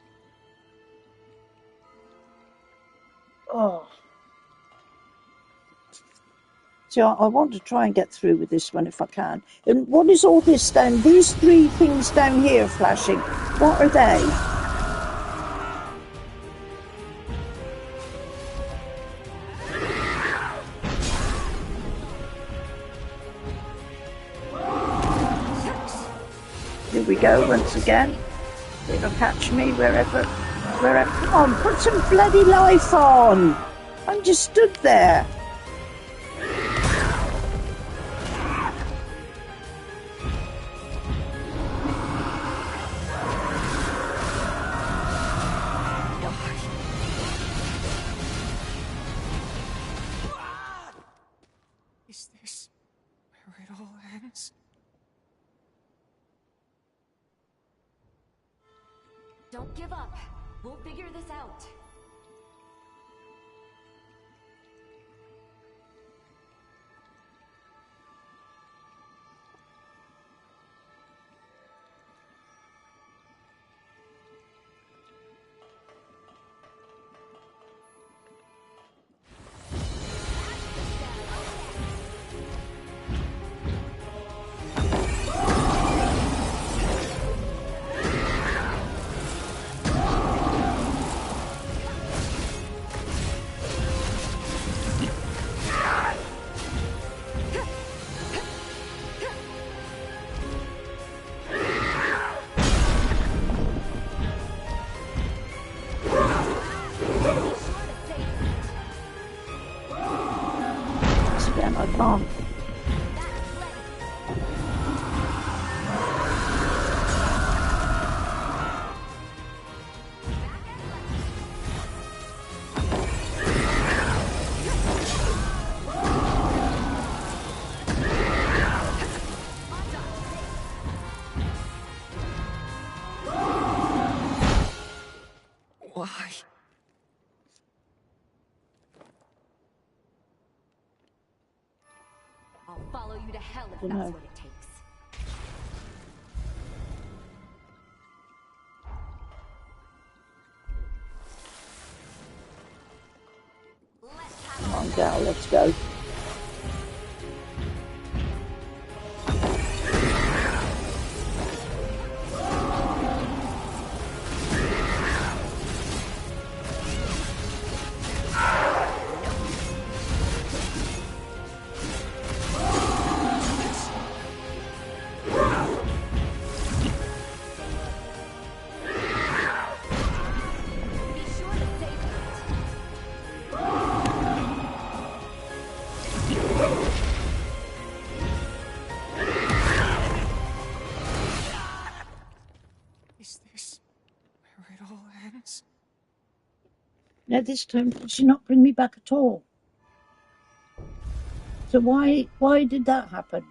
Oh. See, I want to try and get through with this one if I can. And what is all this down? These 3 things down here flashing. What are they? Here we go once again. It'll catch me wherever. Come on, put some bloody life on. I'm just stood there. Is this where it all ends? Don't give up. We'll figure this out. Again, I can't. Why? I'll follow you to hell if Dunno. that's what it takes. Come on, gal, let's go. Be sure to save it. Is this where it all ends? Now this time, did she not bring me back at all? So why did that happen?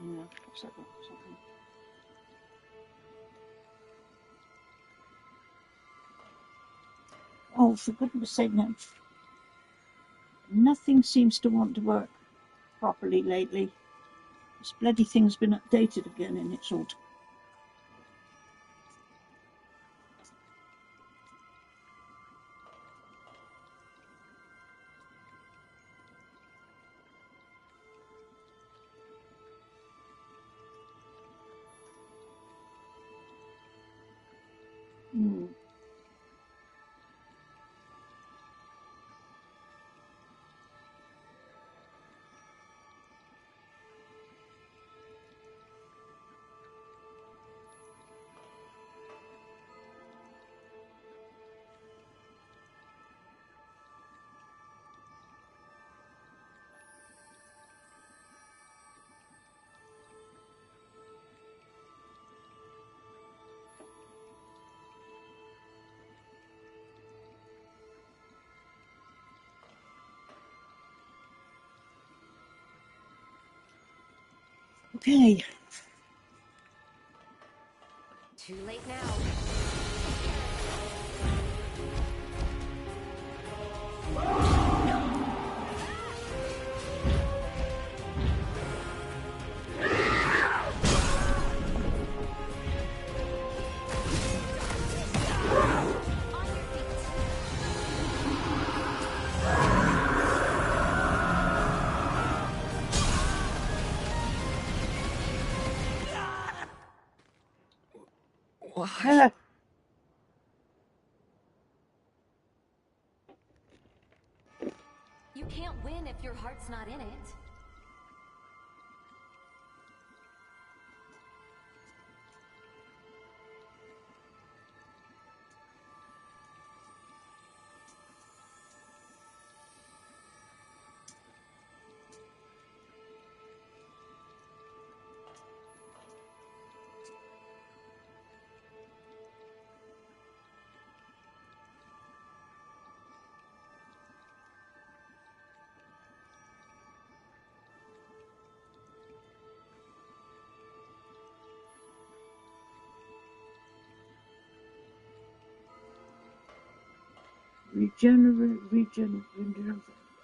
Yeah, something. Oh, for goodness sake, now. Nothing seems to want to work properly lately. This bloody thing's been updated again and it's all... Okay. Too late now. Why? You can't win if your heart's not in it.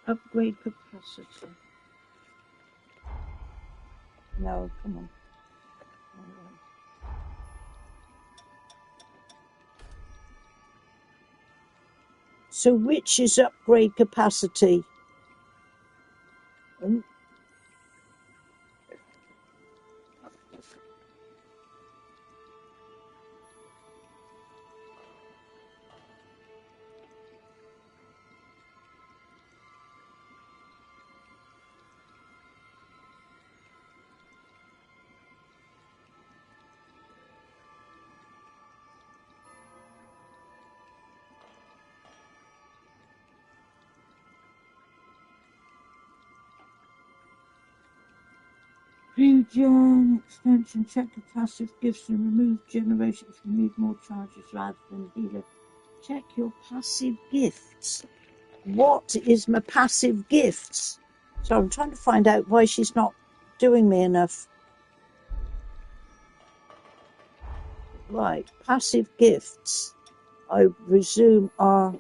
Upgrade capacity. No, come on. So which is upgrade capacity? Regen extension, check the passive gifts and remove generations, remove more charges rather than healer. Check your passive gifts. What is my passive gifts? So I'm trying to find out why she's not doing me enough. Right, passive gifts, I presume, are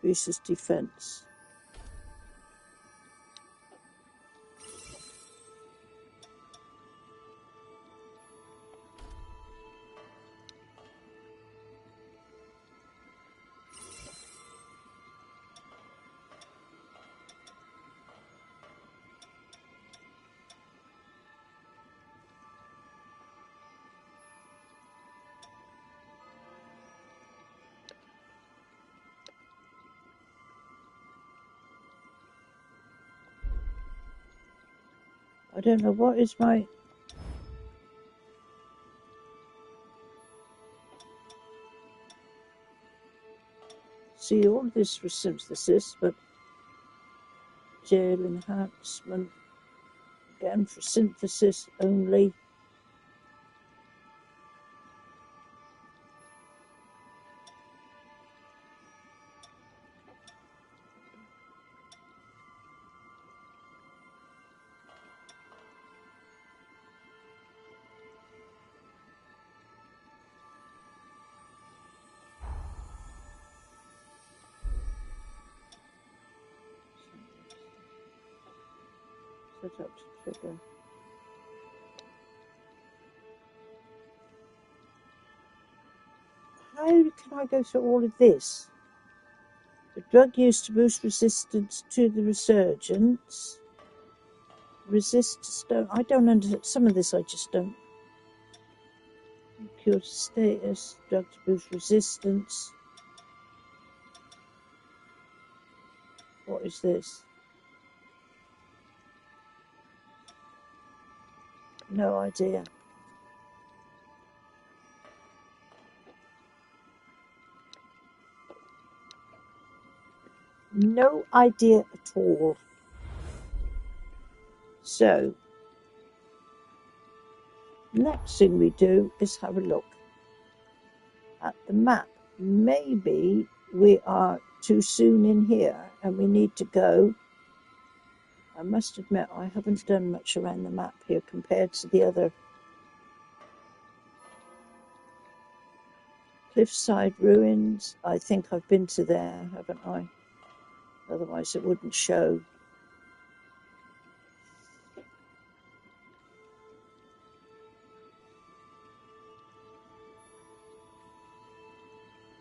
increases defense. I don't know what is my... See, all this for synthesis, but jail enhancement, again for synthesis only. Set up to trigger. How can I go through all of this? The drug used to boost resistance to the resurgence. Resist stone. I don't understand. Some of this I just don't. Cure status. Drug to boost resistance. What is this? No idea. No idea at all. So, next thing we do is have a look at the map. Maybe we are too soon in here and we need to go. I must admit I haven't done much around the map here compared to the other cliffside ruins. I think I've been to there, haven't I? Otherwise it wouldn't show.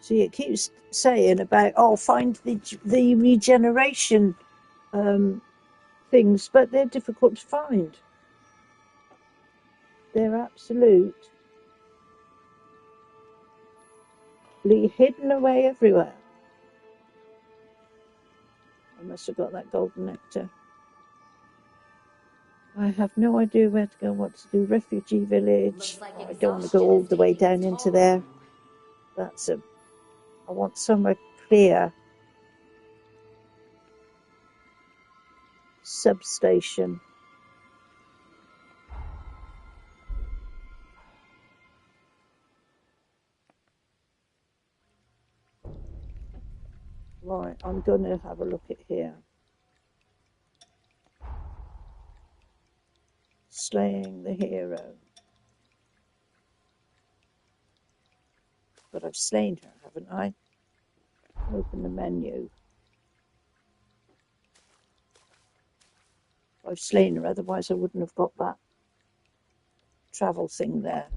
See, it keeps saying about, oh, find the regeneration things, but they're difficult to find. They're absolutely hidden away everywhere. I must have got that golden nectar. I have no idea where to go, what to do. Refugee village. Like I don't want to go all the way down into there. That's a... I want somewhere clear. Substation. Right, I'm going to have a look at here. Slaying the hero. But I've slain her, haven't I? Open the menu. I've slain her, otherwise I wouldn't have got that travel thing there.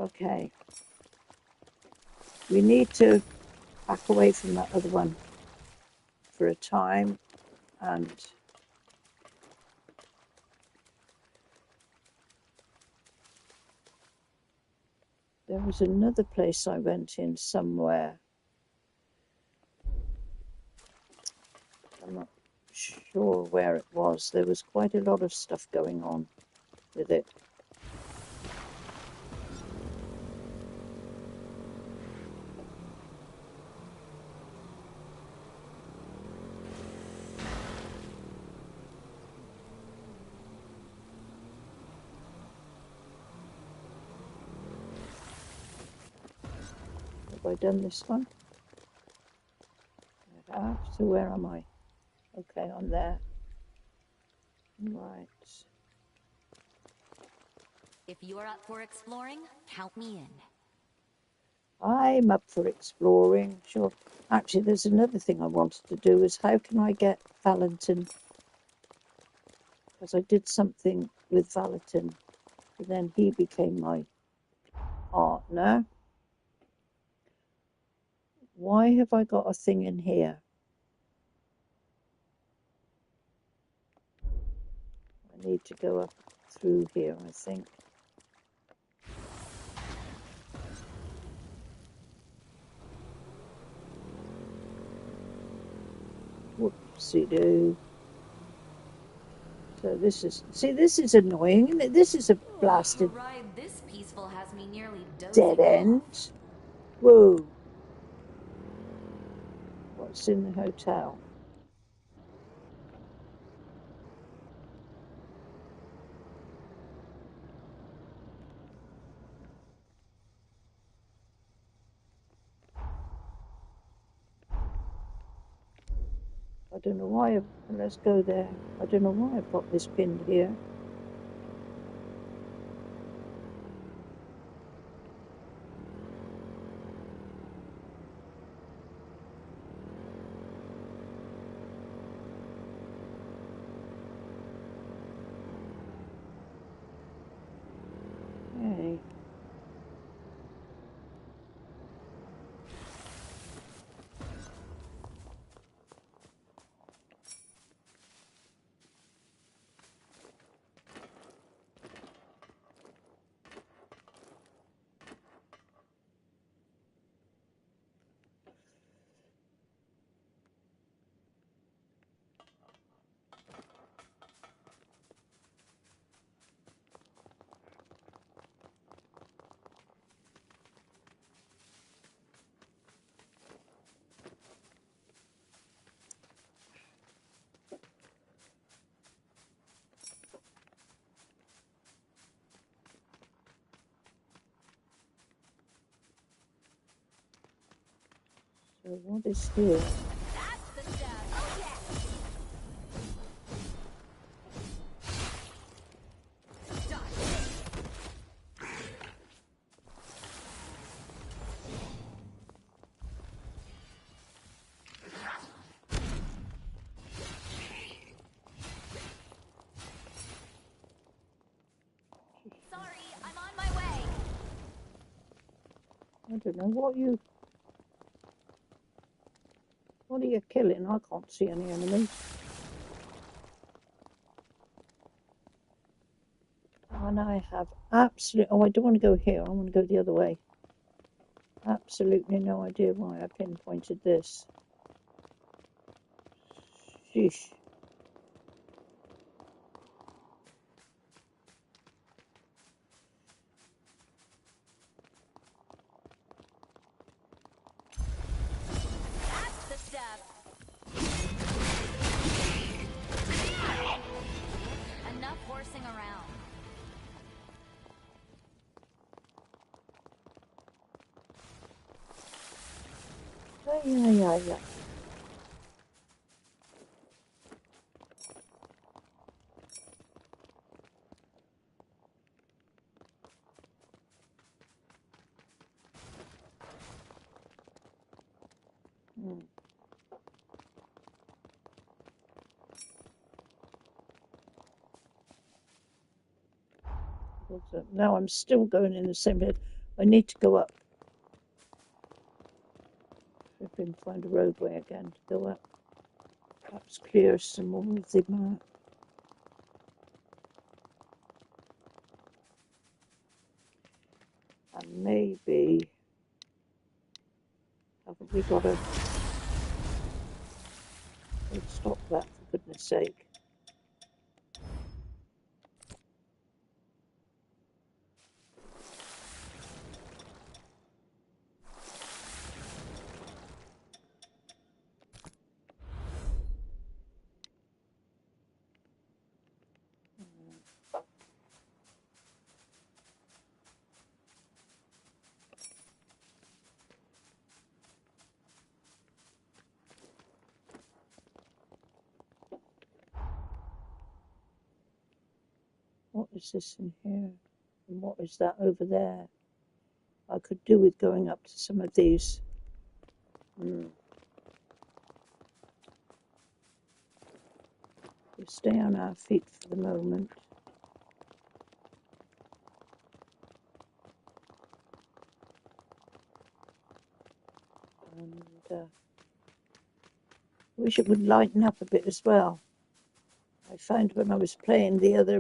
Okay. We need to back away from that other one for a time, and there was another place I went in somewhere. I'm not sure where it was. There was quite a lot of stuff going on with it. Have I done this one? I have. So where am I? Okay, I'm there. Right. If you're up for exploring, count me in. I'm up for exploring. Sure. Actually, there's another thing I wanted to do is how can I get Valentin? Because I did something with Valentin, and then he became my partner. Why have I got a thing in here? I need to go up through here, I think. Whoopsie-doo. So this is, see, this is annoying, isn't it? This is a blasted A ride this peaceful has me nearly dead end. Whoa. What's in the hotel? I don't know why let's go there. I don't know why I've got this pinned here. Okay. So what is here? That's the stuff. Oh, yeah. Sorry, I'm on my way. I don't know what are you killing? I can't see any enemies. And I have absolutely, oh, I don't want to go here. I want to go the other way. Absolutely no idea why I pinpointed this. Sheesh. That's the stuff. Enough horsing around. Yeah. Now I'm still going in the same bit. I need to go up. If I can find a roadway again to go up. Perhaps clear some more of the map. And maybe, haven't we got a... Oh, stop that, for goodness sake. What is this in here? And what is that over there? I could do with going up to some of these. We'll stay on our feet for the moment. And I wish it would lighten up a bit as well. I found when I was playing the other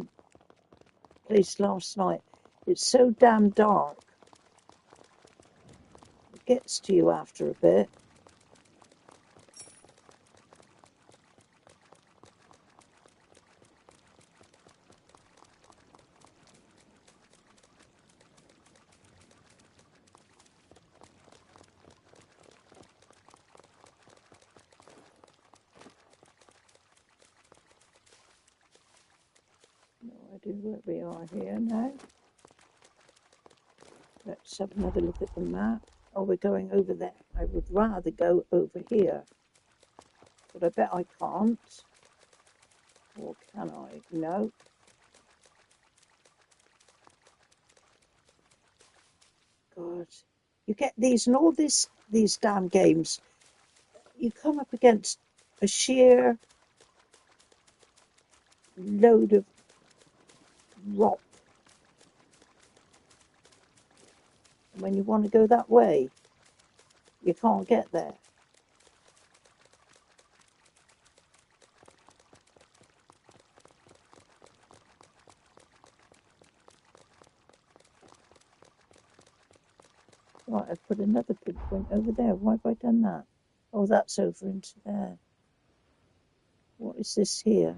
place last night, it's so damn dark. It gets to you after a bit. No idea where we are here now. Let's have another look at the map. Oh, we're going over there. I would rather go over here. But I bet I can't. Or can I? No. God. You get these and all these damn games. You come up against a sheer load of rock. And when you want to go that way, you can't get there. Right, I've put another pinpoint over there. Why have I done that? Oh, that's over into there. What is this here?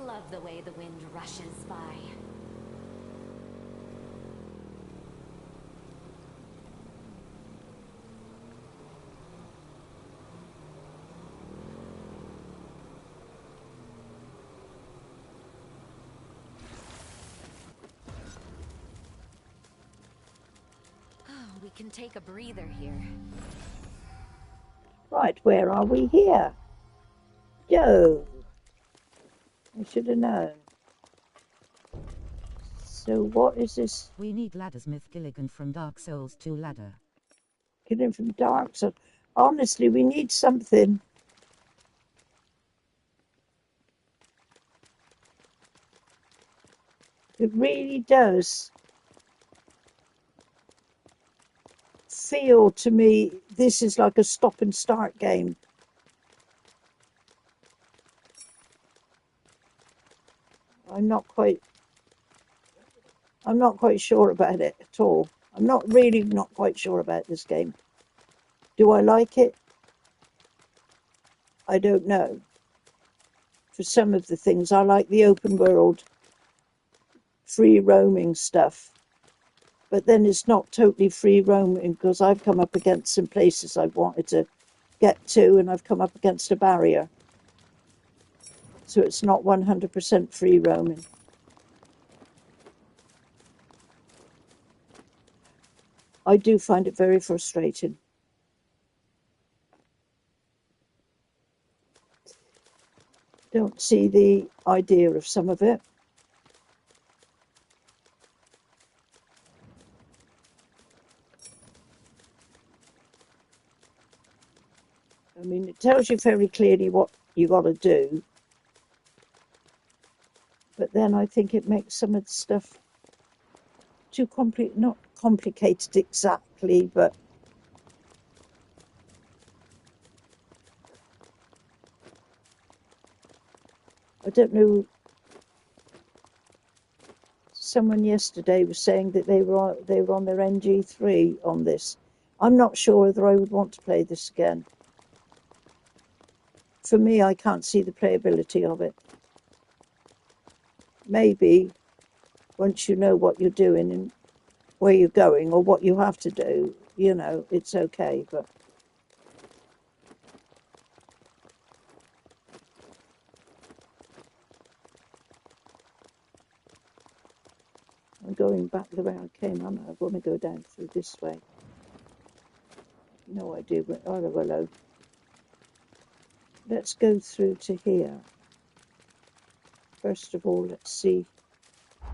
Love the way the wind rushes by. Oh, we can take a breather here. Right, where are we here? Joe. I should have known. So what is this? We need Laddersmith Gilligan from Dark Souls 2 ladder. Getting from Dark Souls. Honestly, we need something. It really does feel to me this is like a stop and start game. I'm not quite sure about it at all. I'm not quite sure about this game. Do I like it? I don't know. For some of the things, I like the open world, free roaming stuff. But then it's not totally free roaming because I've come up against some places I've wanted to get to and I've come up against a barrier. So it's not 100% free roaming. I do find it very frustrating. Don't see the idea of some of it. I mean, it tells you very clearly what you got to do. But then I think it makes some of the stuff too not complicated exactly, but I don't know. Someone yesterday was saying that they were on their NG3 on this. I'm not sure whether I would want to play this again. For me, I can't see the playability of it. Maybe once you know what you're doing and where you're going or what you have to do, you know, it's okay, but I'm going back the way I came. I'm going to go down through this way. No idea where. Oh, hello. Let's go through to here. First of all, let's see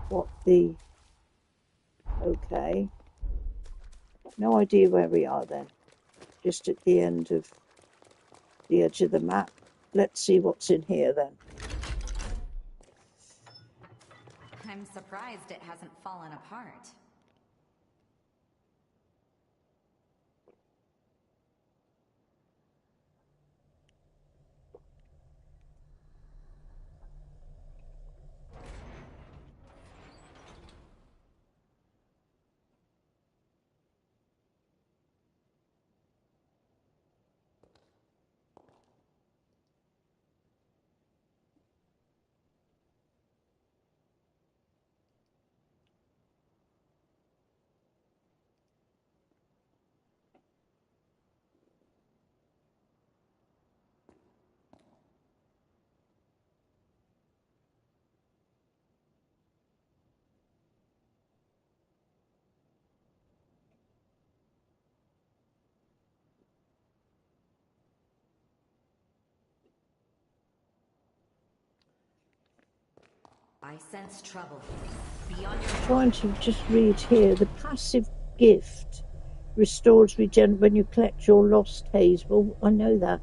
what the... Okay. No idea where we are then. Just at the end of the edge of the map. Let's see what's in here then. I'm surprised it hasn't fallen apart. I sense trouble. Be on your Trying to just read here. The passive gift restores regen when you collect your lost haze. Well, I know that.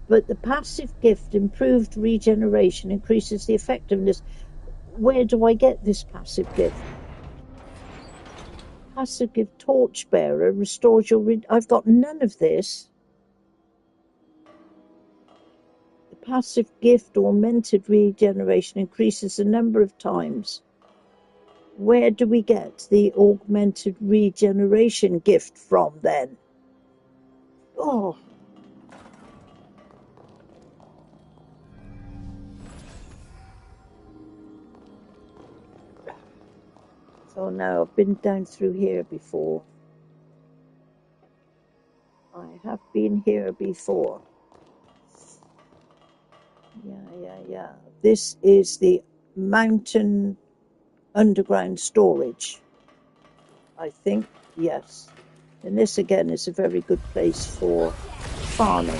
But the passive gift, improved regeneration, increases the effectiveness. Where do I get this passive gift? Passive gift, torchbearer, restores your... I've got none of this. The passive gift, augmented regeneration, increases the number of times. Where do we get the augmented regeneration gift from then? Oh. So now I've been down through here before. I have been here before. Yeah. This is the mountain underground storage. I think, yes. And this again is a very good place for farming.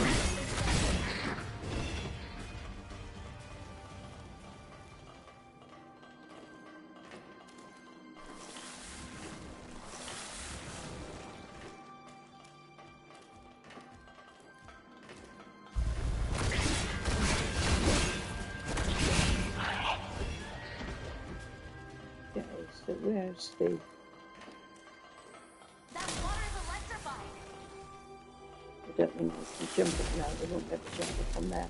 Okay, so where's the... That water's electrified. don't mean we can jump it now. We won't be able to jump it from there.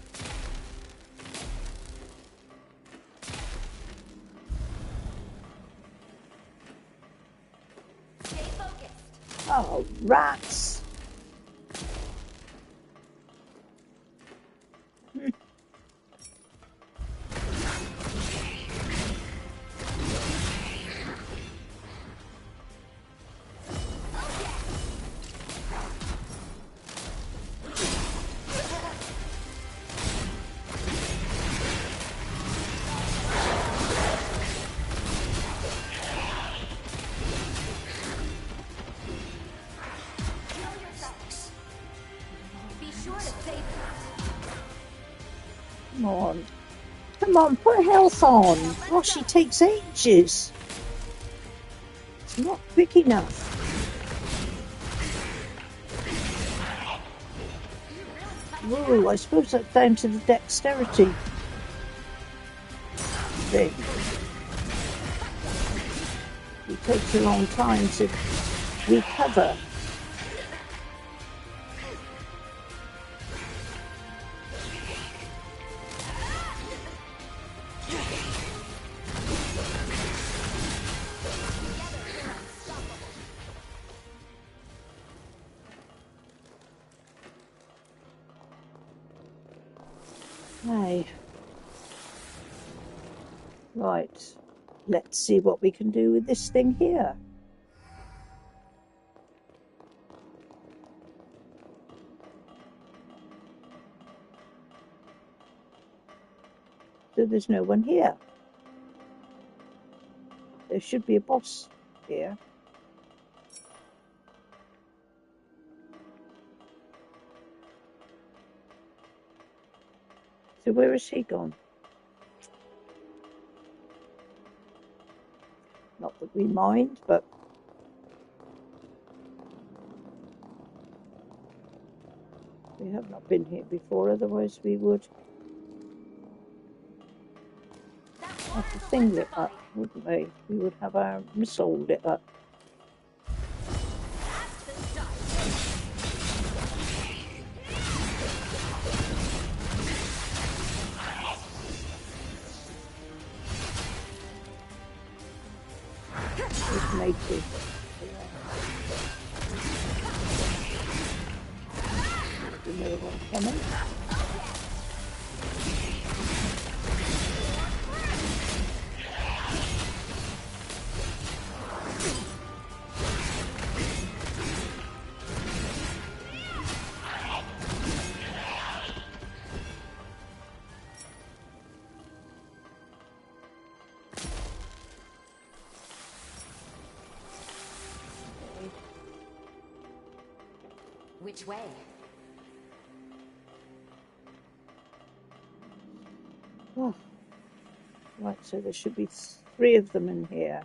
Stay focused. Oh, rats! Come on. Come on, put health on. Gosh, she takes ages. It's not quick enough. Whoa, I suppose that's down to the dexterity thing. It takes a long time to recover. Okay. Right. Let's see what we can do with this thing here. So there's no one here. There should be a boss here. So where has he gone? Not that we mind, but we have not been here before, otherwise we would have the thing lit up, wouldn't we? We would have our missile lit up. It's native. There's another one coming. Which way? Oh. Right, so there should be 3 of them in here.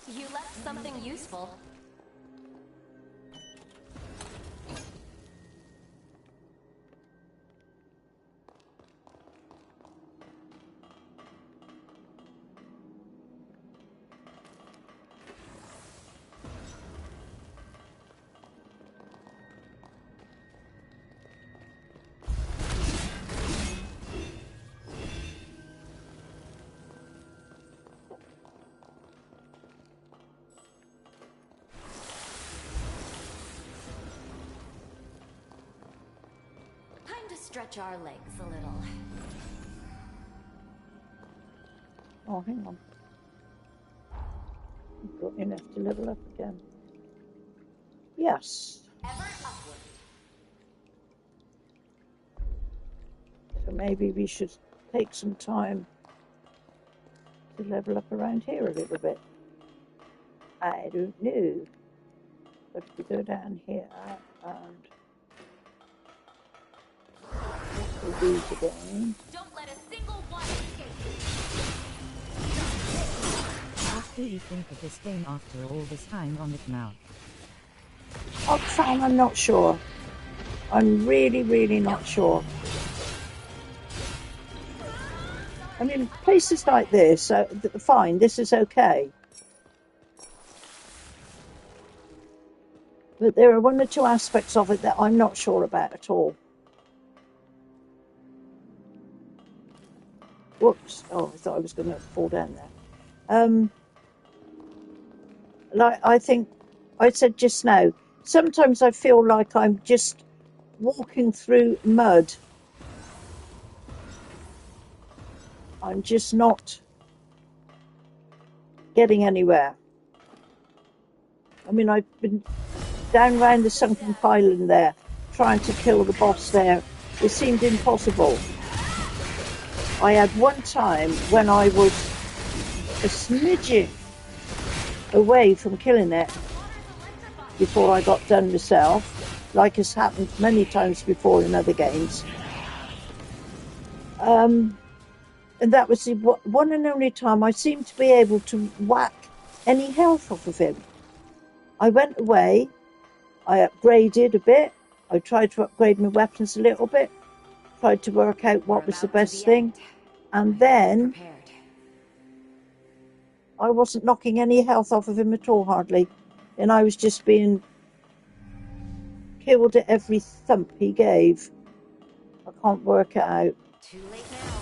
You left something useful. Stretch our legs a little. Oh, hang on. We've got enough to level up again. Yes. Ever upward. So maybe we should take some time to level up around here a little bit. I don't know. But if we go down here and these again. Don't let a single one escape. do you think of this game after all this time on it now? Oxfam, I'm not sure. I'm really, really not sure. I mean, places like this, fine, this is okay. But there are one or two aspects of it that I'm not sure about at all. Whoops. Oh, I thought I was going to fall down there. Like I think I said just now, sometimes I feel like I'm just walking through mud. I'm just not getting anywhere. I mean, I've been down around the sunken pylon there, trying to kill the boss there. It seemed impossible. I had one time when I was a smidgen away from killing it before I got done myself, like has happened many times before in other games. And that was the one and only time I seemed to be able to whack any health off of him. I went away, I upgraded a bit, I tried to upgrade my weapons a little bit, tried to work out what was the best thing, and then I wasn't knocking any health off of him at all, hardly, and I was just being killed at every thump he gave. I can't work it out. Too late now.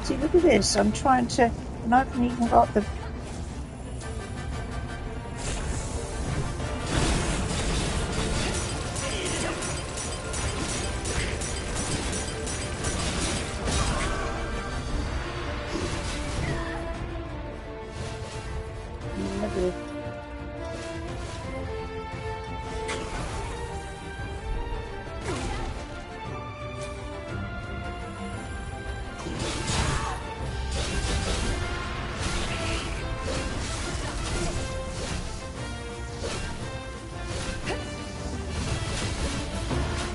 See, look at this. I'm trying to, and I haven't even got the.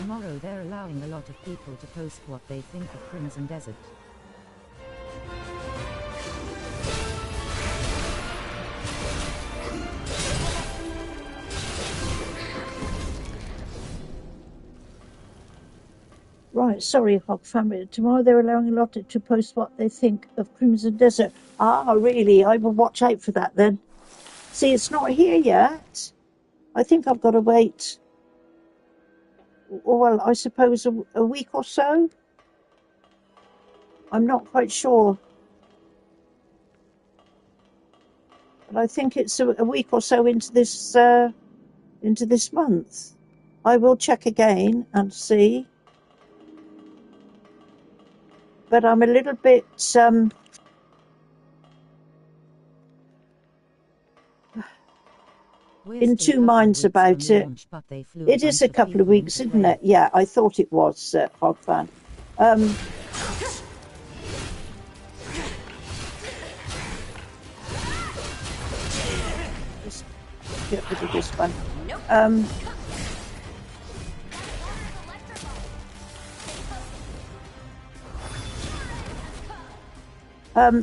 Tomorrow they're allowing a lot of people to post what they think of Crimson Desert. Right, sorry, Hog Family. Tomorrow they're allowing a lot to post what they think of Crimson Desert. Ah, really? I will watch out for that then. See, it's not here yet. I think I've got to wait. Well, I suppose a week or so. I'm not quite sure. But I think it's a week or so into this month. I will check again and see. But I'm a little bit in two minds about it. It is a couple of weeks, isn't it? Yeah, I thought it was, Hog Fan. Just get rid of this one.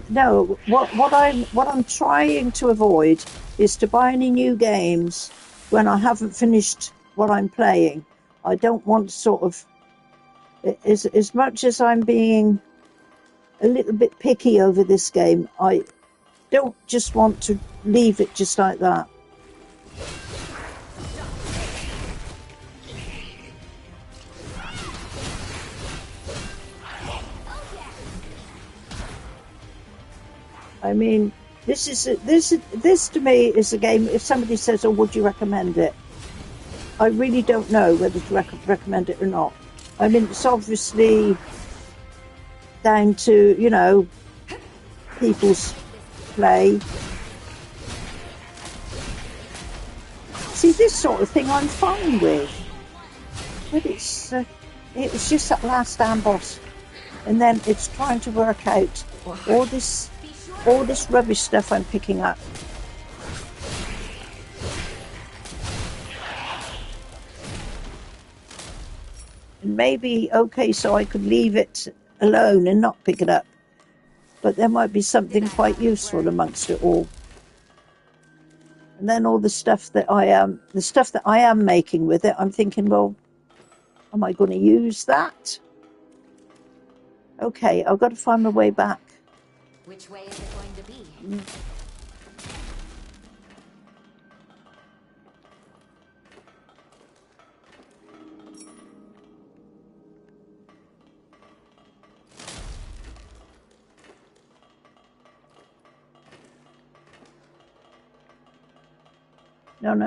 No, what I'm trying to avoid is to buy any new games when I haven't finished what I'm playing. I don't want to sort of, as much as I'm being a little bit picky over this game, I don't just want to leave it just like that. I mean, this to me is a game. If somebody says, "Oh, would you recommend it?" I really don't know whether to recommend it or not. I mean, it's obviously down to, you know, people's play. See, this sort of thing I'm fine with, but it was just that last stand boss, and then it's trying to work out all this rubbish stuff I'm picking up. And maybe, okay, so I could leave it alone and not pick it up, but there might be something quite useful amongst it all. And then all the stuff that I am making with it, I'm thinking, well, am I going to use that? Okay, I've got to find my way back. Which way is it going to be?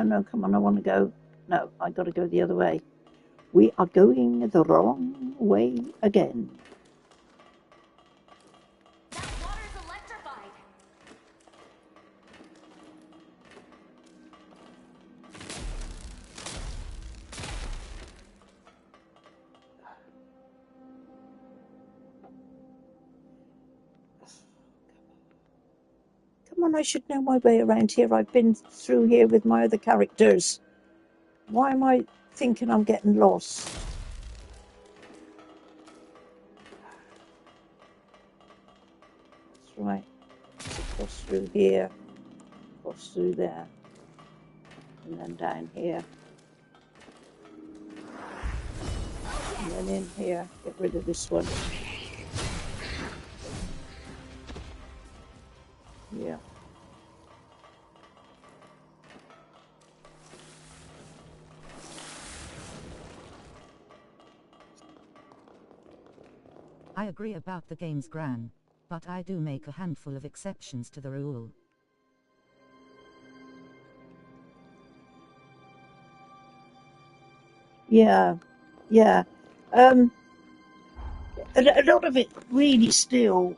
No, come on, I want to go. No, I got to go the other way. We are going the wrong way again. That water's electrified. Come on, I should know my way around here. I've been through here with my other characters. Why am I thinking I'm getting lost? That's right. Let's cross through here, cross through there, and then down here. And then in here, get rid of this one. Yeah. I agree about the game's gran, but I do make a handful of exceptions to the rule. Yeah. A lot of it really still,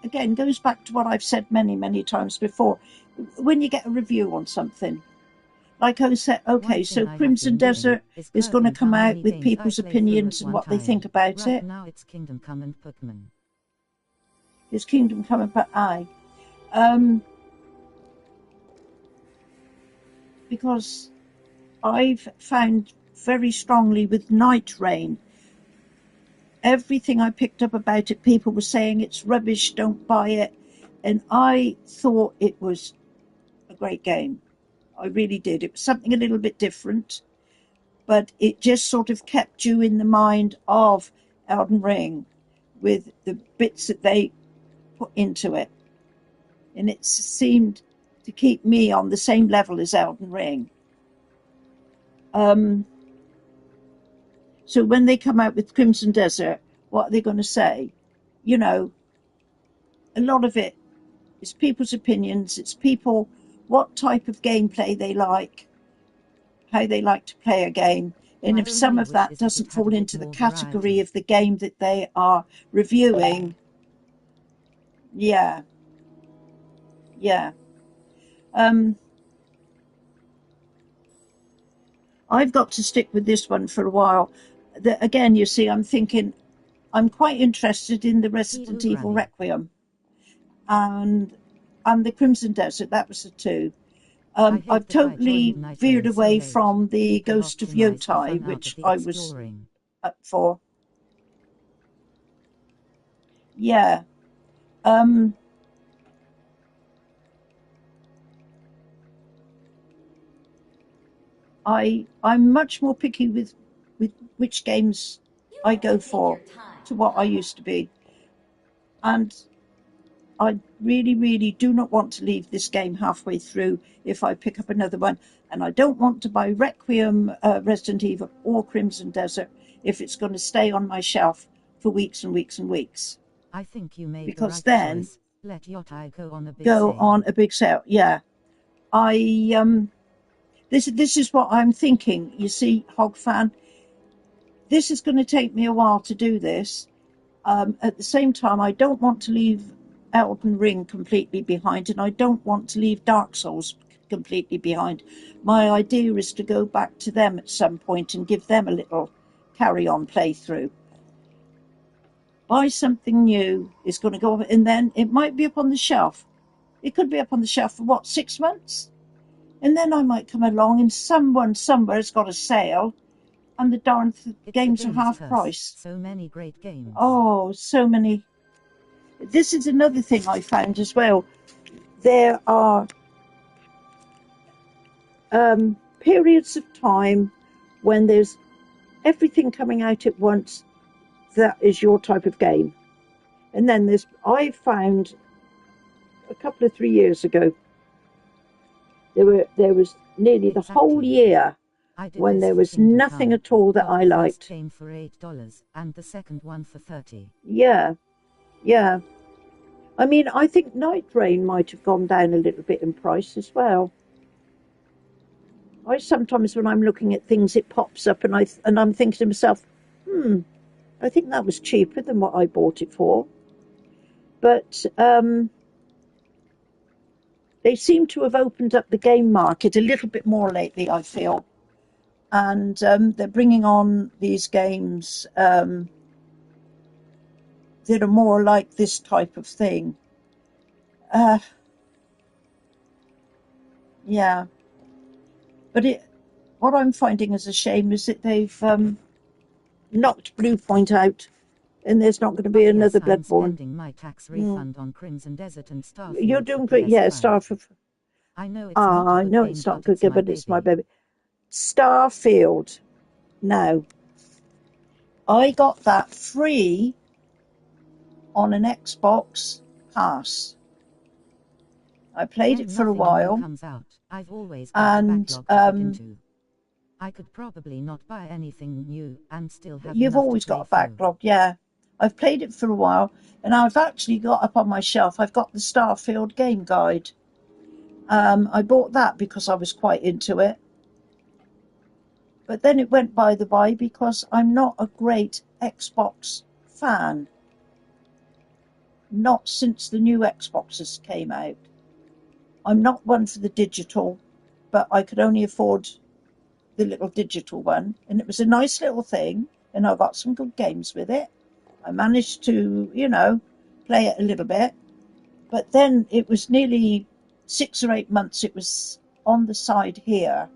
again, goes back to what I've said many times before. When you get a review on something, like I said, okay, so Crimson Desert is going to come out with people's opinions and what they think about it. Now it's Kingdom Come and Pokemon. Is Kingdom Come, but because I've found very strongly with Night Rain, everything I picked up about it, people were saying it's rubbish, don't buy it, and I thought it was a great game. I really did. It was something a little bit different, but it just sort of kept you in the mind of Elden Ring with the bits that they put into it, and it seemed to keep me on the same level as Elden Ring. So when they come out with Crimson Desert, what are they going to say? You know, a lot of it is people's opinions. It's people, what type of gameplay they like, how they like to play a game. And if some of that doesn't fall into the category of the game that they are reviewing, yeah. I've got to stick with this one for a while. Again, you see, I'm thinking I'm quite interested in the Resident Evil Requiem and the Crimson Desert. That was the two. I've totally veered away from the Ghost of Yotai, which I was up for. Yeah. I'm much more picky with which games I go for to what I used to be. And I really do not want to leave this game halfway through if I pick up another one. And I don't want to buy Requiem, Resident Evil, or Crimson Desert if it's going to stay on my shelf for weeks and weeks and weeks. I think you made because the right then choice. Let Yotai go on a big go sale. on a big sale. Yeah, this is what I'm thinking. You see, Hog fan, this is going to take me a while to do this. At the same time, I don't want to leave Elden Ring completely behind, and I don't want to leave Dark Souls completely behind. My idea is to go back to them at some point and give them a little carry-on playthrough. Buy something new, it's going to go, and then it might be up on the shelf. It could be up on the shelf for what, 6 months? And then I might come along and someone somewhere's got a sale and the darn games are half price. So many great games. Oh, so many. This is another thing I found as well. There are periods of time when there's everything coming out at once that is your type of game. And then I found a couple of 3 years ago, there was nearly the whole year when there was nothing at all that I liked. The first game for $8 and the second one for $30. Yeah. I mean, I think Night Rain might have gone down a little bit in price as well. I sometimes, when I'm looking at things, it pops up, and I'm thinking to myself, I think that was cheaper than what I bought it for. But they seem to have opened up the game market a little bit more lately, I feel. And they're bringing on these games that are more like this type of thing. Yeah. But what I'm finding as a shame is that they've knocked Bluepoint out, and there's not going to be another Bloodborne. I'm spending my tax refund on Crimson Desert and Starfield. You're doing great, yeah, Starfield. I know it's not I know it's not good, but it's my baby. Starfield. Now, I got that free on an Xbox Pass. I played it for a while. Comes out, I've always got a backlog to into. I could probably not buy anything new and still have. You've always got a backlog, yeah. I've played it for a while, and I've actually got up on my shelf, I've got the Starfield game guide. I bought that because I was quite into it. But then it went by the by because I'm not a great Xbox fan. Not since the new Xboxes came out. I'm not one for the digital, but I could only afford the little digital one. And it was a nice little thing, and I got some good games with it. I managed to, play it a little bit. But then it was nearly 6 or 8 months it was on the side here,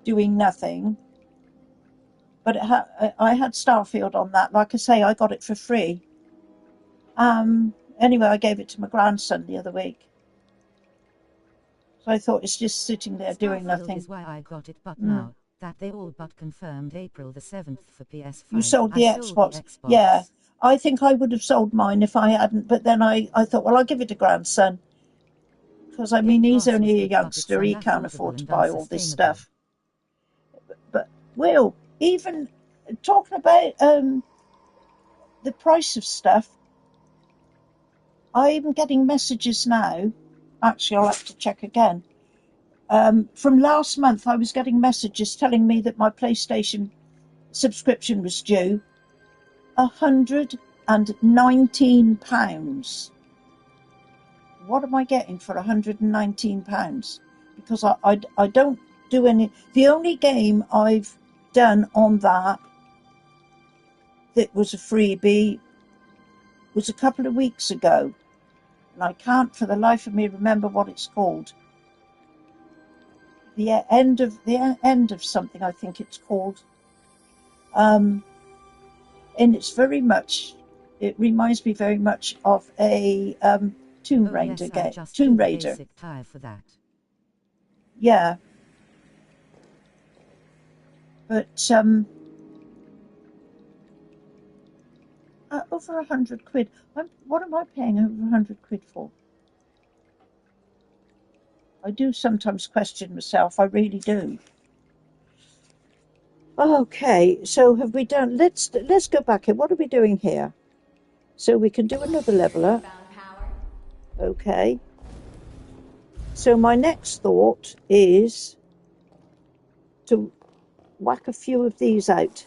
doing nothing. But I had Starfield on that. Like I say, I got it for free. Anyway, I gave it to my grandson the other week. So I thought it's just sitting there doing nothing. Is why I got it, but now that they all but confirmed April the 7th for PS5. You sold the Xbox. Yeah, I think I would have sold mine if I hadn't. But then I thought, well, I'll give it to grandson. Because, I mean, he's only a youngster. He can't afford to buy all this stuff. But Will, even talking about the price of stuff, I'm getting messages now. Actually, I'll have to check again. From last month, I was getting messages telling me that my PlayStation subscription was due £119. What am I getting for £119? Because I don't do any. The only game I've done on that was a freebie was a couple of weeks ago, and I can't for the life of me remember what it's called. The end of something, I think it's called. And it's very much. It reminds me very much of a Tomb Raider game. Tomb Raider. Tire for that. Yeah. But over 100 quid. What am I paying over 100 quid for? I do sometimes question myself. I really do. Okay, so have we done? Let's go back here. What are we doing here? So we can do another leveler. Okay. So my next thought is to whack a few of these out.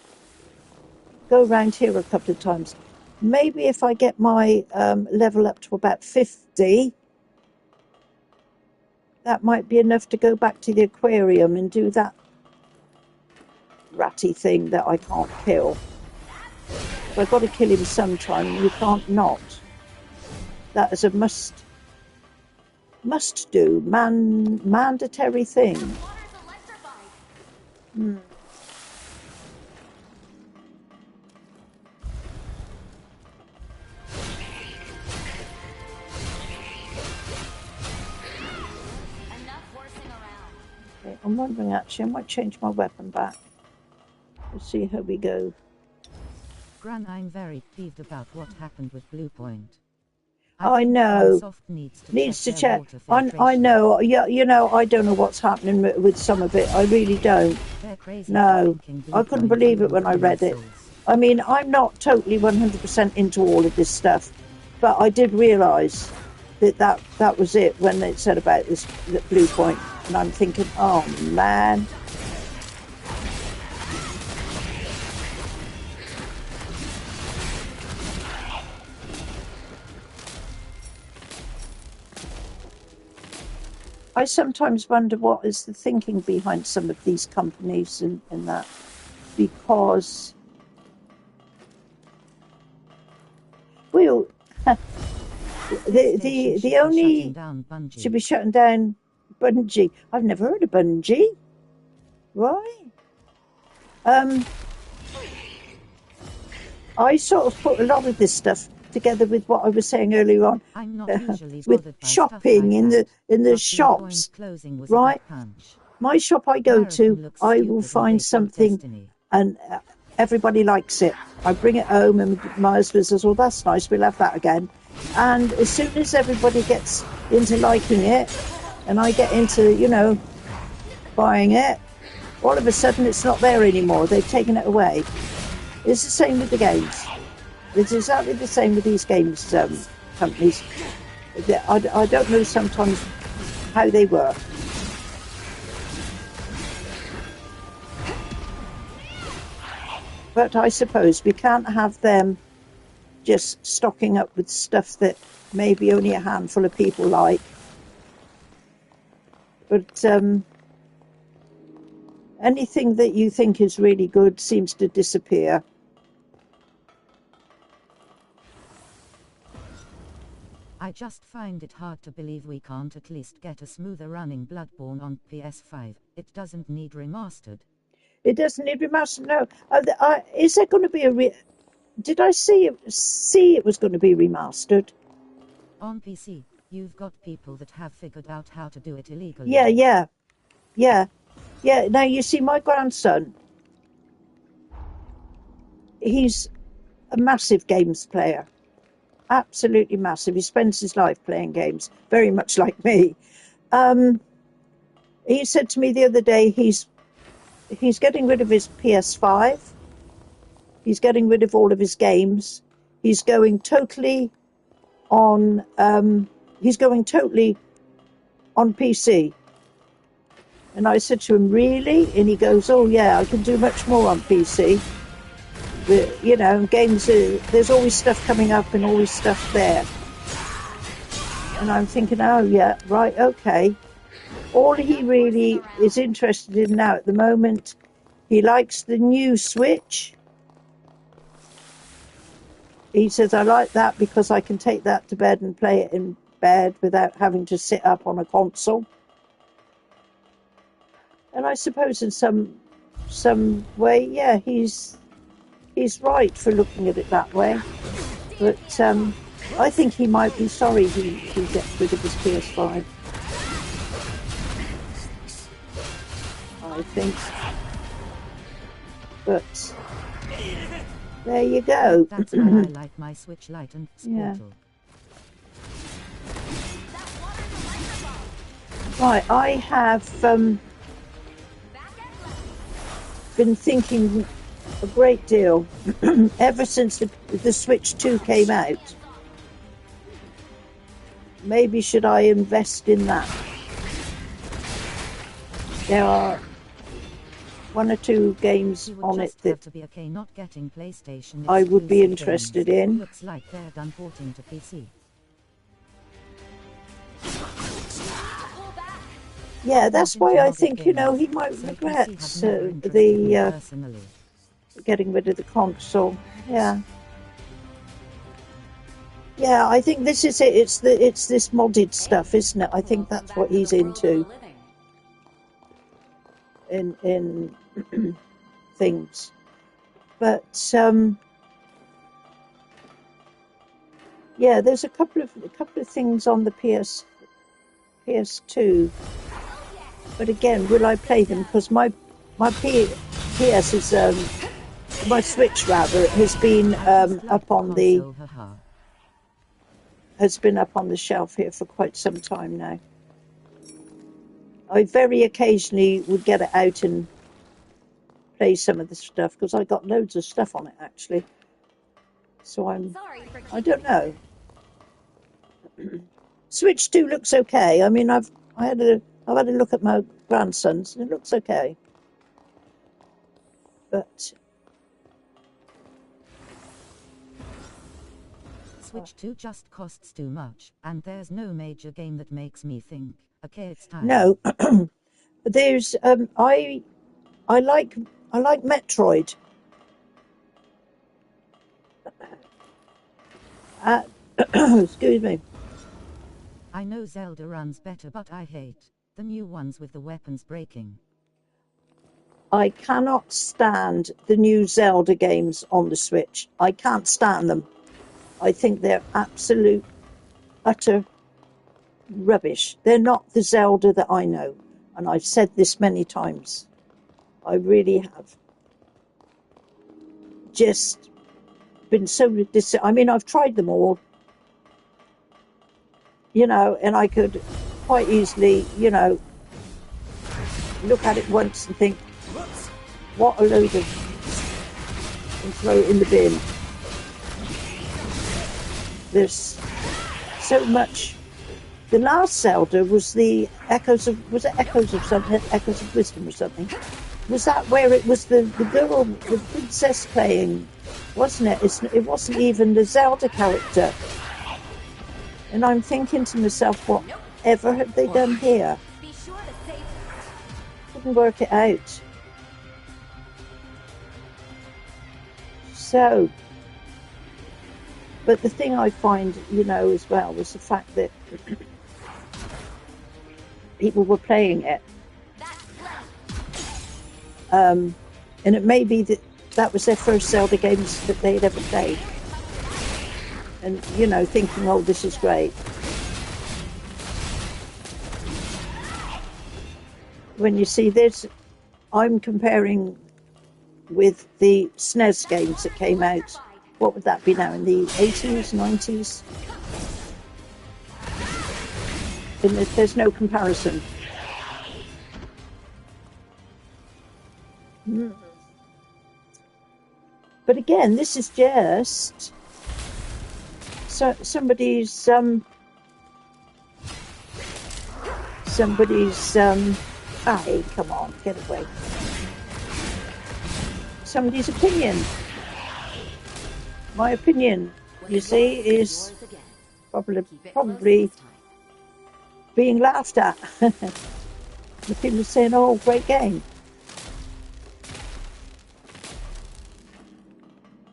Go around here a couple of times. maybe if I get my level up to about 50, that might be enough to go back to the aquarium and do that ratty thing that I can't kill. So I've got to kill him sometime, and you can't not. That is a must do, mandatory thing. Hmm. Okay, I'm wondering actually, I might change my weapon back. Let's see how we go. Gran, I'm very peeved about what happened with Blue Point. I know. Needs to check. I know. Yeah, you know, I don't know what's happening with some of it. I really don't. No, I couldn't believe it when I read it. I mean, I'm not totally 100% into all of this stuff, but I did realise that was it when it said about this Blue Point, and I'm thinking, oh man. I sometimes wonder what is the thinking behind some of these companies and that, because the only should be shutting down Bungie. I've never heard of Bungie. Right. I sort of put a lot of this stuff together with what I was saying earlier on, with shopping in the shops, right? My shop I go to, I will find something, and everybody likes it. I bring it home, and my husband says, "Well, that's nice. We'll have that again." And as soon as everybody gets into liking it, and I get into, you know, buying it, all of a sudden it's not there anymore. They've taken it away. It's the same with the games. It's exactly the same with these games companies. I don't know sometimes how they work. But I suppose we can't have them just stocking up with stuff that maybe only a handful of people like. But anything that you think is really good seems to disappear. I just find it hard to believe we can't at least get a smoother running Bloodborne on PS5. It doesn't need remastered. It doesn't need remastered, no. Is there going to be a... Did I see it was going to be remastered? On PC, you've got people that have figured out how to do it illegally. Yeah. Now, you see, my grandson, he's a massive games player. Absolutely massive. He spends his life playing games, very much like me. He said to me the other day, he's getting rid of his PS5. He's getting rid of all of his games. He's going totally on. He's going totally on PC. And I said to him, "Really?" And he goes, "Oh yeah, I can do much more on PC. But, you know, games. There's always stuff coming up and always stuff there." And I'm thinking, "Oh yeah, right, okay." All he really is interested in now at the moment, he likes the new Switch. He says, "I like that because I can take that to bed and play it in bed without having to sit up on a console." And I suppose in some way, yeah, he's right for looking at it that way. But I think he might be sorry he gets rid of his PS5. I think. But there you go. That's why I like my Switch Lite and Sportal. Yeah. Right, I have been thinking a great deal ever since the Switch 2 came out. Maybe should I invest in that? There are one or two games He would on just it have that to be okay not getting PlayStation I would be exclusive interested games. in. Looks like they're done porting to PC. Yeah, that's Not why into I modded think, you know, games, he might so regret PC has never interested me the personally. getting rid of the console. Yeah. Yeah, I think this is it. It's this modded stuff, isn't it? I think that's what he's into in things. But yeah, there's a couple of things on the PS2. But again, will I play them? Because my PS is my Switch rather has been up on the shelf here for quite some time now. I very occasionally would get it out and play some of the stuff because I got loads of stuff on it actually. So I don't know. Switch 2 looks okay. I mean, I've had a look at my grandson's and it looks okay. But Switch 2 just costs too much, and there's no major game that makes me think, okay, it's time. no, there's I like Metroid. Excuse me. I know Zelda runs better, but I hate the new ones with the weapons breaking. I cannot stand the new Zelda games on the Switch. I can't stand them. I think they're absolute, utter rubbish. They're not the Zelda that I know. And I've said this many times. I really have. Just been so I mean, I've tried them all. You know, and I could quite easily, you know, look at it once and think, what a load of... and throw it in the bin. There's so much... The last Zelda was the Echoes of... Was it Echoes of something? Echoes of Wisdom or something? Was that where it was the girl, the princess playing? Wasn't it? It wasn't even the Zelda character. And I'm thinking to myself, whatever have they done here? Couldn't work it out. So, but the thing I find, you know, as well, was the fact that people were playing it. And it may be that was their first Zelda games that they'd ever played. And, you know, thinking, oh, this is great. When you see this, I'm comparing with the SNES games that came out. What would that be now, in the 80s, 90s? And there's no comparison. But again, this is just somebody's hey, come on, get away. Somebody's opinion. My opinion, you see, is probably being laughed at. The people are saying, oh, great game.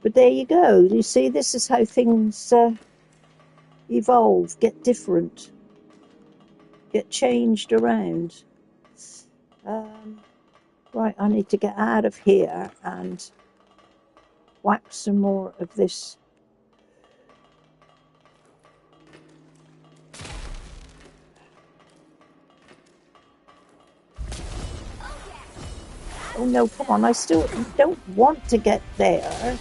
But there you go. You see, this is how things evolve, get different, get changed around. Right, I need to get out of here and whack some more of this. Oh no, come on, I still don't want to get there.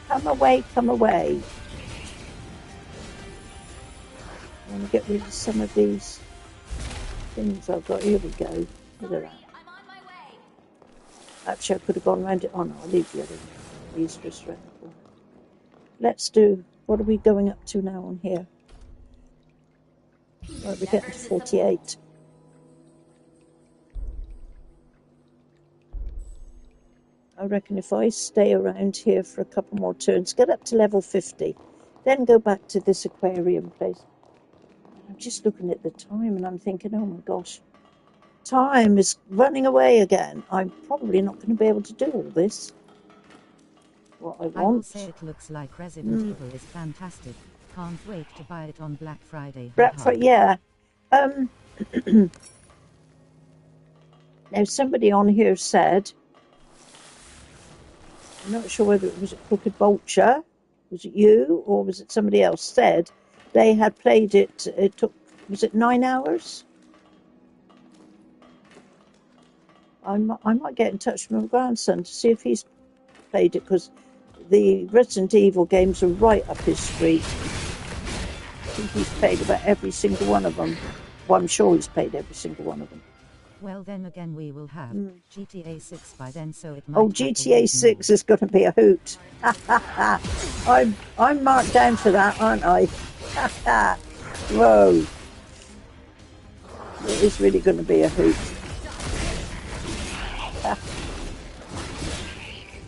Come away, come away. I want to get rid of some of these things I've got. Here we go. Look at that. Actually, I could have gone around it. Oh no, I'll leave the other one. These just around the corner. Let's do, what are we going up to now on here? Right, we're getting to 48. I reckon if I stay around here for a couple more turns, get up to level 50, then go back to this aquarium place. I'm just looking at the time and I'm thinking, oh my gosh, time is running away again. I'm probably not going to be able to do all this. What I I will want. say it looks like Resident Evil is fantastic. Can't wait to buy it on Black Friday. Yeah. Now somebody on here said, I'm not sure whether it was a Crooked Vulture, was it you, or was it somebody else, said they had played it, it took, was it 9 hours? I might get in touch with my grandson to see if he's played it, because the Resident Evil games are right up his street. I think he's played about every single one of them. Well, I'm sure he's played every single one of them. Well, then again, we will have GTA 6 by then, so it might. Oh, GTA 6 is going to be a hoot. I'm marked down for that, aren't I? Whoa. It is really going to be a hoot.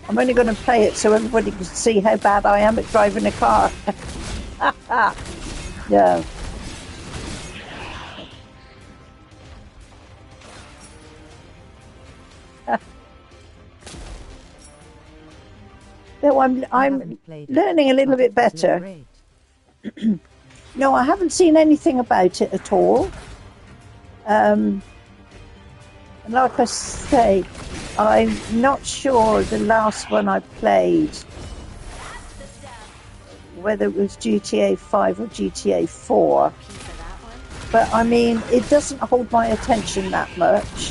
I'm only going to play it so everybody can see how bad I am at driving a car. Yeah. Though I'm learning a little bit better. No, I haven't seen anything about it at all. Like I say, I'm not sure the last one I played, whether it was GTA 5 or GTA 4. But I mean, it doesn't hold my attention that much.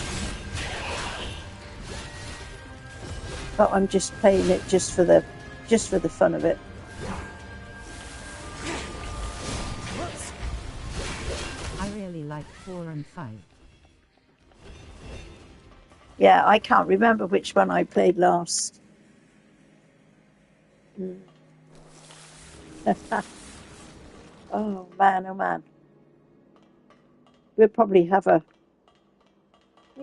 But I'm just playing it just for the fun of it. I really like 4 and 5. Yeah, I can't remember which one I played last. Oh man. We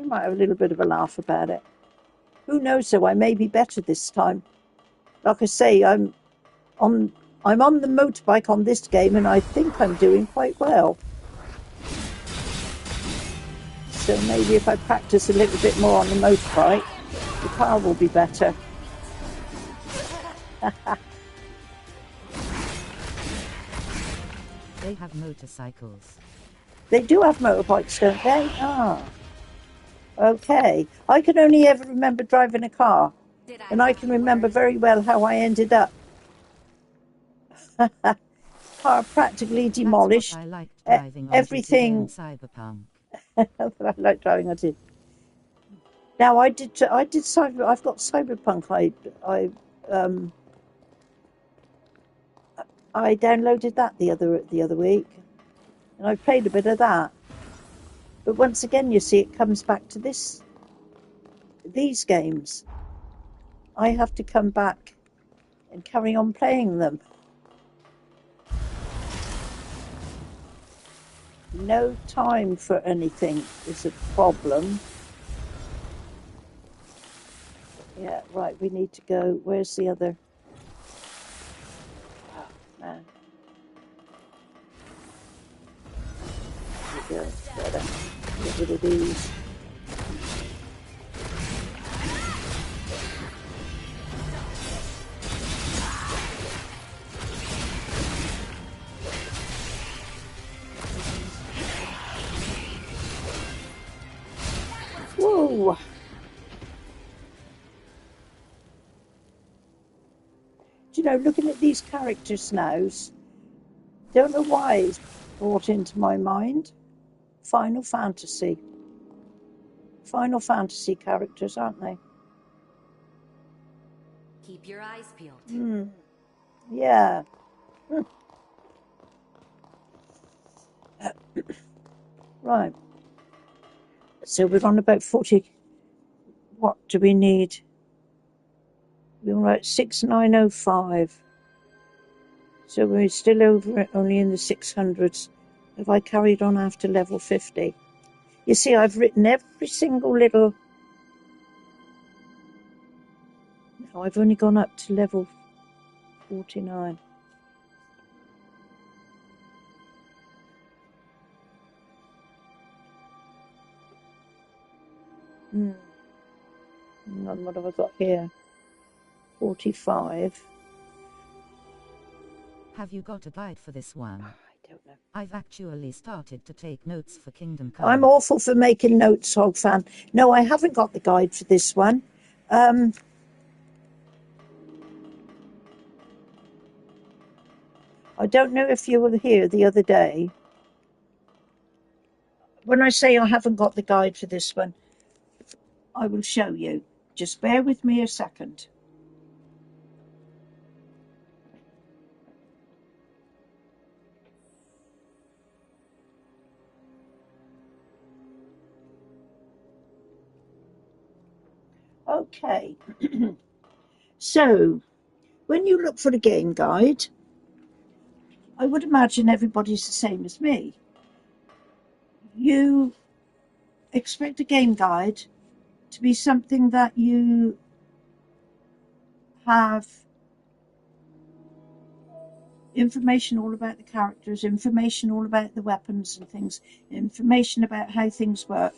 might have a little bit of a laugh about it. Who knows though, I may be better this time. Like I say, I'm on the motorbike on this game and I think I'm doing quite well. So maybe if I practice a little bit more on the motorbike, the car will be better. They have motorcycles. They do have motorbikes, don't they? Ah. Okay. I can only ever remember driving a car. And I can remember very well how I ended up. Car practically demolished. That's what I liked driving on everything. Cyberpunk. I like driving. I did. Now I've got Cyberpunk. I downloaded that the other week, and I played a bit of that. But once again, you see, it comes back to these games. I have to come back and carry on playing them. No time for anything is a problem. Yeah, right, we need to go. Where's the other? Oh, man. There we go. Better get rid of these. Whoa! Do you know, looking at these characters now, don't know why it's brought into my mind. Final Fantasy characters, aren't they? Keep your eyes peeled. Yeah. Right. So we're on about 40. What do we need? We're on about 6905. So we're still over it, only in the 600s. Have I carried on after level 50? You see, I've written every single little Oh, I've only gone up to level 49. And what have I got here? 45. Have you got a guide for this one? I don't know. I've actually started to take notes for Kingdom Come. I'm awful for making notes, Hog Fan. No, I haven't got the guide for this one. I don't know if you were here the other day. When I say I haven't got the guide for this one, I will show you. Just bear with me a second. Okay. So, when you look for a game guide, I would imagine everybody's the same as me. You expect a game guide to be something that you have information all about the characters, information all about the weapons and things, information about how things work,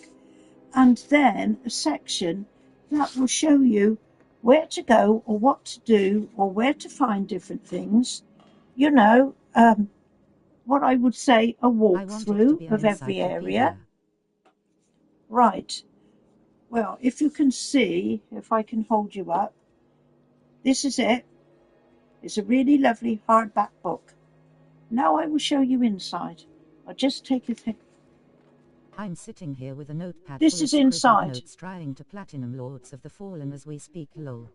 and then a section that will show you where to go or what to do or where to find different things. You know, what I would say a walkthrough of every area. Right. Well, if you can see, if I can hold you up, this is it. It's a really lovely hardback book. Now I will show you inside. I'll just take a thing. I'm sitting here with a notepad. This is inside. Notes trying to platinum Lords of the Fallen as we speak. Lol.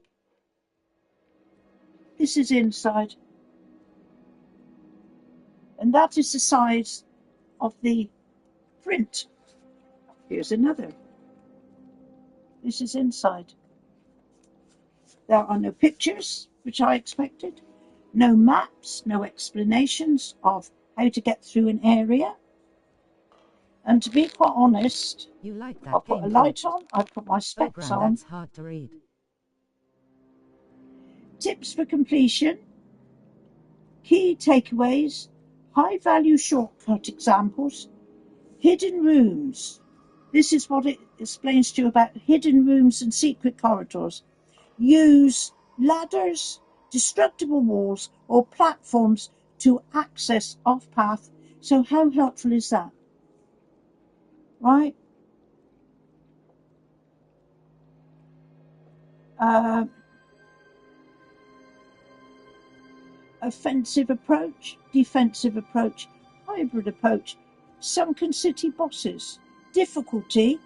This is inside. And that is the size of the print. Here's another. This is inside. There are no pictures, which I expected. No maps, no explanations of how to get through an area. And to be quite honest, you like that I'll put a light on, I'll put my specs on. That's hard to read. Tips for completion, key takeaways, high-value shortcut examples, hidden rooms. This is what it explains to you about hidden rooms and secret corridors. Use ladders, destructible walls, or platforms to access off-path. So how helpful is that? Right? Offensive approach, defensive approach, hybrid approach, sunken city bosses, difficulty,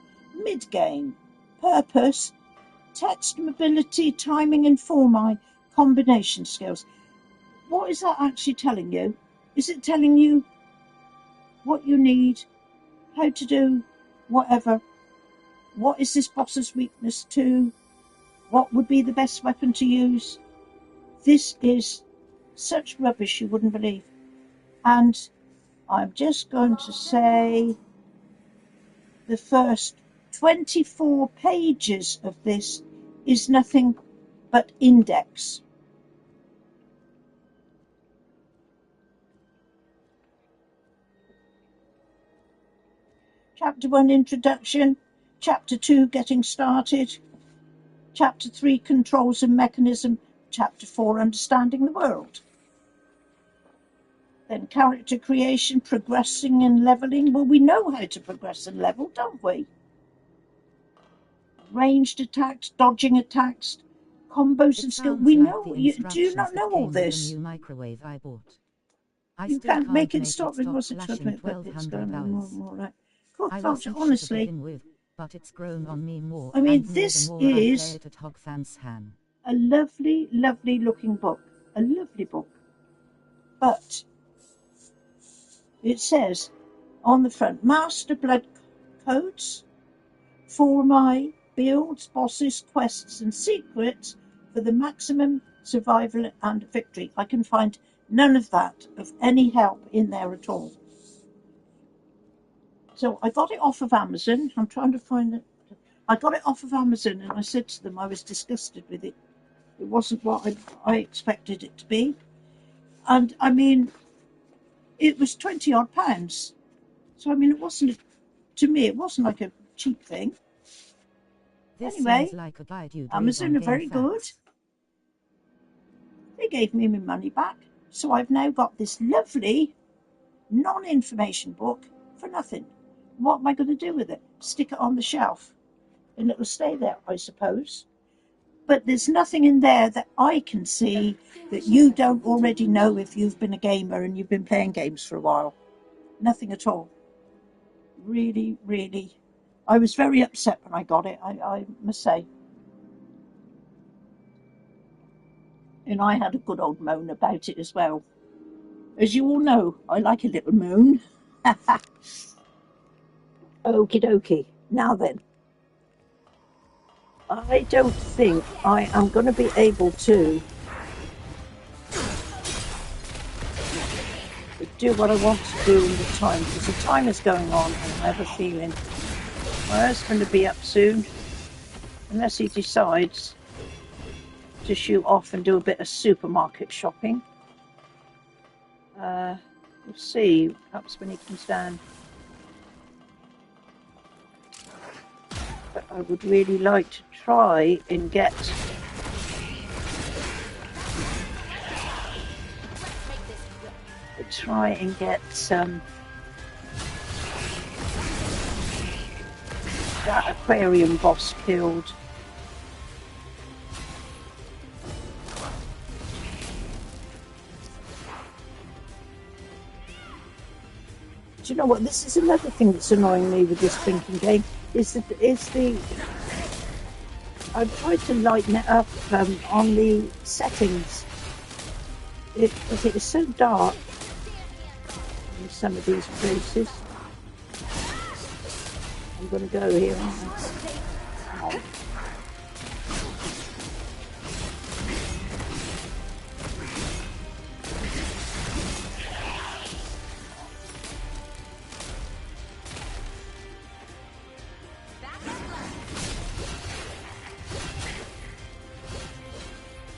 mid-game, purpose, text mobility, timing and form combination skills. What is that actually telling you? Is it telling you what you need, how to do whatever? What is this boss's weakness to? What would be the best weapon to use? This is such rubbish you wouldn't believe. And I'm just going to say the first 24 pages of this is nothing but index. Chapter 1, Introduction. Chapter 2, Getting Started. Chapter 3, Controls and Mechanism. Chapter 4, Understanding the World. Then character creation, progressing and leveling. Well, we know how to progress and level, don't we? Ranged attacks, dodging attacks, combos and skills. We know. Do you not know all this? New microwave I bought. You can't make it stop. It wasn't flashing, but it's going more right. God, folks, honestly. But it's grown on me more. I mean, this is a lovely, lovely looking book. A lovely book. But it says on the front, Master Blood Codes for my builds, bosses, quests and secrets for the maximum survival and victory. I can find none of that of any help in there at all. So I got it off of Amazon. I'm trying to find it. I got it off of Amazon and I said to them I was disgusted with it. It wasn't what I expected it to be. And I mean, it was 20 odd pounds. So I mean, it wasn't, to me, it wasn't like a cheap thing. This Anyway, seems like a guide you'd read Amazon on are very good. GameFAQs. They gave me my money back. So I've now got this lovely non-information book for nothing. What am I going to do with it? Stick it on the shelf and it'll stay there, I suppose. But there's nothing in there that I can see that you don't already know if you've been a gamer and you've been playing games for a while. Nothing at all. Really, really. I was very upset when I got it, I must say. And I had a good old moan about it as well. As you all know, I like a little moan. Okie dokie. Now then. I don't think I am going to be able to do what I want to do in the time, because the time is going on and I have a feeling my husband will be up soon, unless he decides to shoot off and do a bit of supermarket shopping. We'll see, perhaps when he comes down. But I would really like to try and get that aquarium boss killed. Do you know what? This is another thing that's annoying me with this drinking game. I've tried to lighten it up on the settings. It is so dark in some of these places. I'm going to go here, aren't I? Oh.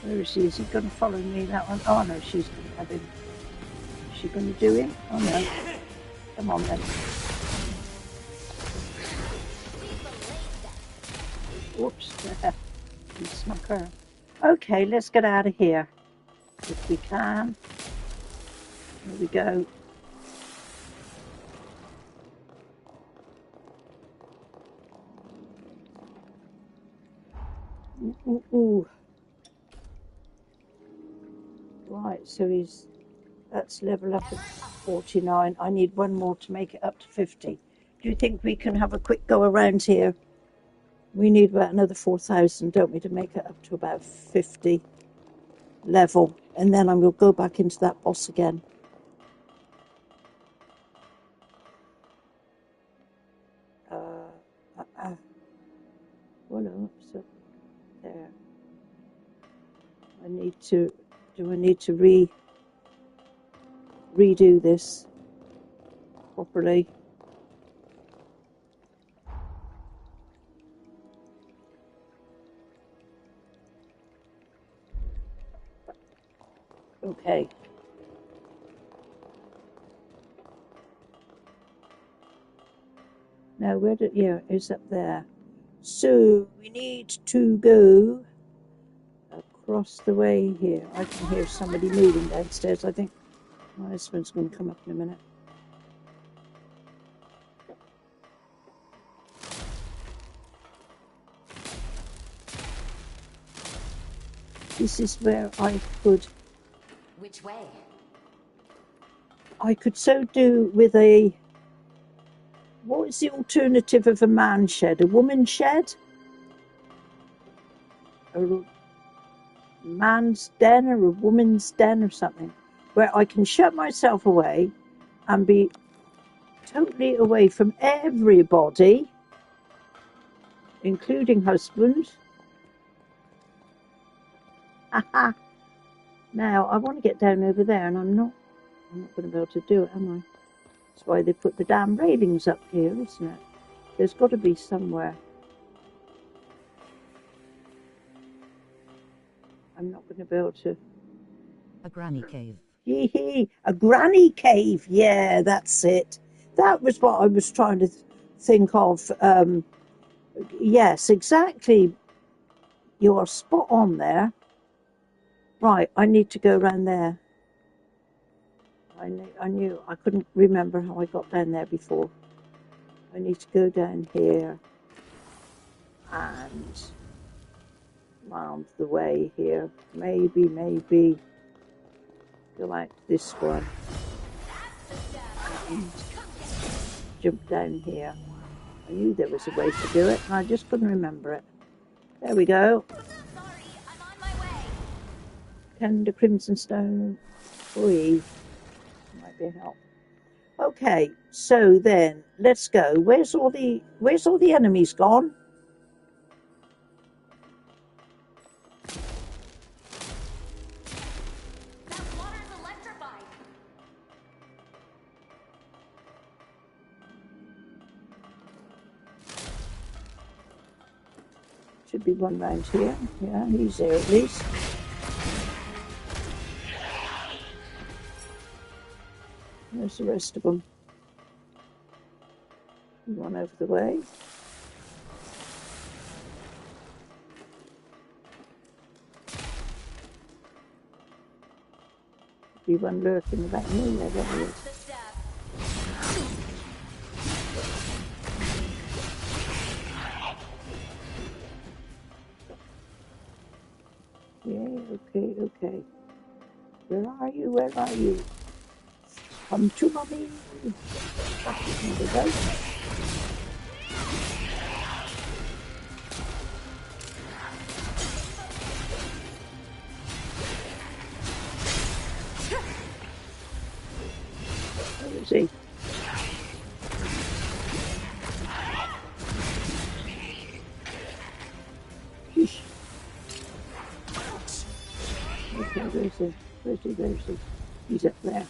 Where is he? Is he going to follow me, that one? Oh no, she's going to have him. Is she going to do him? Oh no. Come on then. Whoops. He snuck her. Okay, let's get out of here. If we can. Here we go. Ooh. Right, so that's level up at 49. I need one more to make it up to 50. Do you think we can have a quick go around here? We need about another 4,000, don't we, to make it up to about 50 level. And then I will go back into that boss again. Well, no, so there. Do I need to redo this properly? Okay. Now it's up there. So we need to go across the way here. I can hear somebody moving downstairs. I think my husband's going to come up in a minute. This is where I could... Which way? I could so do with a... What is the alternative of a man shed? A woman shed? A man's den or a woman's den or something, where I can shut myself away and be totally away from everybody, including husband. Now I want to get down over there, and I'm not going to be able to do it, am I? That's why they put the damn railings up here, isn't it? There's got to be somewhere. I'm not going to be able to. A granny cave. Hee, a granny cave. Yeah, that's it. That was what I was trying to think of. Yes, exactly. You are spot on there. Right, I need to go around there. I knew I couldn't remember how I got down there before. I need to go down here and round the way here. Maybe go out this one and jump down here. I knew there was a way to do it and I just couldn't remember it. There we go. Sorry, I'm on my way. Tender crimson stone. Oi. Might be a help. Okay, so then let's go. Where's all the enemies gone? That water's electrified. Should be one round here. Yeah, he's there at least. Where's the rest of them? One over the way. Be one lurking about me there, don't you? The step. Yeah, okay. Where are you? Where are you? Come to mommy. There we go. Where is he? Sheesh. Okay, where's he? Where's he? He's up there.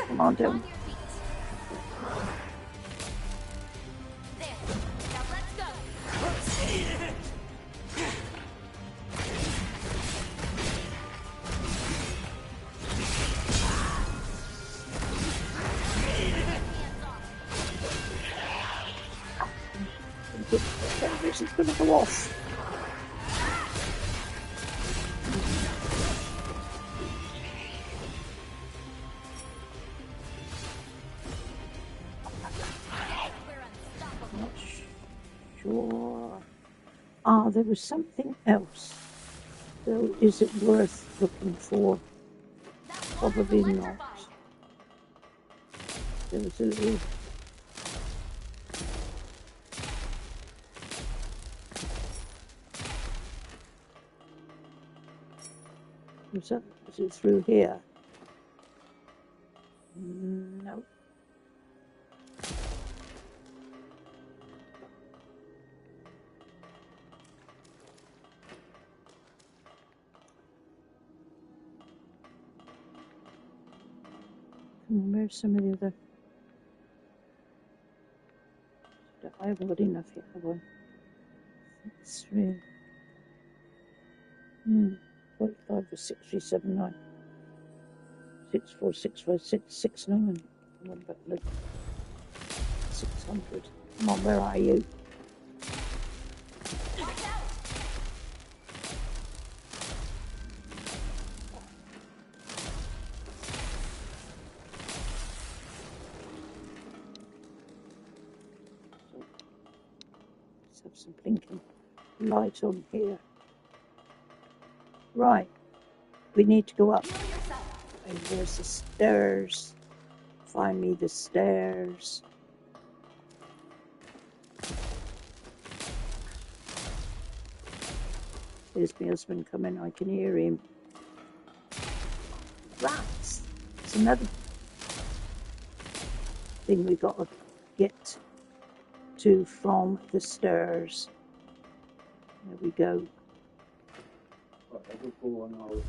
Come on down. There. Now let's go. This is going to go off. Not sure. Ah, there was something else. So is it worth looking for? Probably not. There was a little. Was it through here? No. Where's some of the other? I haven't got enough yet, have I? 3. 45 for 6379. 6465669. What about the 600? Come on, where are you? Let's have some blinking light on here. Right, we need to go up. And there's the stairs. Find me the stairs. There's my husband coming. I can hear him. Rats. It's another thing we got to get to from the stairs. There we go.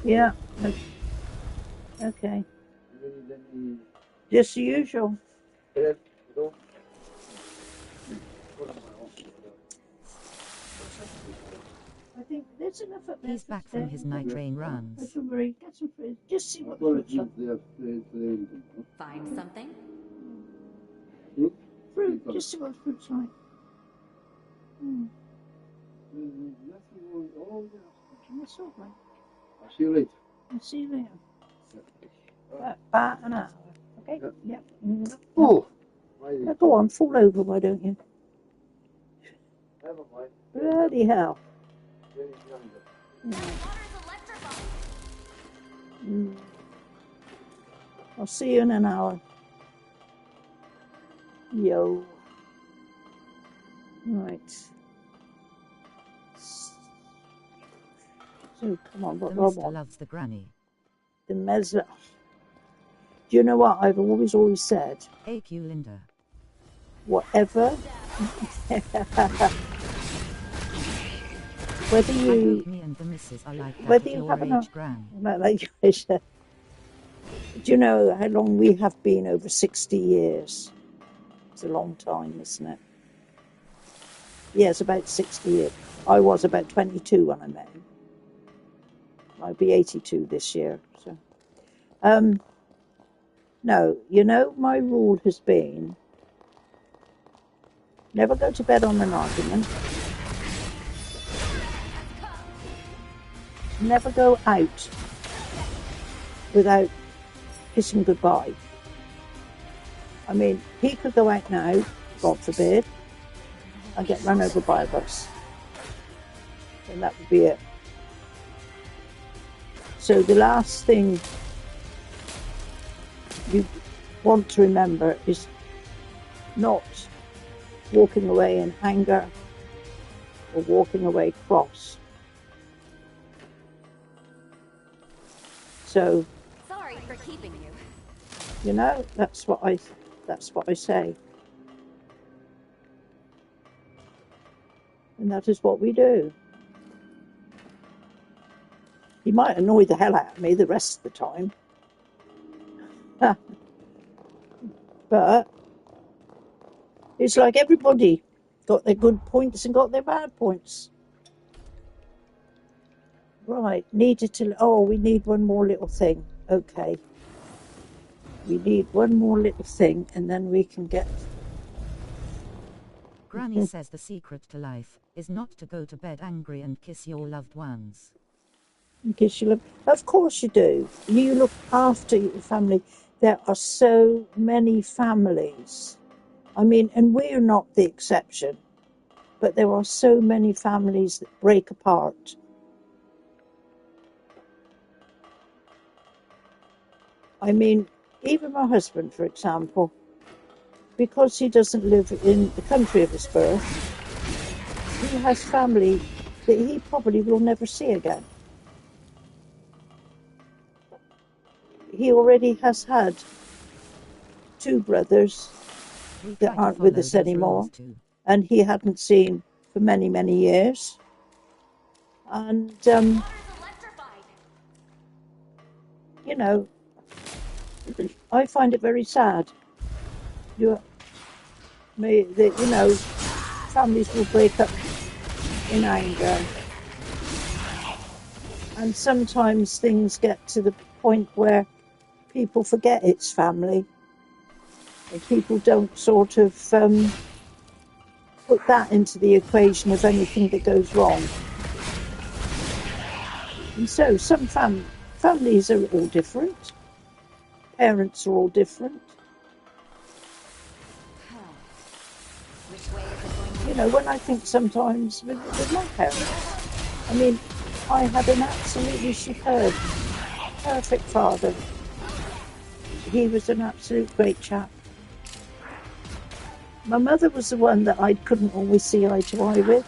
Yeah. Okay. Just the usual. I think there's enough up there. He's back from his night train runs. Don't worry, get some fruit. Just see what fruit's on. Find something? Fruit, just see what fruit's like. That's all right. I'll see you later. I'll see you later. About an hour. Okay? Yep. Oh! Now go on, fall over, why don't you? Never mind. Bloody hell. I'll see you in an hour. Yo. Right. So come on, The what Mister Rob loves the granny. The Mesler. Do you know what I've always said? AQ Linda. Whatever. Whether I you hope me and the missus are like that whether at you your have enough. age, Gran. Not like you said. Do you know how long we have been? Over 60 years. It's a long time, isn't it? Yeah, it's about 60 years. I was about 22 when I met him. I'll be 82 this year. So, no, you know, my rule has been never go to bed on an argument. Never go out without kissing goodbye. I mean, he could go out now, God forbid, and get run over by a bus. And that would be it. So the last thing you want to remember is not walking away in anger or walking away cross. So, Sorry for keeping you. you know, that's what I say. And that is what we do. He might annoy the hell out of me the rest of the time. But it's like everybody got their good points and got their bad points. Right, we need one more little thing. Okay. We need one more little thing and then we can get... Granny says the secret to life is not to go to bed angry and kiss your loved ones. Of course you do. You look after your family. There are so many families. I mean, and we're not the exception. But there are so many families that break apart. I mean, even my husband, for example, because he doesn't live in the country of his birth, he has family that he probably will never see again. He already has had 2 brothers that aren't with us anymore, and he hadn't seen for many, many years. And, you know, I find it very sad. Families will break up in anger. And sometimes things get to the point where people forget it's family. And people don't sort of put that into the equation of anything that goes wrong. And so some families are all different. Parents are all different. You know, when I think sometimes with my parents, I mean, I had an absolutely superb, perfect father. He was an absolute great chap. My mother was the one that I couldn't always see eye to eye with.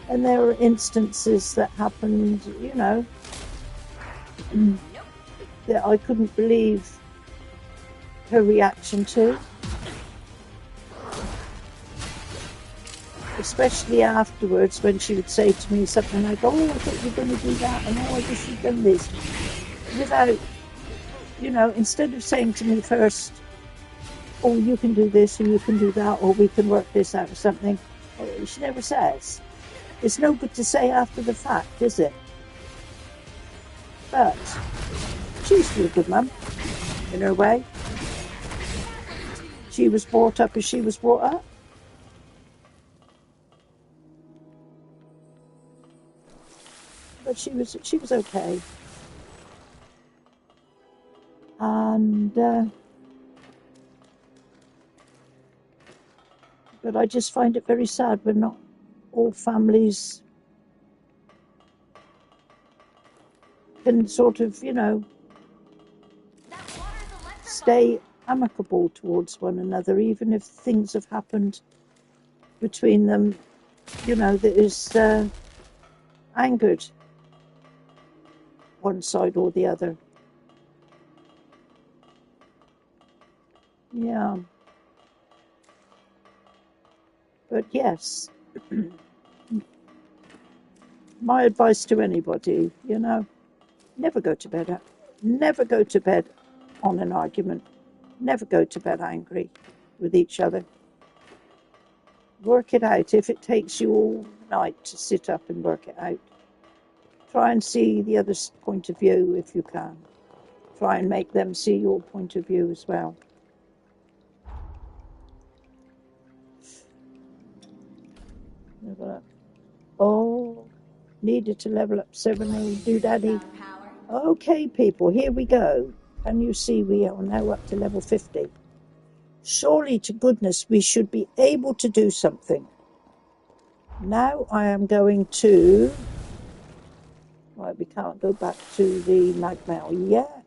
And there were instances that happened, you know, that I couldn't believe her reaction to. especially afterwards when she would say to me something like, oh, I thought you were going to do that, and oh, I wish you'd done this, without, you know, instead of saying to me first, oh, you can do this, or you can do that, or we can work this out or something, she never says. It's no good to say after the fact, is it? But she's still a good mum, in her way. She was brought up as she was brought up. But she was okay. And but I just find it very sad when not all families can sort of, you know, stay amicable towards one another, even if things have happened between them, you know, that is angered one side or the other. Yeah. But yes, my advice to anybody, you know, never go to bed on an argument. Never go to bed angry with each other. Work it out. If it takes you all night to sit up and work it out, try and see the other point of view if you can. Try and make them see your point of view as well. Oh, needed to level up 7 doodaddy. Okay, people, here we go. Can you see we are now up to level 50? Surely to goodness we should be able to do something. Now I am going to... Right, we can't go back to the magmail yet.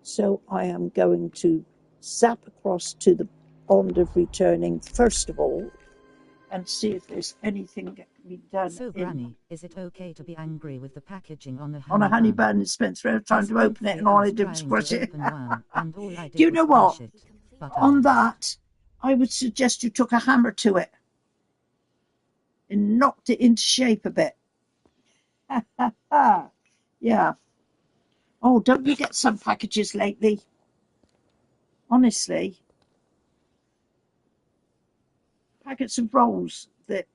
So I am going to zap across to the bond of returning first of all and see if there's anything that can be done. So, Granny, is it okay to be angry with the packaging on a honey bun and spent time to open it and all I did was squish it? Do you know what? On that, I would suggest you took a hammer to it and knocked it into shape a bit. Yeah. Oh, don't you get some packages lately? Honestly. Packets of rolls that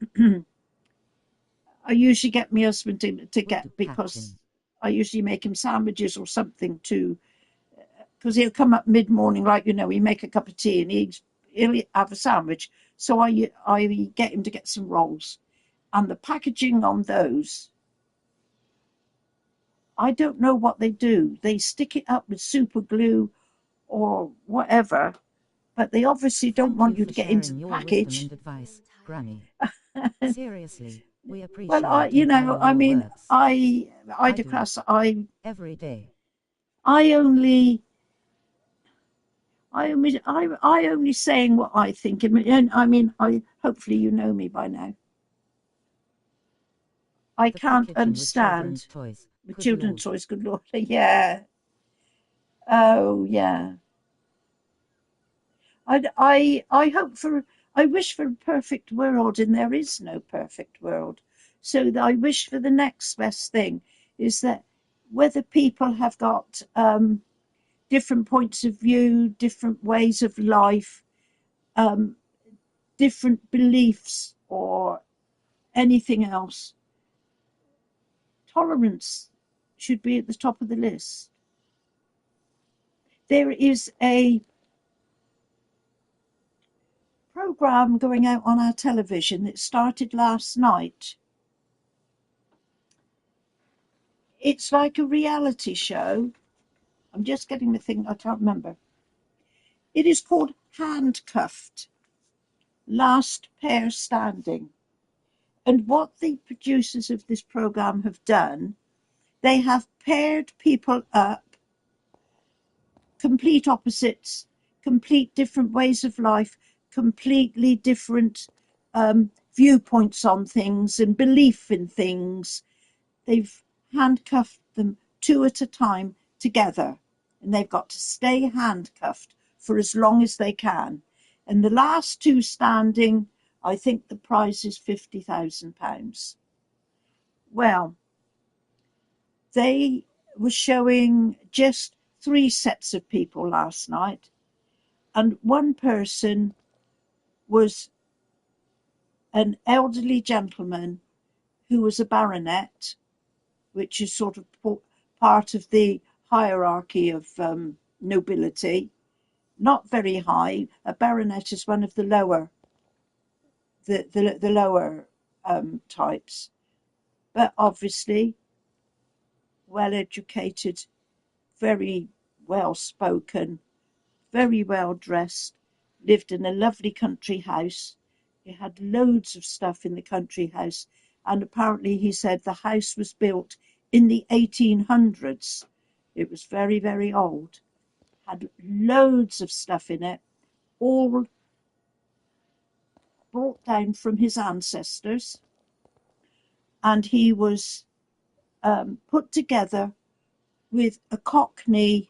I usually get my husband to get because I usually make him sandwiches or something too. Because he'll come up mid-morning, like, you know, he make a cup of tea and he'll have a sandwich. So I get him to get some rolls. And the packaging on those, I don't know what they do. They stick it up with super glue or whatever, but they obviously don't want you to get into the package. And advice, Granny. Seriously, we appreciate. Well, I declare every day. I only saying what I think, and I mean, hopefully you know me by now. I can't understand with children's toys. Good Lord, yeah. Oh yeah. I wish for a perfect world, and there is no perfect world. So I wish for the next best thing is that whether people have got different points of view, different ways of life, different beliefs or anything else, tolerance should be at the top of the list. There is a program going out on our television that started last night. It's like a reality show. I'm just getting the thing, I can't remember. It is called Handcuffed, Last Pair Standing. And what the producers of this program have done, they have paired people up, complete opposites, complete different ways of life, completely different viewpoints on things and belief in things. They've handcuffed them 2 at a time together, and they've got to stay handcuffed for as long as they can. And the last 2 standing I think the prize is £50,000. Well, they were showing just 3 sets of people last night, and one person was an elderly gentleman who was a baronet, which is sort of part of the hierarchy of nobility. Not very high. A baronet is one of the lower, the lower types, but obviously well educated, very well spoken, very well dressed, lived in a lovely country house. He had loads of stuff in the country house, and apparently he said the house was built in the 1800s. It was very, very old. Had loads of stuff in it, all brought down from his ancestors, and he was put together with a Cockney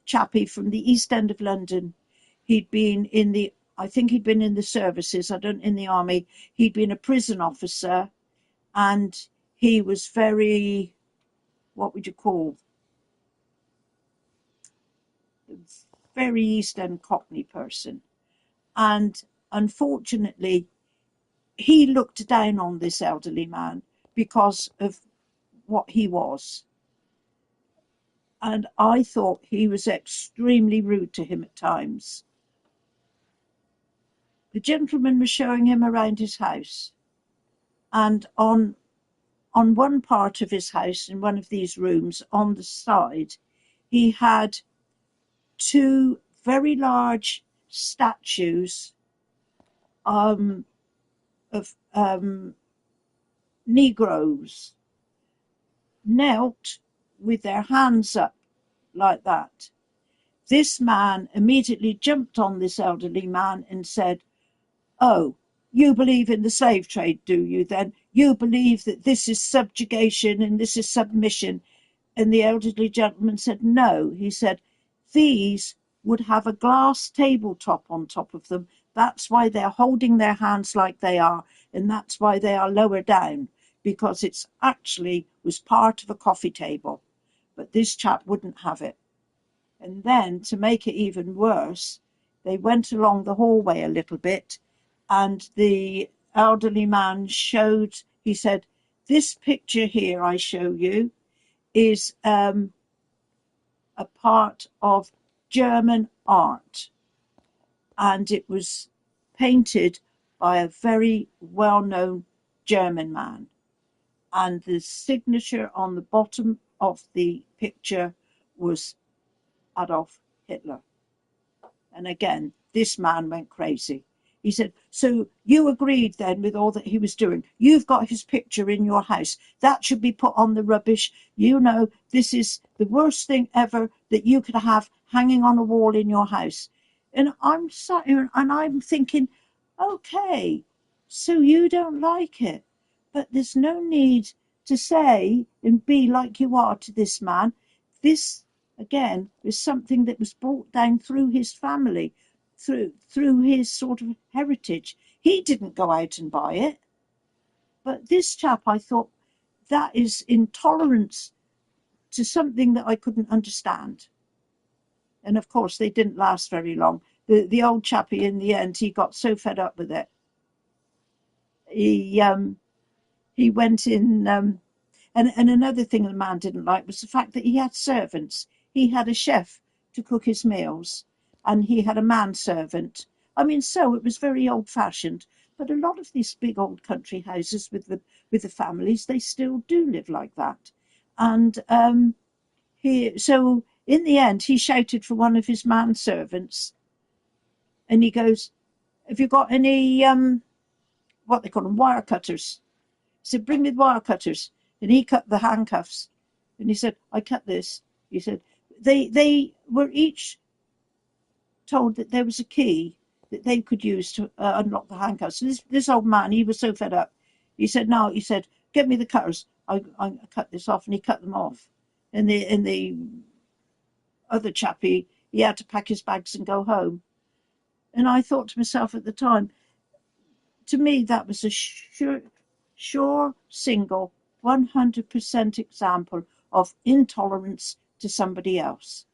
chappie from the East End of London. He'd been in the, I think he'd been in the services, I don't, in the army. He'd been a prison officer, and he was very, what would you call, very East End Cockney person. And unfortunately, he looked down on this elderly man because of what he was. And I thought he was extremely rude to him at times. The gentleman was showing him around his house, and on one part of his house, in one of these rooms on the side, he had 2 very large statues of Negroes knelt with their hands up like that. This man immediately jumped on this elderly man and said, "Oh, you believe in the slave trade, do you then? You believe that this is subjugation and this is submission?" And the elderly gentleman said, "No." He said, "These would have a glass tabletop on top of them. That's why they're holding their hands like they are, and that's why they are lower down, because it's actually was part of a coffee table." But this chap wouldn't have it. And then, to make it even worse, they went along the hallway a little bit, and the elderly man showed, he said, "This picture here I show you is a part of German art, and it was painted by a very well-known German man. And the signature on the bottom of the picture was Adolf Hitler." And again, this man went crazy. He said, "So you agreed then with all that he was doing? You've got his picture in your house. That should be put on the rubbish. You know, this is the worst thing ever that you could have hanging on a wall in your house." And I'm sat here and I'm thinking, okay, so you don't like it, but there's no need to say and be like you are to this man. This, again, is something that was brought down through his family, through his sort of heritage. He didn't go out and buy it. But this chap, I thought, that is intolerance to something that I couldn't understand. And of course, they didn't last very long. The old chappie, in the end, he got so fed up with it. He went in, and another thing the man didn't like was the fact that he had servants. He had a chef to cook his meals, and he had a manservant. I mean, so it was very old-fashioned. But a lot of these big old country houses with the families, they still do live like that. And so in the end, he shouted for one of his manservants, and he goes, "Have you got any what they call them, wire cutters?" He said, "Bring me the wire cutters." And he cut the handcuffs. And he said, "I cut this." He said, they were each told that there was a key that they could use to unlock the handcuffs. So this old man, he was so fed up. He said, "No," he said, "get me the cutters. I cut this off." And he cut them off. And the other chappie, he had to pack his bags and go home. And I thought to myself at the time, to me, that was a sure single 100% example of intolerance to somebody else.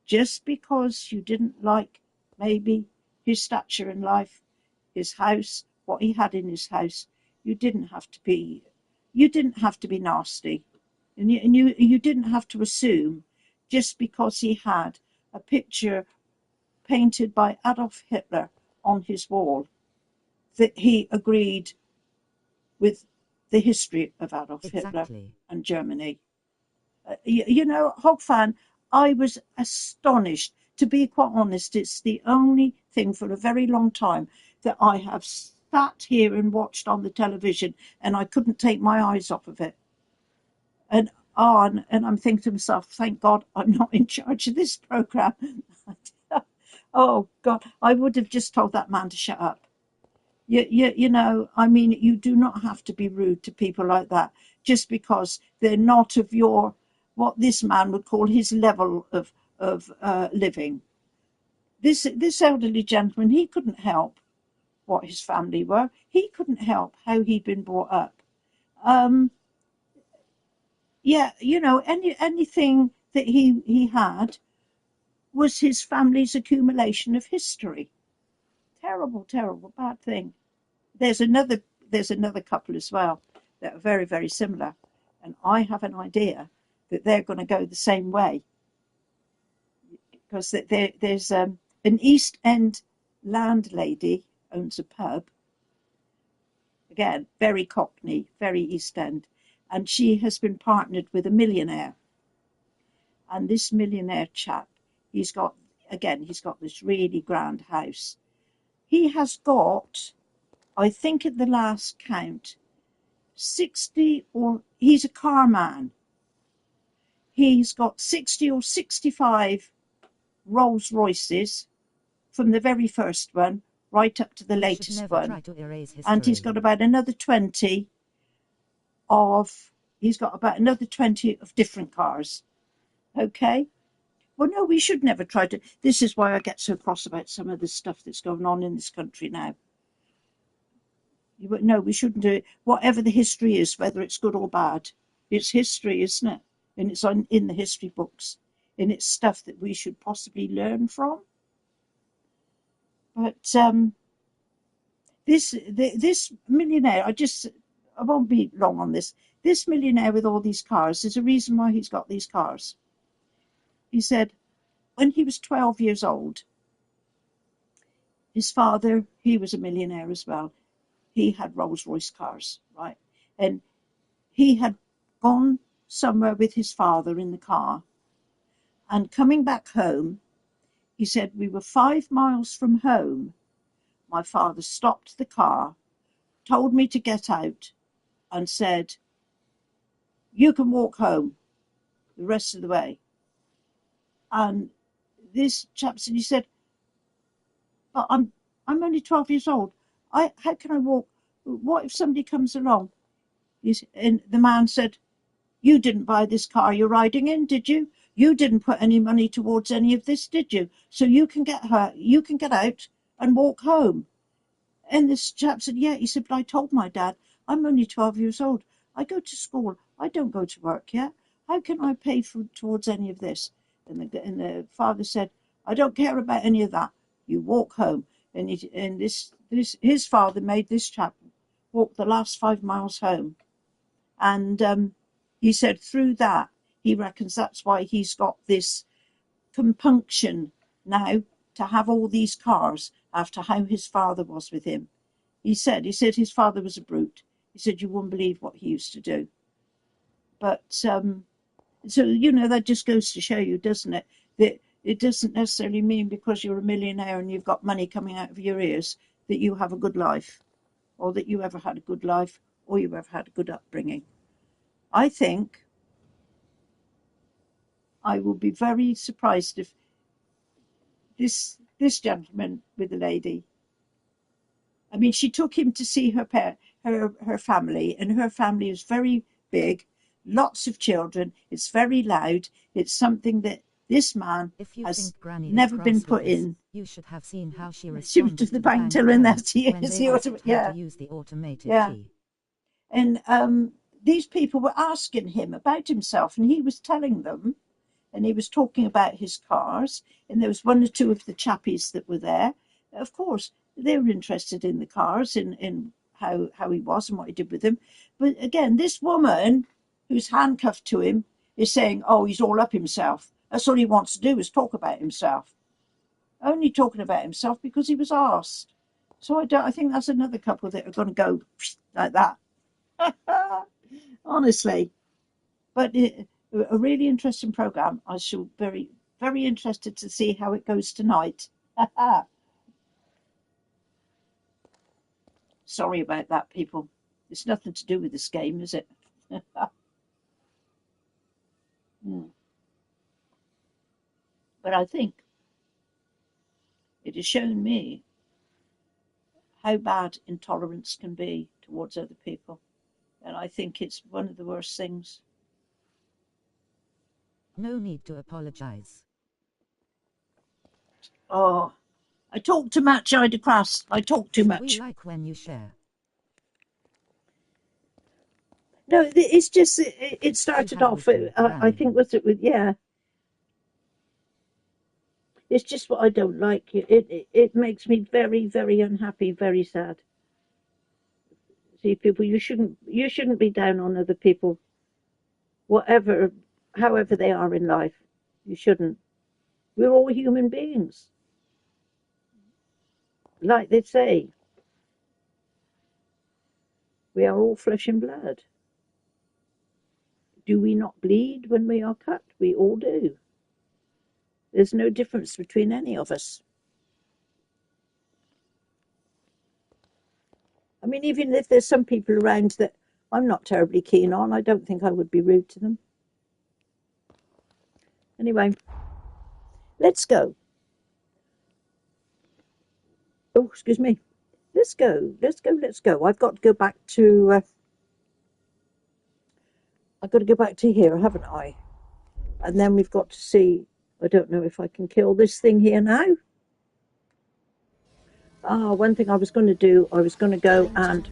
Just because you didn't like maybe his stature in life, his house, what he had in his house, you didn't have to be nasty. And you didn't have to assume just because he had a picture painted by Adolf Hitler on his wall that he agreed with the history of Adolf Hitler Exactly. and Germany. You know, Hog fan, I was astonished. To be quite honest, it's the only thing for a very long time that I have sat here and watched on the television and I couldn't take my eyes off of it. And on, and I'm thinking to myself, thank God I'm not in charge of this program. Oh God, I would have just told that man to shut up. You know, I mean, you do not have to be rude to people like that just because they're not of your, what this man would call his level of living. This elderly gentleman, he couldn't help what his family were. He couldn't help how he'd been brought up. Yeah, you know, anything that he had was his family's accumulation of history. Terrible, terrible, bad thing. There's another couple as well that are very, very similar, and I have an idea that they're going to go the same way because there's an East End landlady owns a pub. Again, very Cockney, very East End, and she has been partnered with a millionaire. And this millionaire chap, he's got this really grand house. He has got, I think at the last count, 60, or he's a car man. He's got 60 or 65 Rolls Royces from the very first one right up to the We should latest never one. try to erase And he's history. got about another 20 of different cars. Okay? Well, no, we should never try to. This is why I get so cross about some of the stuff that's going on in this country now. No, we shouldn't do it. Whatever the history is, whether it's good or bad, it's history, isn't it? And it's in the history books, and it's stuff that we should possibly learn from. But this millionaire, I won't be long on this. This millionaire with all these cars, there's a reason why he's got these cars. He said when he was 12 years old, his father, he was a millionaire as well. He had Rolls Royce cars, right? And he had gone somewhere with his father in the car. And coming back home, he said, we were 5 miles from home. My father stopped the car, told me to get out, and said, you can walk home the rest of the way. And this chap said, he said, but I'm only 12 years old. How can I walk? What if somebody comes along? And the man said, you didn't buy this car you're riding in, did you? You didn't put any money towards any of this, did you? So you can get out and walk home. And this chap said, yeah. He said, but I told my dad, I'm only 12 years old. I go to school. I don't go to work yet. How can I pay towards any of this? And the father said, I don't care about any of that. You walk home. And his father made this chap walk the last 5 miles home. And he said through that, he reckons that's why he's got this compunction now to have all these cars after how his father was with him. He said his father was a brute. He said you wouldn't believe what he used to do. But so, you know, that just goes to show you, doesn't it, that it doesn't necessarily mean because you're a millionaire and you've got money coming out of your ears that you have a good life, or that you ever had a good life, or you ever had a good upbringing. I think I will be very surprised if this gentleman with the lady, I mean, she took him to see her family, and her family is very big, lots of children. It's very loud. It's something that This man If you has think Granny never is been cross put with this, in. you should have seen how she She was responded to the to bank teller and teller that he when is they the asked her yeah. to use the automated Yeah. key. And these people were asking him about himself, and he was telling them, and he was talking about his cars, and there was one or two of the chappies that were there. Of course, they were interested in the cars and in how he was and what he did with them. But again, this woman who's handcuffed to him is saying, oh, he's all up himself. That's all he wants to do is talk about himself. Only talking about himself because he was asked. So I think that's another couple that are going to go like that. Honestly. But a really interesting program. I shall very, very interested to see how it goes tonight. Sorry about that, people. It's nothing to do with this game, is it? But I think it has shown me how bad intolerance can be towards other people. And I think it's one of the worst things. No need to apologize. Oh, I talk too much, Ida Crass. I talk too much. We like when you share. No, it's just, it started off, I think, was it with, yeah. It's just what I don't like. It makes me very, very unhappy, very sad. See, people, you shouldn't be down on other people, whatever, however they are in life. You shouldn't. We're all human beings. Like they say, we are all flesh and blood. Do we not bleed when we are cut? We all do. There's no difference between any of us. I mean, even if there's some people around that I'm not terribly keen on, I don't think I would be rude to them. Anyway, let's go. Oh, excuse me. Let's go. Let's go. Let's go. I've got to go back to. I've got to go back to here, haven't I? And then we've got to see. I don't know if I can kill this thing here now. One thing I was going to do, I was going to go and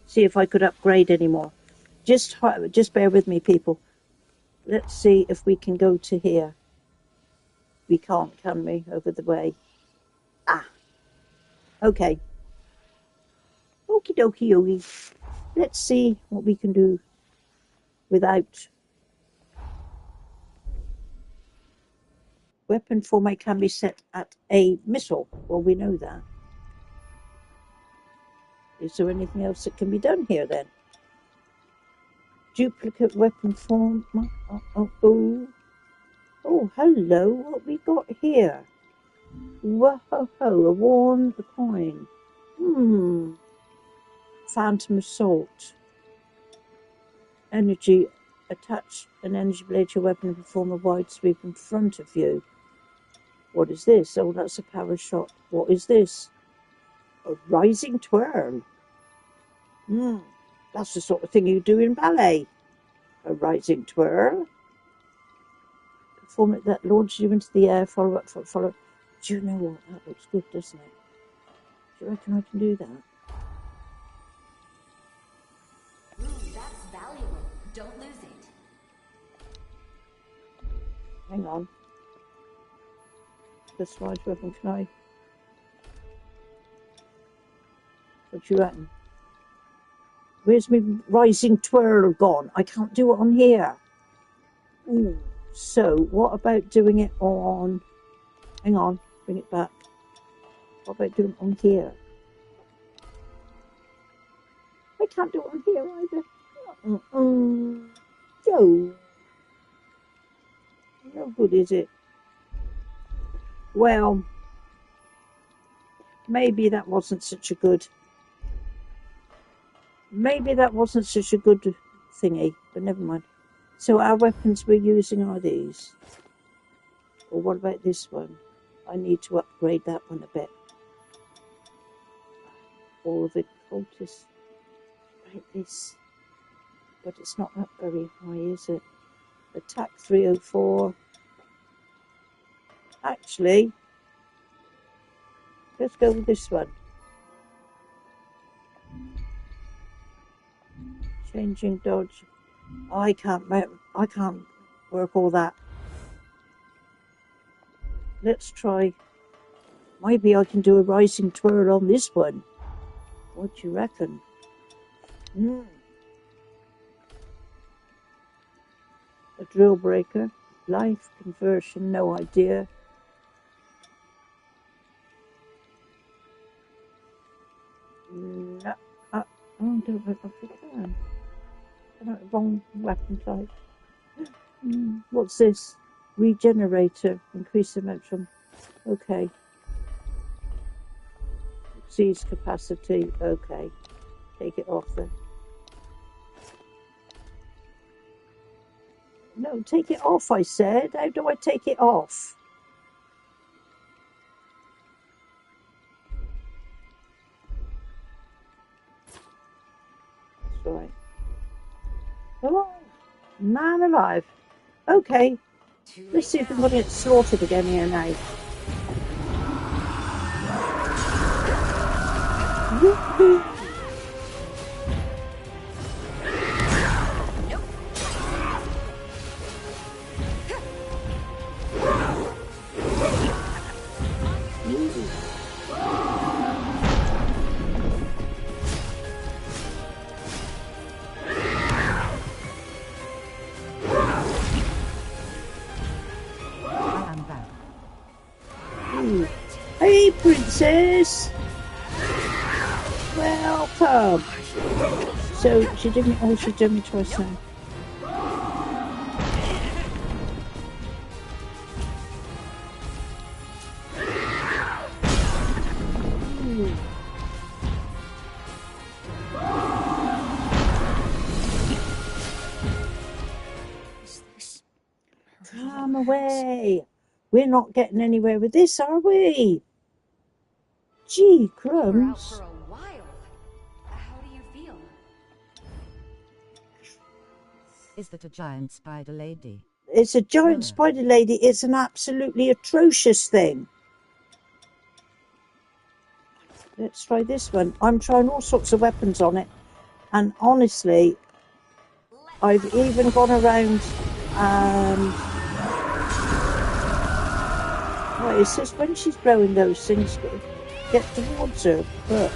see if I could upgrade anymore. Just bear with me, people. Let's see if we can go to here. We can't, can we? Over the way. Okay. Okie dokie yogi. Let's see what we can do without. Weapon format can be set at a missile. Well, we know that. Is there anything else that can be done here then? Duplicate weapon form. Oh, hello. What we got here? Whoa, a worn coin. Phantom assault. Energy. Attach an energy blade to your weapon and perform a wide sweep in front of you. What is this? Oh, that's a power shot. What is this? A rising twirl. That's the sort of thing you do in ballet. A rising twirl. Perform it that launches you into the air. Follow up. Follow. Do you know what? That looks good, doesn't it? Do you reckon I can do that? That's valuable. Don't lose it. Hang on. This wide weapon, can I? What do you reckon? Where's my rising twirl gone? I can't do it on here. Ooh. So, what about doing it on... Hang on, bring it back. What about doing it on here? I can't do it on here either. Yo. No good, is it? Well, maybe that wasn't such a good... Maybe that wasn't such a good thingy, but never mind. So our weapons we're using are these. Or what about this one? I need to upgrade that one a bit. Or the cultist like this. But it's not that very high, is it? Attack 304. Actually, let's go with this one. Changing dodge. I can't work all that. Let's try. Maybe I can do a rising twirl on this one. What do you reckon? A drill breaker. Life conversion, no idea. No. I don't know if I can. I don't have wrong weapon type. What's this? Regenerator. Increase the momentum. Okay. Exceeds capacity. Okay. Take it off then. No, take it off, I said. How do I take it off? That's right. Oh, man alive. Okay. Let's see if I'm going to get slaughtered again here now. Woohoo! Hey, princess! Welcome! So, she did me twice now. Come away! We're not getting anywhere with this, are we? Gee, crumbs. For a while. How do you feel? Is that a giant spider lady? It's a giant spider lady. It's an absolutely atrocious thing. Let's try this one. I'm trying all sorts of weapons on it. And honestly, I've even gone around and... Right, it says when she's blowing those things, get towards her. Look.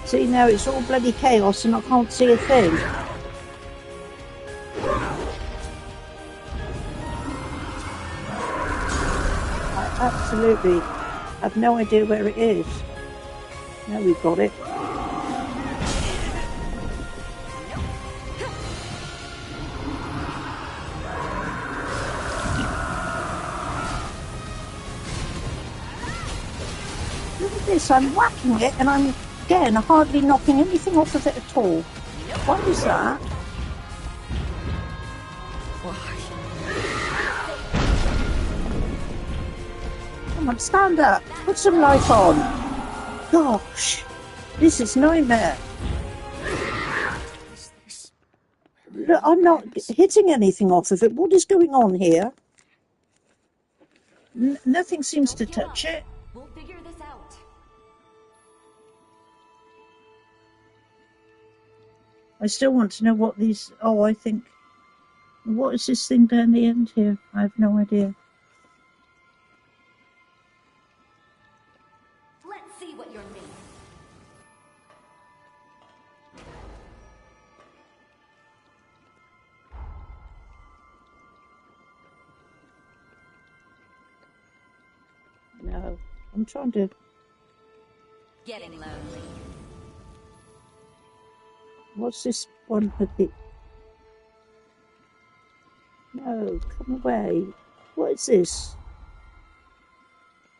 See, now it's all bloody chaos and I can't see a thing. I absolutely have no idea where it is. Now we've got it. Look at this, I'm whacking it and I'm, again, hardly knocking anything off of it at all. What is that? Come on, stand up. Put some light on. Gosh, this is nightmare. Look, I'm not hitting anything off of it. What is going on here? Nothing seems to touch it. We'll figure this out. I still want to know what these... Oh, I think... What is this thing down the end here? I have no idea. Let's see what you're made. No, I'm trying to... Getting lonely. What's this one at the... No, come away. What is this?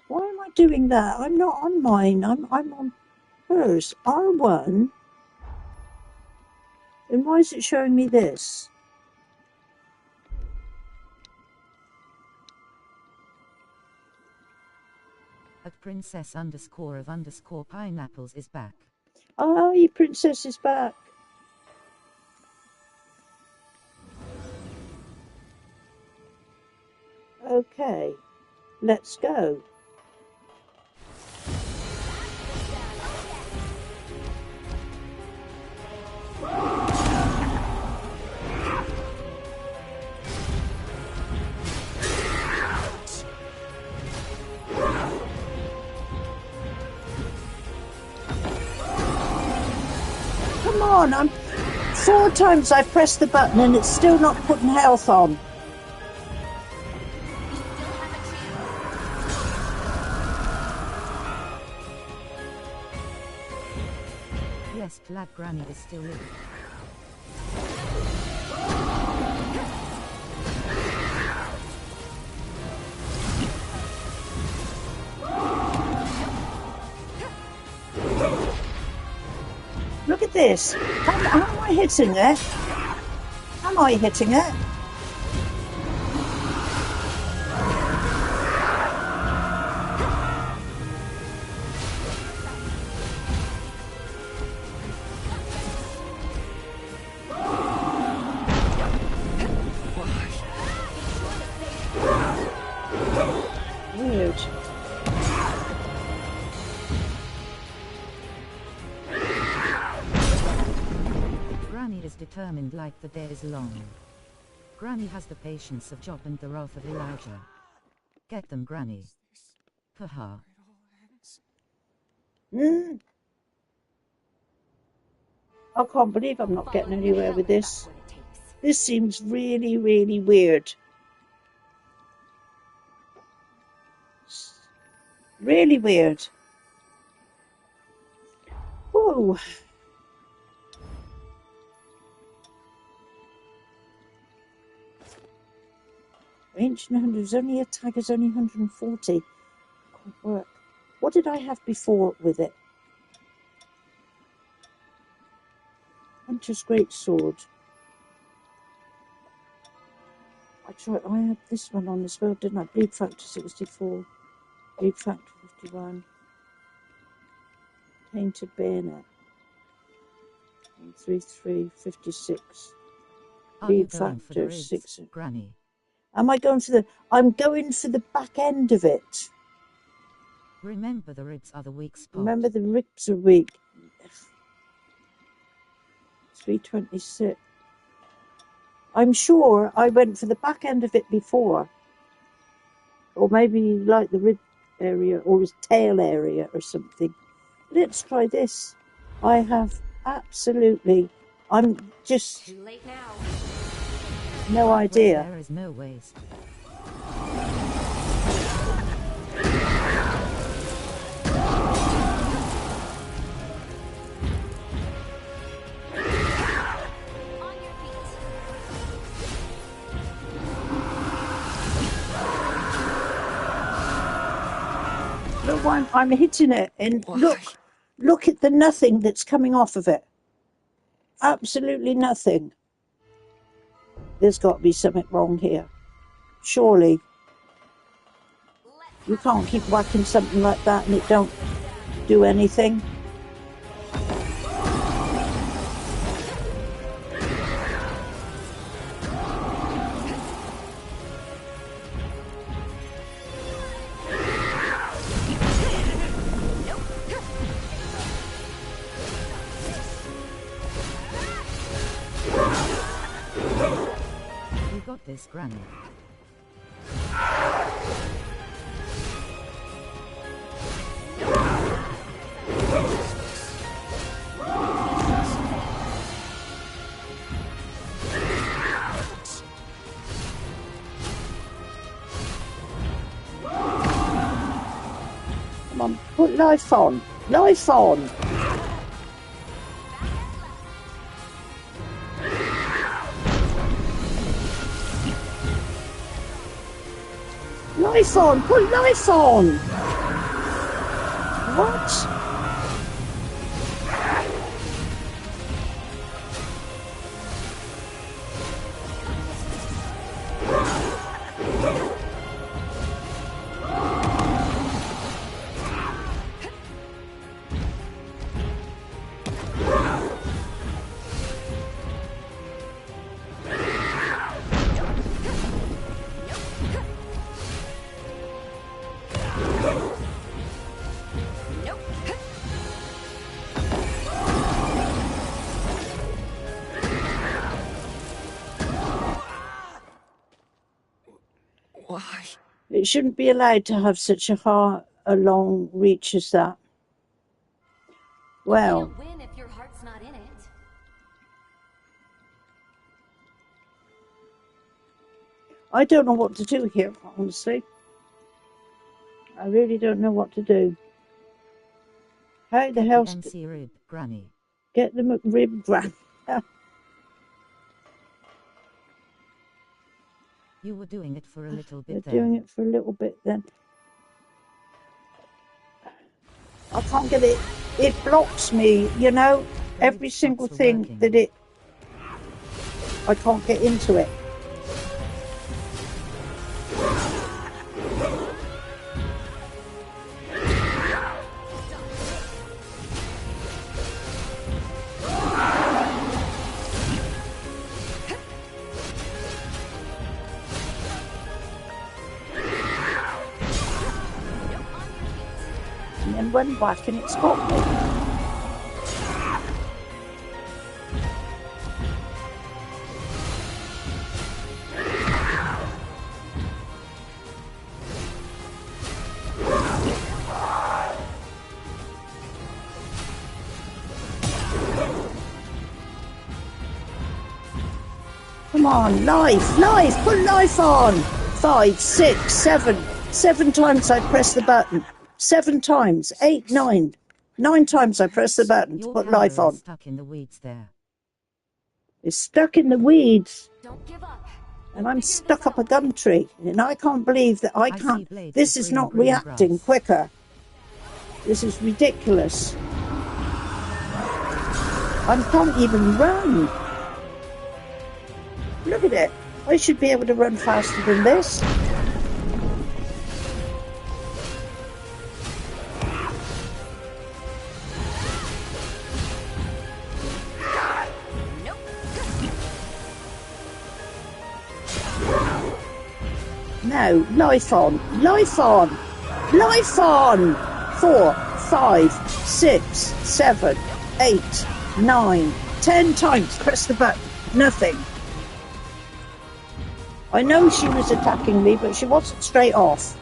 Why am I doing that? I'm not on mine. I'm on hers. R1. And why is it showing me this? At princess_of_pineapples is back. Oh, your princess is back. let's go. Come on, I'm 4 times I've pressed the button and it's still not putting health on. Yes, Thegamergranni is still in. Look at this. How am I hitting it? Am I hitting it? Weird. Granny is determined like the day is long. Granny has the patience of Job and the wrath of Elijah. Get them, Granny. Haha. I can't believe I'm not getting anywhere with this. This seems really, really weird. Really weird. Whoa. Range 100 is only a tag is only 140. Can't work. What did I have before with it? Hunter's Great Sword. I had this one on as well, didn't I? Bleed Factor 64. Bleed Factor 51. Tainted Bayonet. 133, 56. Are you Bleed going for the Factor ribs, 6. Granny? Am I going for the... I'm going for the back end of it. Remember the ribs are the weak spot. Remember the ribs are weak. 326. I'm sure I went for the back end of it before. Or maybe like the rib area or his tail area or something. Let's try this. I have absolutely... I'm just... Too late now. No idea. There is no waste. Look, I'm hitting it, and look at the nothing that's coming off of it. Absolutely nothing. There's got to be something wrong here. Surely. You can't keep whacking something like that and it don't do anything. You got this, Granny. Come on, put life on. Life on. Life on. Put life on. What? It shouldn't be allowed to have such a long reach as that. Well. You can't win if your heart's not in it. I don't know what to do here, honestly. I really don't know what to do. How the hell... Get the MC rib, Granny. Get the McRib Granny. You were doing it for a little bit then. Doing it for a little bit then. I can't get it. It blocks me, you know, every single thing that it... I can't get into it. And went back and it's got me. Come on, life, put life on. 5, 6, 7. 7 times I press the button. 7 times, 8, 9. 9 times I press the button to put life on. Is stuck in the weeds there. It's stuck in the weeds. Don't give up. And I'm stuck up a gum tree. And I can't believe that I can't... This is not reacting quicker. This is ridiculous. I can't even run. Look at it. I should be able to run faster than this. No, life on, life on, life on. 4, 5, 6, 7, 8, 9, 10 times. Press the button. Nothing. I know she was attacking me, but she wasn't straight off.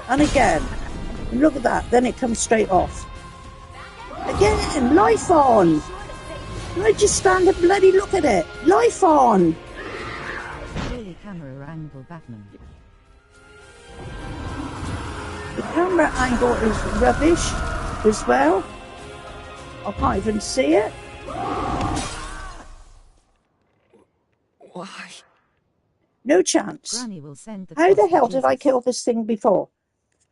And again. Look at that. Then it comes straight off. Again. Life on. I just stand and bloody look at it. Life on. Really camera angle Batman. The camera angle is rubbish as well. I can't even see it. Why? No chance. Granny will send the How the hell did I kill this thing before?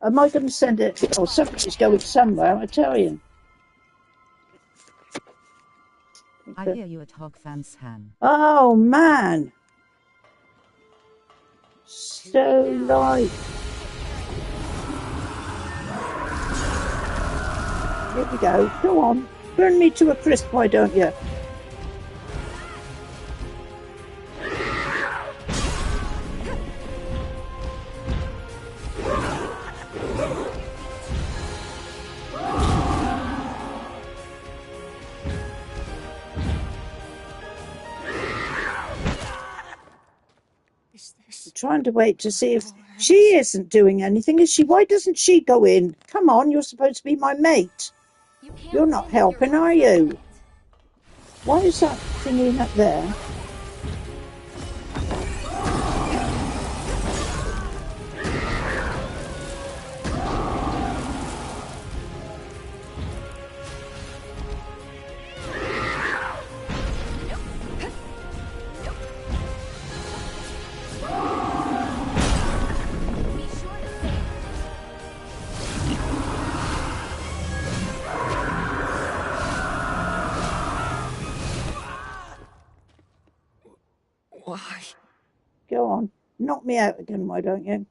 Am I going to send it? Oh, somebody's going somewhere, I tell you. I hear you at Hogfan's hand. Oh, man. So light. Here we go. Go on. Burn me to a crisp, why don't you? Trying to wait to see if she isn't doing anything, is she? Why doesn't she go in? Come on, you're supposed to be my mate. You're not helping, are you? Why is that thingy up there? Why? Go on. Knock me out again, why don't you?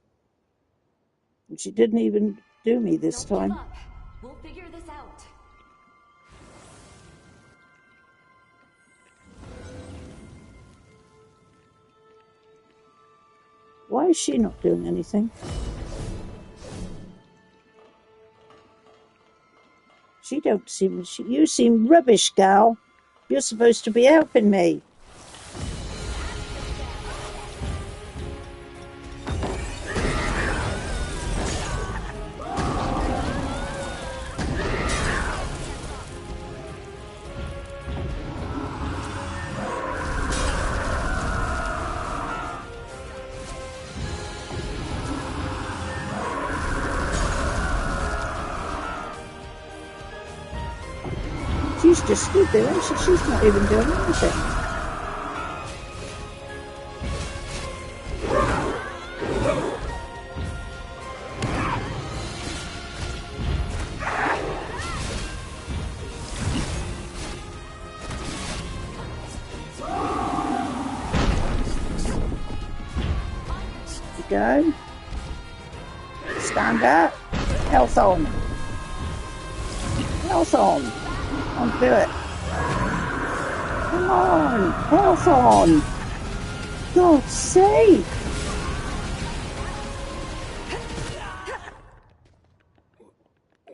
And she didn't even do me this time. Don't give up. We'll figure this out. Why is she not doing anything? She don't seem... you seem rubbish, gal. You're supposed to be helping me. She's just stood there, isn't she? She's not even doing anything. Go. Stand up. Health on. Health on. I'll do it. Come on. Health on. God's sake.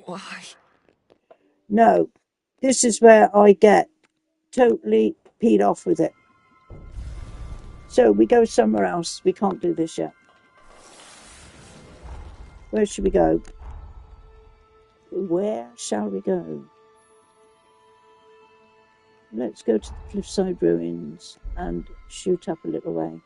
Why? No. This is where I get totally peed off with it. So we go somewhere else. We can't do this yet. Where should we go? Where shall we go? Let's go to the cliffside ruins and shoot up a little way.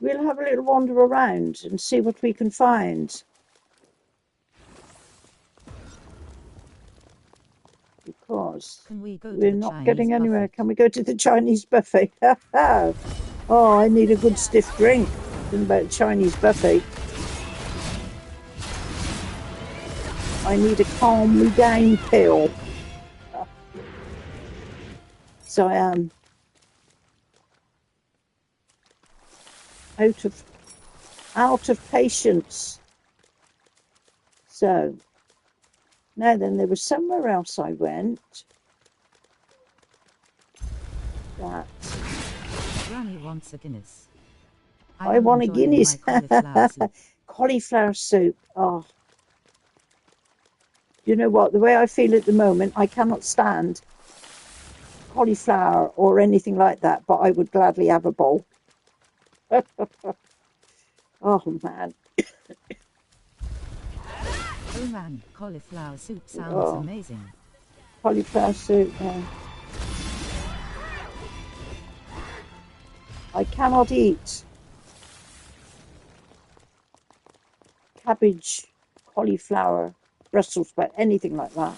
We'll have a little wander around and see what we can find. Because we're not getting anywhere. Can we go to the Chinese buffet? Oh, I need a good stiff drink. Something about Chinese buffet. I need a calm me down pill. So I am out of patience. So now then, there was somewhere else I went. That Granny wants a Guinness. I want a Guinness. Cauliflower soup. Cauliflower soup. Oh, you know what? The way I feel at the moment, I cannot stand cauliflower or anything like that. But I would gladly have a bowl. Oh man. Oh man, cauliflower soup sounds amazing. Cauliflower soup, yeah. I cannot eat cabbage, cauliflower, Brussels sprout, anything like that.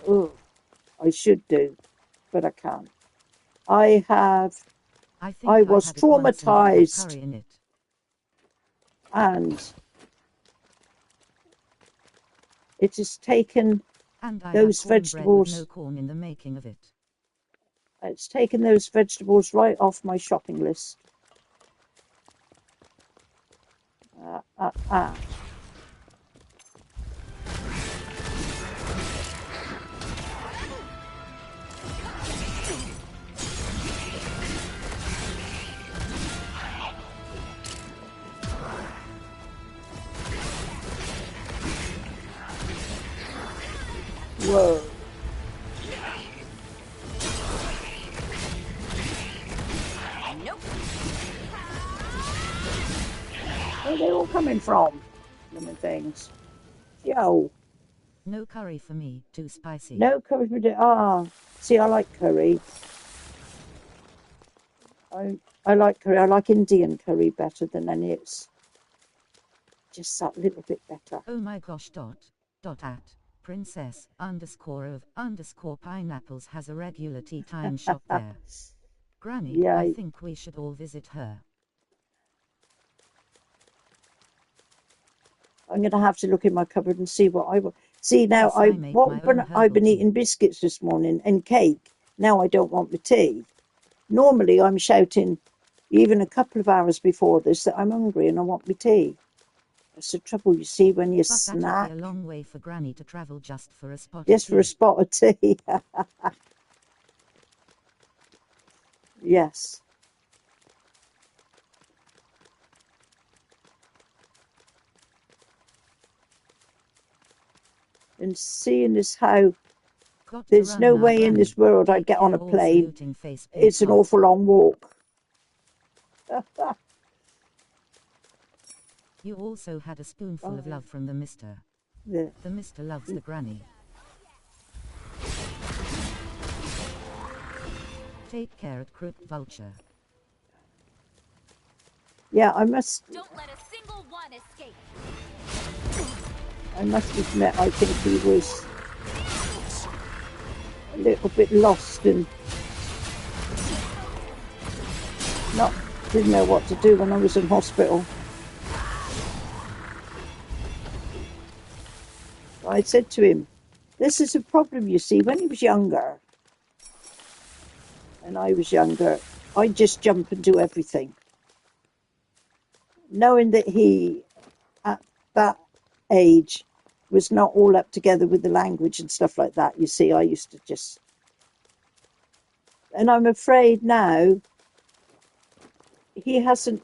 Oh, I should do, but I can't. I was traumatized, and it has taken those vegetables. No corn in the making of it. It's taken those vegetables right off my shopping list. Whoa. Where are they all coming from? Lemon things. Yo. No curry for me, too spicy. No curry for me. See, I like curry. I like curry. I like Indian curry better than any. It's just that little bit better. Oh my gosh, @ princess _ pineapples has a regular tea time shop there. Granny, Yeah, I think we should all visit her. I'm going to have to look in my cupboard and see what I will. See, now I've been eating biscuits this morning and cake. Now I don't want the tea. Normally I'm shouting, even a couple of hours before this, that I'm hungry and I want my tea. That's the trouble, you see, when you snack. That would be a long way for Granny to travel just for a spot Just for a spot of tea. Yes. And seeing as how there's no way in this world I'd get on a plane, it's an awful long walk. You also had a spoonful of love from the mister. Yeah. The mister loves the granny. Take care at Crook Vulture. Yeah, I must Don't let a single one escape. admit, I think he was a little bit lost and didn't know what to do when I was in hospital. I said to him, this is a problem, you see. When he was younger, and I was younger, I'd just jump and do everything. Knowing that he, at that age, was not all up together with the language and stuff like that, you see, I used to just... And I'm afraid now, he hasn't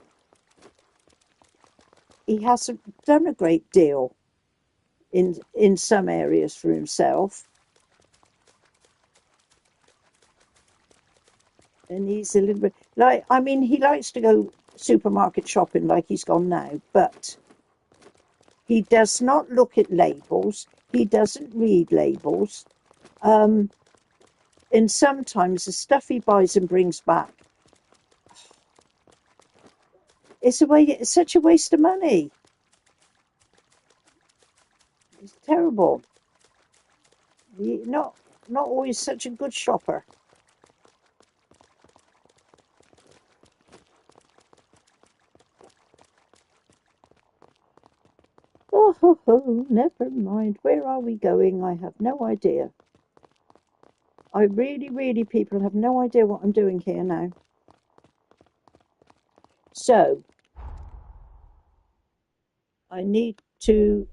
done a great deal in some areas for himself. And he's a little bit like, I mean, he likes to go supermarket shopping like he's gone now, but he does not look at labels. He doesn't read labels. And sometimes the stuff he buys and brings back, it's such a waste of money. It's terrible. Not always such a good shopper. Oh, never mind. Where are we going? I have no idea. I really, people have no idea what I'm doing here now. So, I need to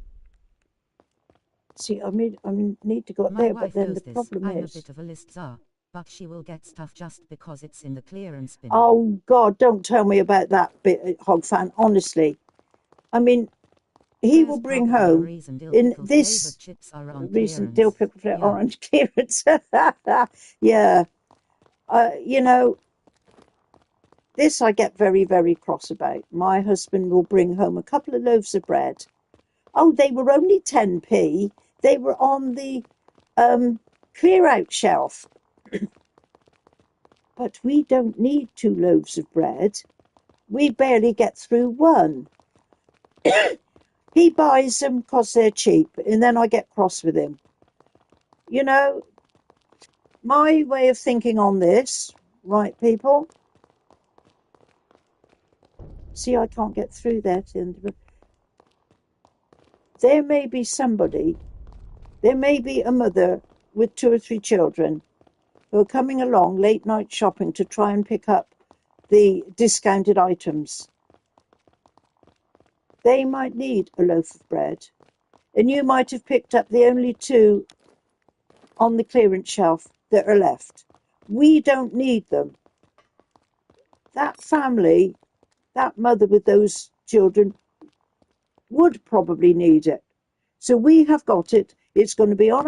see. I need to go up My there, wife but then knows the this. problem I'm is, a bit of a list czar, but she will get stuff just because it's in the clearance bin. oh God, don't tell me about that bit, Hog Fan. Honestly, I mean, he will bring home in this recent dill pickle flavour orange clearance. Yeah, you know, this I get very cross about. My husband will bring home a couple of loaves of bread. Oh, they were only 10p. They were on the clear out shelf. But we don't need 2 loaves of bread. We barely get through one. He buys them because they're cheap, and then I get cross with him. You know, my way of thinking on this, right, people? See, I can't get through there to the end of it. There may be somebody, there may be a mother with 2 or 3 children who are coming along late night shopping to try and pick up the discounted items. They might need a loaf of bread, and you might have picked up the only 2 on the clearance shelf that are left. We don't need them. That family, that mother with those children, would probably need it. So we have got it. It's going to be on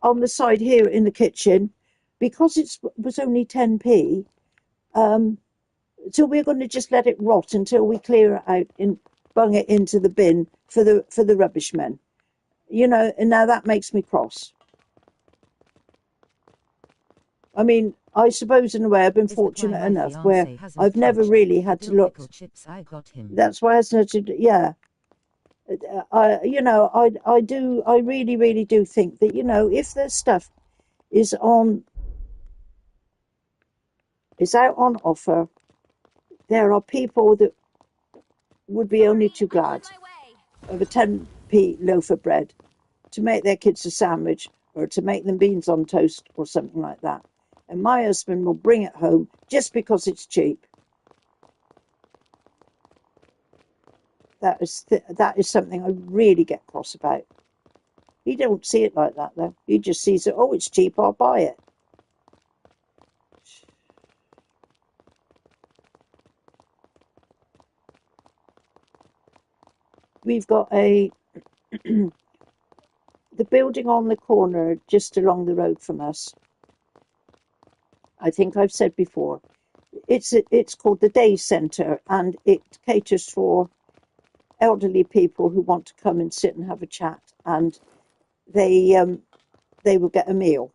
the side here in the kitchen, because it was only 10p. So we're going to just let it rot until we clear it out and bung it into the bin for the rubbish men. You know, and now that makes me cross. I mean, I suppose in a way I've been fortunate enough where I've never really had to look. That's why it's not. Yeah, I really do think that, you know, if their stuff is out on offer, there are people that would be only too glad of a 10p loaf of bread to make their kids a sandwich, or to make them beans on toast or something like that. And my husband will bring it home just because it's cheap. That is something I really get cross about. He don't see it like that, though. He just sees it, oh, it's cheap, I'll buy it. We've got the building on the corner just along the road from us. I think I've said before, it's called the Day Centre, and it caters for elderly people who want to come and sit and have a chat, and they will get a meal.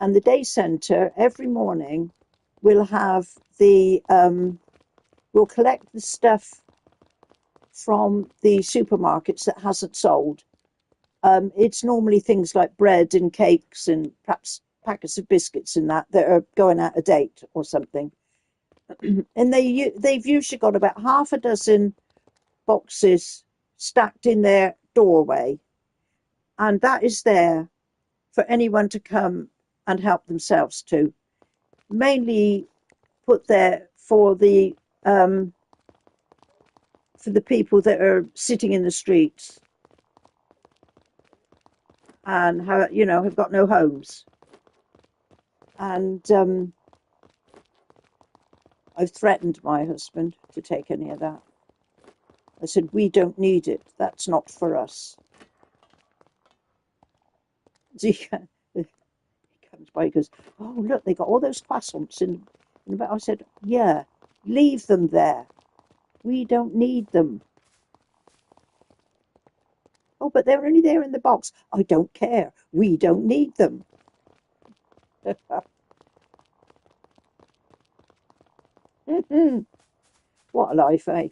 And the day centre every morning will have we'll collect the stuff from the supermarkets that hasn't sold. It's normally things like bread and cakes and perhaps packets of biscuits and that are going out of date or something. And they've usually got about half a dozen boxes stacked in their doorway, and that is there for anyone to come and help themselves to. Mainly put there for the people that are sitting in the streets and have got no homes. And I've threatened my husband to take any of that. I said, we don't need it. That's not for us. So he comes by, he goes, oh, look, they got all those croissants in the back. I said, yeah, leave them there. We don't need them. Oh, but they're only there in the box. I don't care. We don't need them. What a life, eh?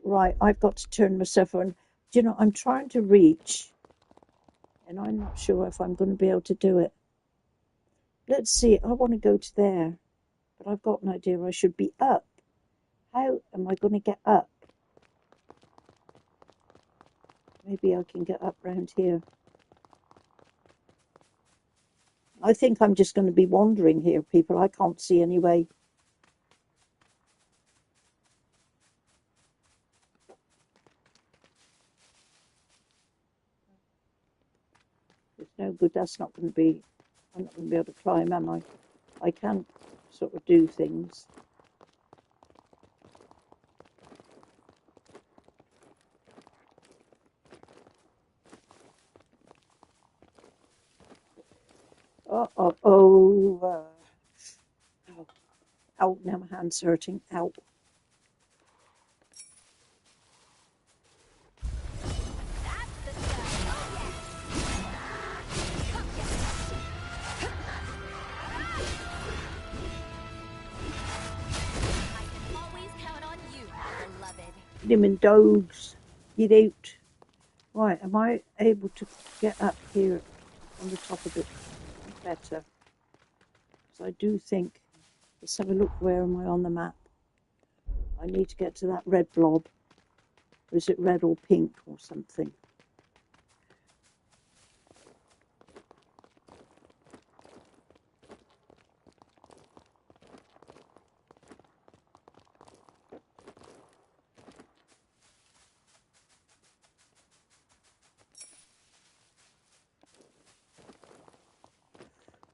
Right, I've got to turn myself on. Do you know, I'm trying to reach, and I'm not sure if I'm going to be able to do it. Let's see, I want to go to there, but I've got an idea I should be up. How am I going to get up? Maybe I can get up round here. I think I'm just going to be wandering here, people. I can't see any way. It's no good. That's not going to be... I'm not going to be able to climb, am I? I can sort of do things. Oh, ow, now my hand's hurting. Ow. Blimmin' dogs, get out. Right, am I able to get up here on the top of it better? Because I do think, let's have a look, where am I on the map? I need to get to that red blob. Or is it red or pink or something?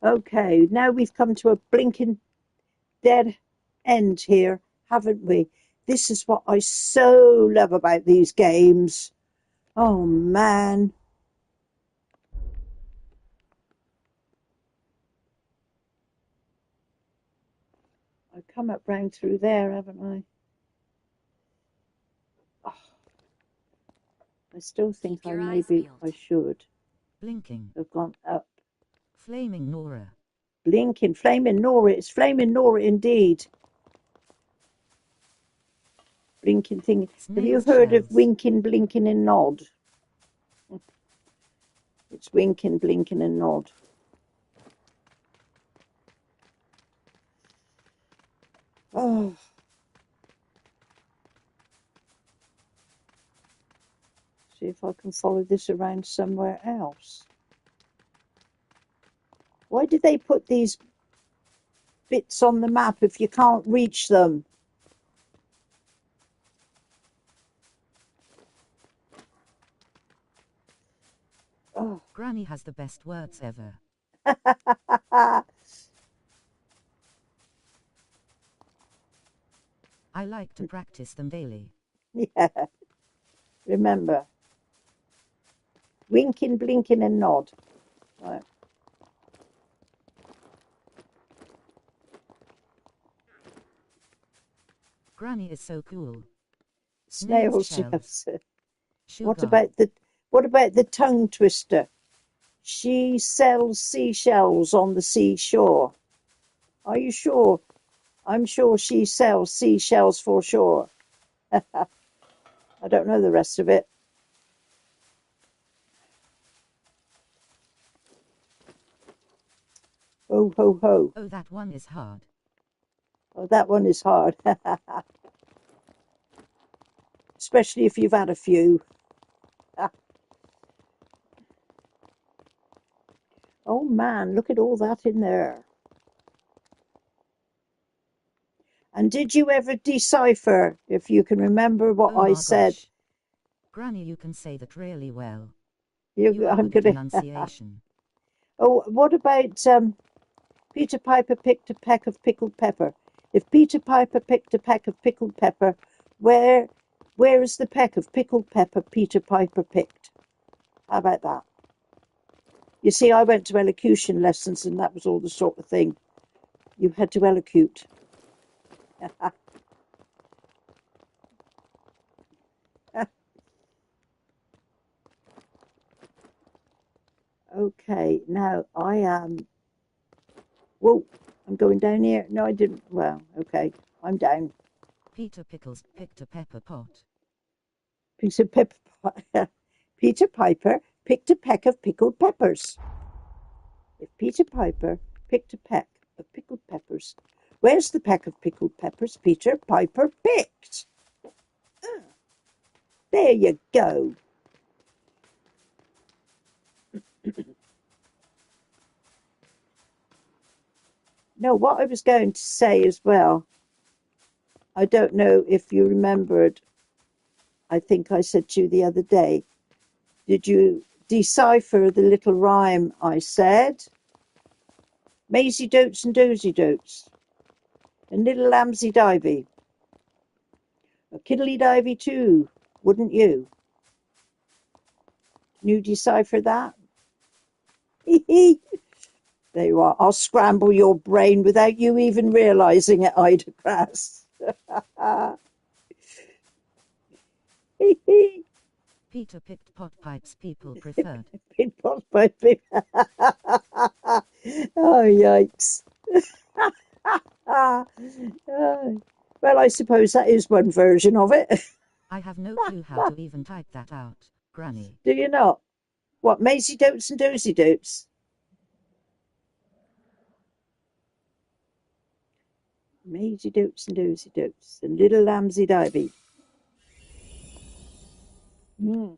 Okay, now we've come to a blinking dead end here, haven't we? This is what I so love about these games. Oh, man. I've come up round through there, haven't I? Oh, I still think I should Blinking. have gone up. Flaming Nora. Blinking, flaming Nora. It's flaming Nora indeed. Blinking thing. Have you heard of winking, blinking and nod? It's winking, blinking and nod. Oh. See if I can follow this around somewhere else. Why did they put these bits on the map if you can't reach them? Oh. Granny has the best words ever. I like to practice them daily. Yeah. Remember. Winking, blinking and nod. Right. Granny is so cool. Snail shells. Sugar. What about the tongue twister? She sells seashells on the seashore. Are you sure? I'm sure she sells seashells for sure. I don't know the rest of it. Ho, ho, ho. Oh, that one is hard. Oh, that one is hard. Especially if you've had a few. Oh man, look at all that in there. And did you ever decipher, if you can remember what Oh I my said? gosh. Granny, you can say that really well. You, You are I'm good at gonna. enunciation. Oh, what about Peter Piper picked a peck of pickled pepper? If Peter Piper picked a peck of pickled pepper, where is the peck of pickled pepper Peter Piper picked? How about that? You see, I went to elocution lessons, and that was all the sort of thing you had to elocute. Okay, now I am. Whoa, I'm going down here. No, I didn't. Well, okay, I'm down. Peter Pickles picked a pepper pot. Peter Piper, Peter Piper picked a peck of pickled peppers. If Peter Piper picked a peck of pickled peppers, where's the peck of pickled peppers Peter Piper picked? There you go. No, what I was going to say as well, I don't know if you remembered, I think I said to you the other day, did you decipher the little rhyme I said? Maisie dotes and dozy dotes, and little lambsy divey, a kiddly divey too, wouldn't you? Can you decipher that? There you are. I'll scramble your brain without you even realising it, Ida Grass. Peter picked pot pipes people preferred. Oh, yikes. Well, I suppose that is one version of it. I have no clue how to even type that out, Granny. Do you not? What, Maisie dotes and dozy dotes? Maisie dotes and dozy dotes, and little lambsy divey. Mm.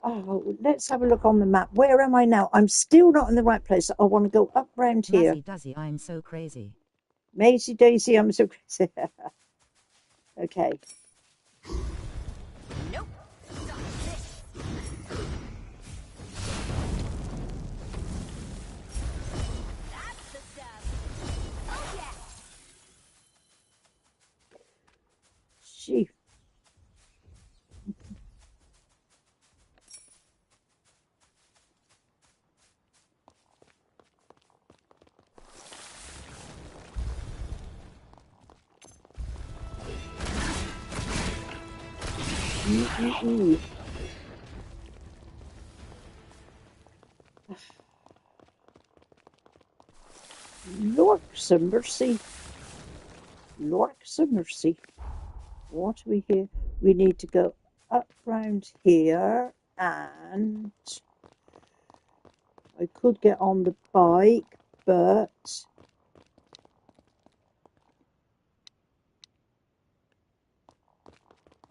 Oh, let's have a look on the map. Where am I now? I'm still not in the right place. I want to go up round here. Mazzy Dazzy, I'm so crazy. Maisie Daisy, I'm so crazy. Okay. Nope. Stop this. That's the stuff. Oh yeah. Gee. Lorks of mercy. Lorks of mercy. What are we here? We need to go up round here, and I could get on the bike, but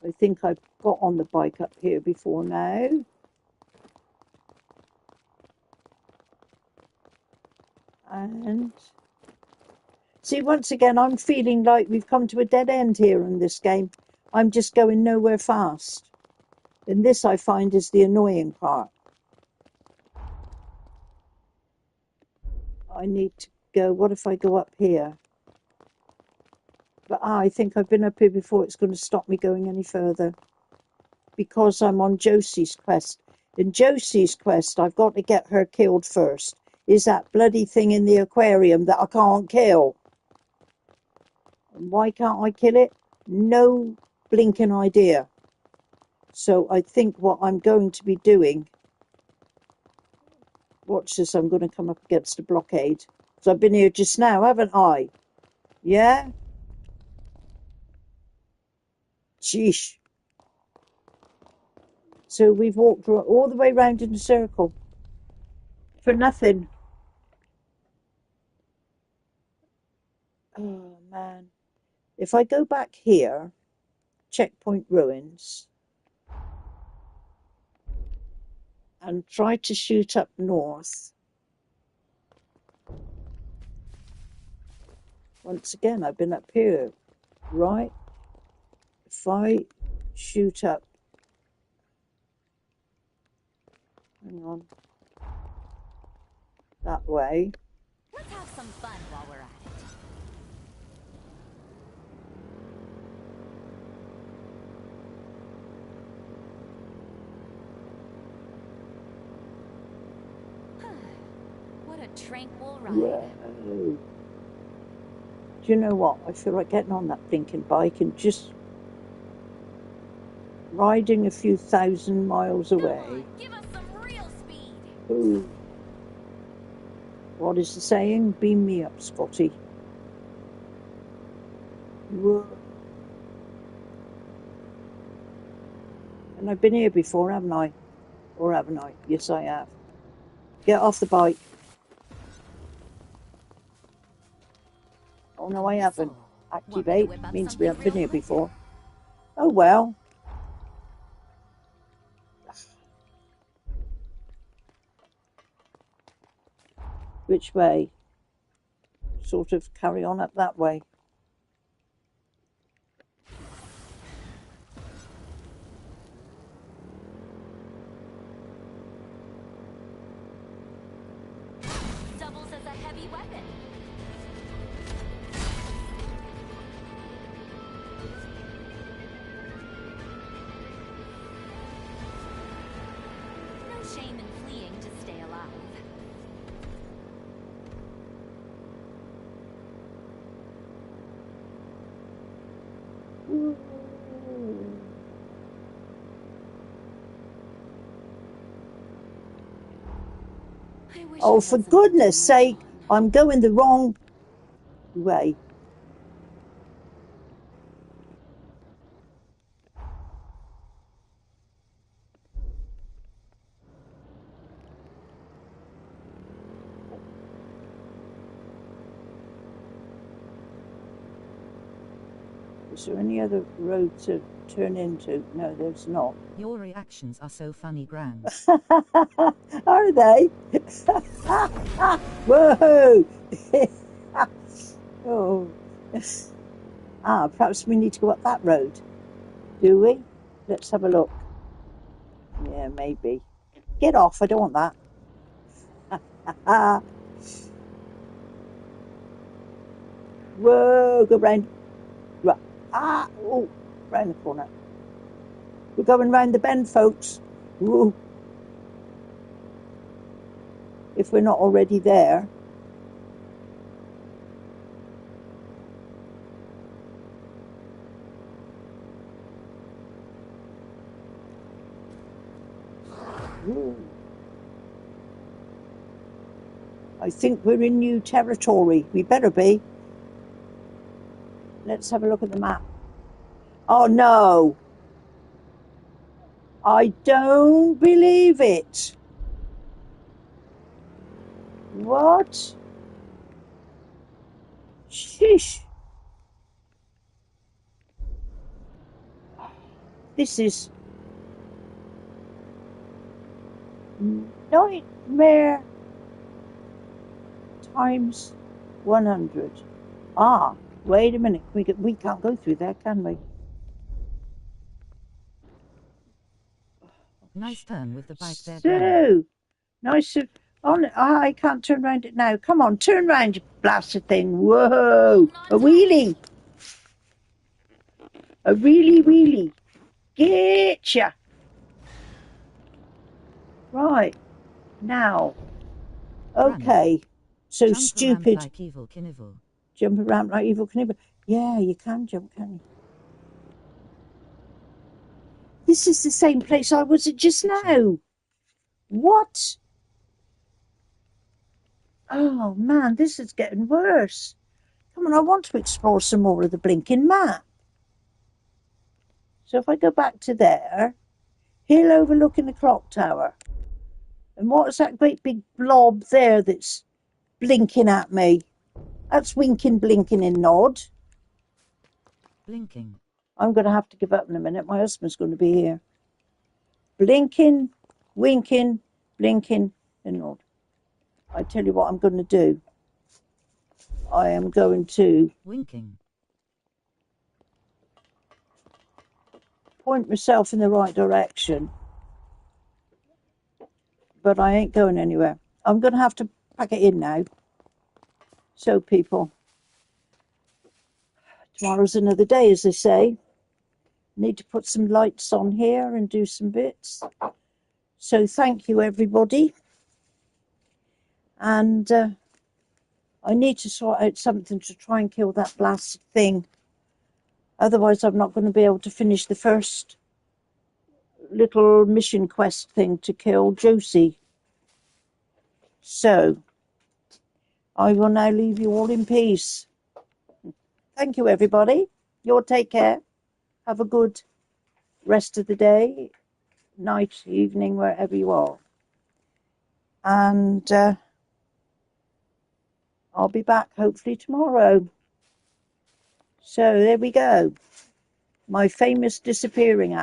I think I've got on the bike up here before now. And see, once again, I'm feeling like we've come to a dead end here in this game. I'm just going nowhere fast. And this, I find, is the annoying part. I need to go. What if I go up here? But I think I've been up here before. It's going to stop me going any further. Because I'm on Josie's quest. In Josie's quest, I've got to get her killed first. Is that bloody thing in the aquarium that I can't kill? And why can't I kill it? no blinking idea. So I think what I'm going to be doing, watch this, I'm going to come up against a blockade. So I've been here just now, haven't I? Yeah? Sheesh. So we've walked all the way round in a circle. For nothing. Oh, man. If I go back here, checkpoint ruins, and try to shoot up north, once again, I've been up here, right? If I shoot up, hang on, that way. Let's have some fun while we're at it. What a tranquil ride. Whoa. Do you know what? I feel like getting on that blinking bike and just riding a few thousand miles away. Come on, give us some real speed. Ooh. What is the saying? Beam me up, Scotty. Whoa. And I've been here before, haven't I? Or haven't I? Yes, I have. Get off the bike. Oh, no, I haven't. Activate means we haven't been here before. Oh, well. Which way? Sort of carry on up that way. Doubles as a heavy weapon. No shame in fleeing to stay alive. Oh, for goodness sake, I'm going the wrong way. Is there any other road to turn into? No, there's not. Your reactions are so funny, Gran. Are they? Whoa! Oh. Ah, perhaps we need to go up that road. Do we? Let's have a look. Yeah, maybe. Get off, I don't want that. Whoa, go round. Ah, oh, round the corner. We're going round the bend, folks. Ooh. If we're not already there. Ooh. I think we're in new territory. We better be. Let's have a look at the map. Oh, no. I don't believe it. What? Sheesh. This is nightmare times 100. Ah, wait a minute. We can't go through there, can we? Nice turn with the bike there, So, Gran. nice. I can't turn around it now. Come on, turn around, you blasted thing. Whoa. A wheelie. A really wheelie. Getcha. Right. Now. Okay. So Jump stupid. Like Evil Knievel. Jump around like Evil Knievel. Yeah, you can jump, can you? this is the same place I was at just now. What? Oh, man, this is getting worse. Come on, I want to explore some more of the blinking map. So if I go back to there, hill overlooking the clock tower. And what's that great big blob there that's blinking at me? That's winking, blinking, and nod. Blinking. I'm going to have to give up in a minute. My husband's going to be here. Blinking, winking, blinking, and nod. I tell you what I'm going to do. I am going to Winking. point myself in the right direction. But I ain't going anywhere. I'm going to have to pack it in now. So, people, tomorrow's another day, as they say. Need to put some lights on here and do some bits. So, thank you, everybody. And I need to sort out something to try and kill that blasted thing. Otherwise, I'm not going to be able to finish the first little mission quest thing to kill Josee. So, I will now leave you all in peace. Thank you, everybody. You all take care. Have a good rest of the day, night, evening, wherever you are. And I'll be back hopefully tomorrow. So there we go. My famous disappearing act.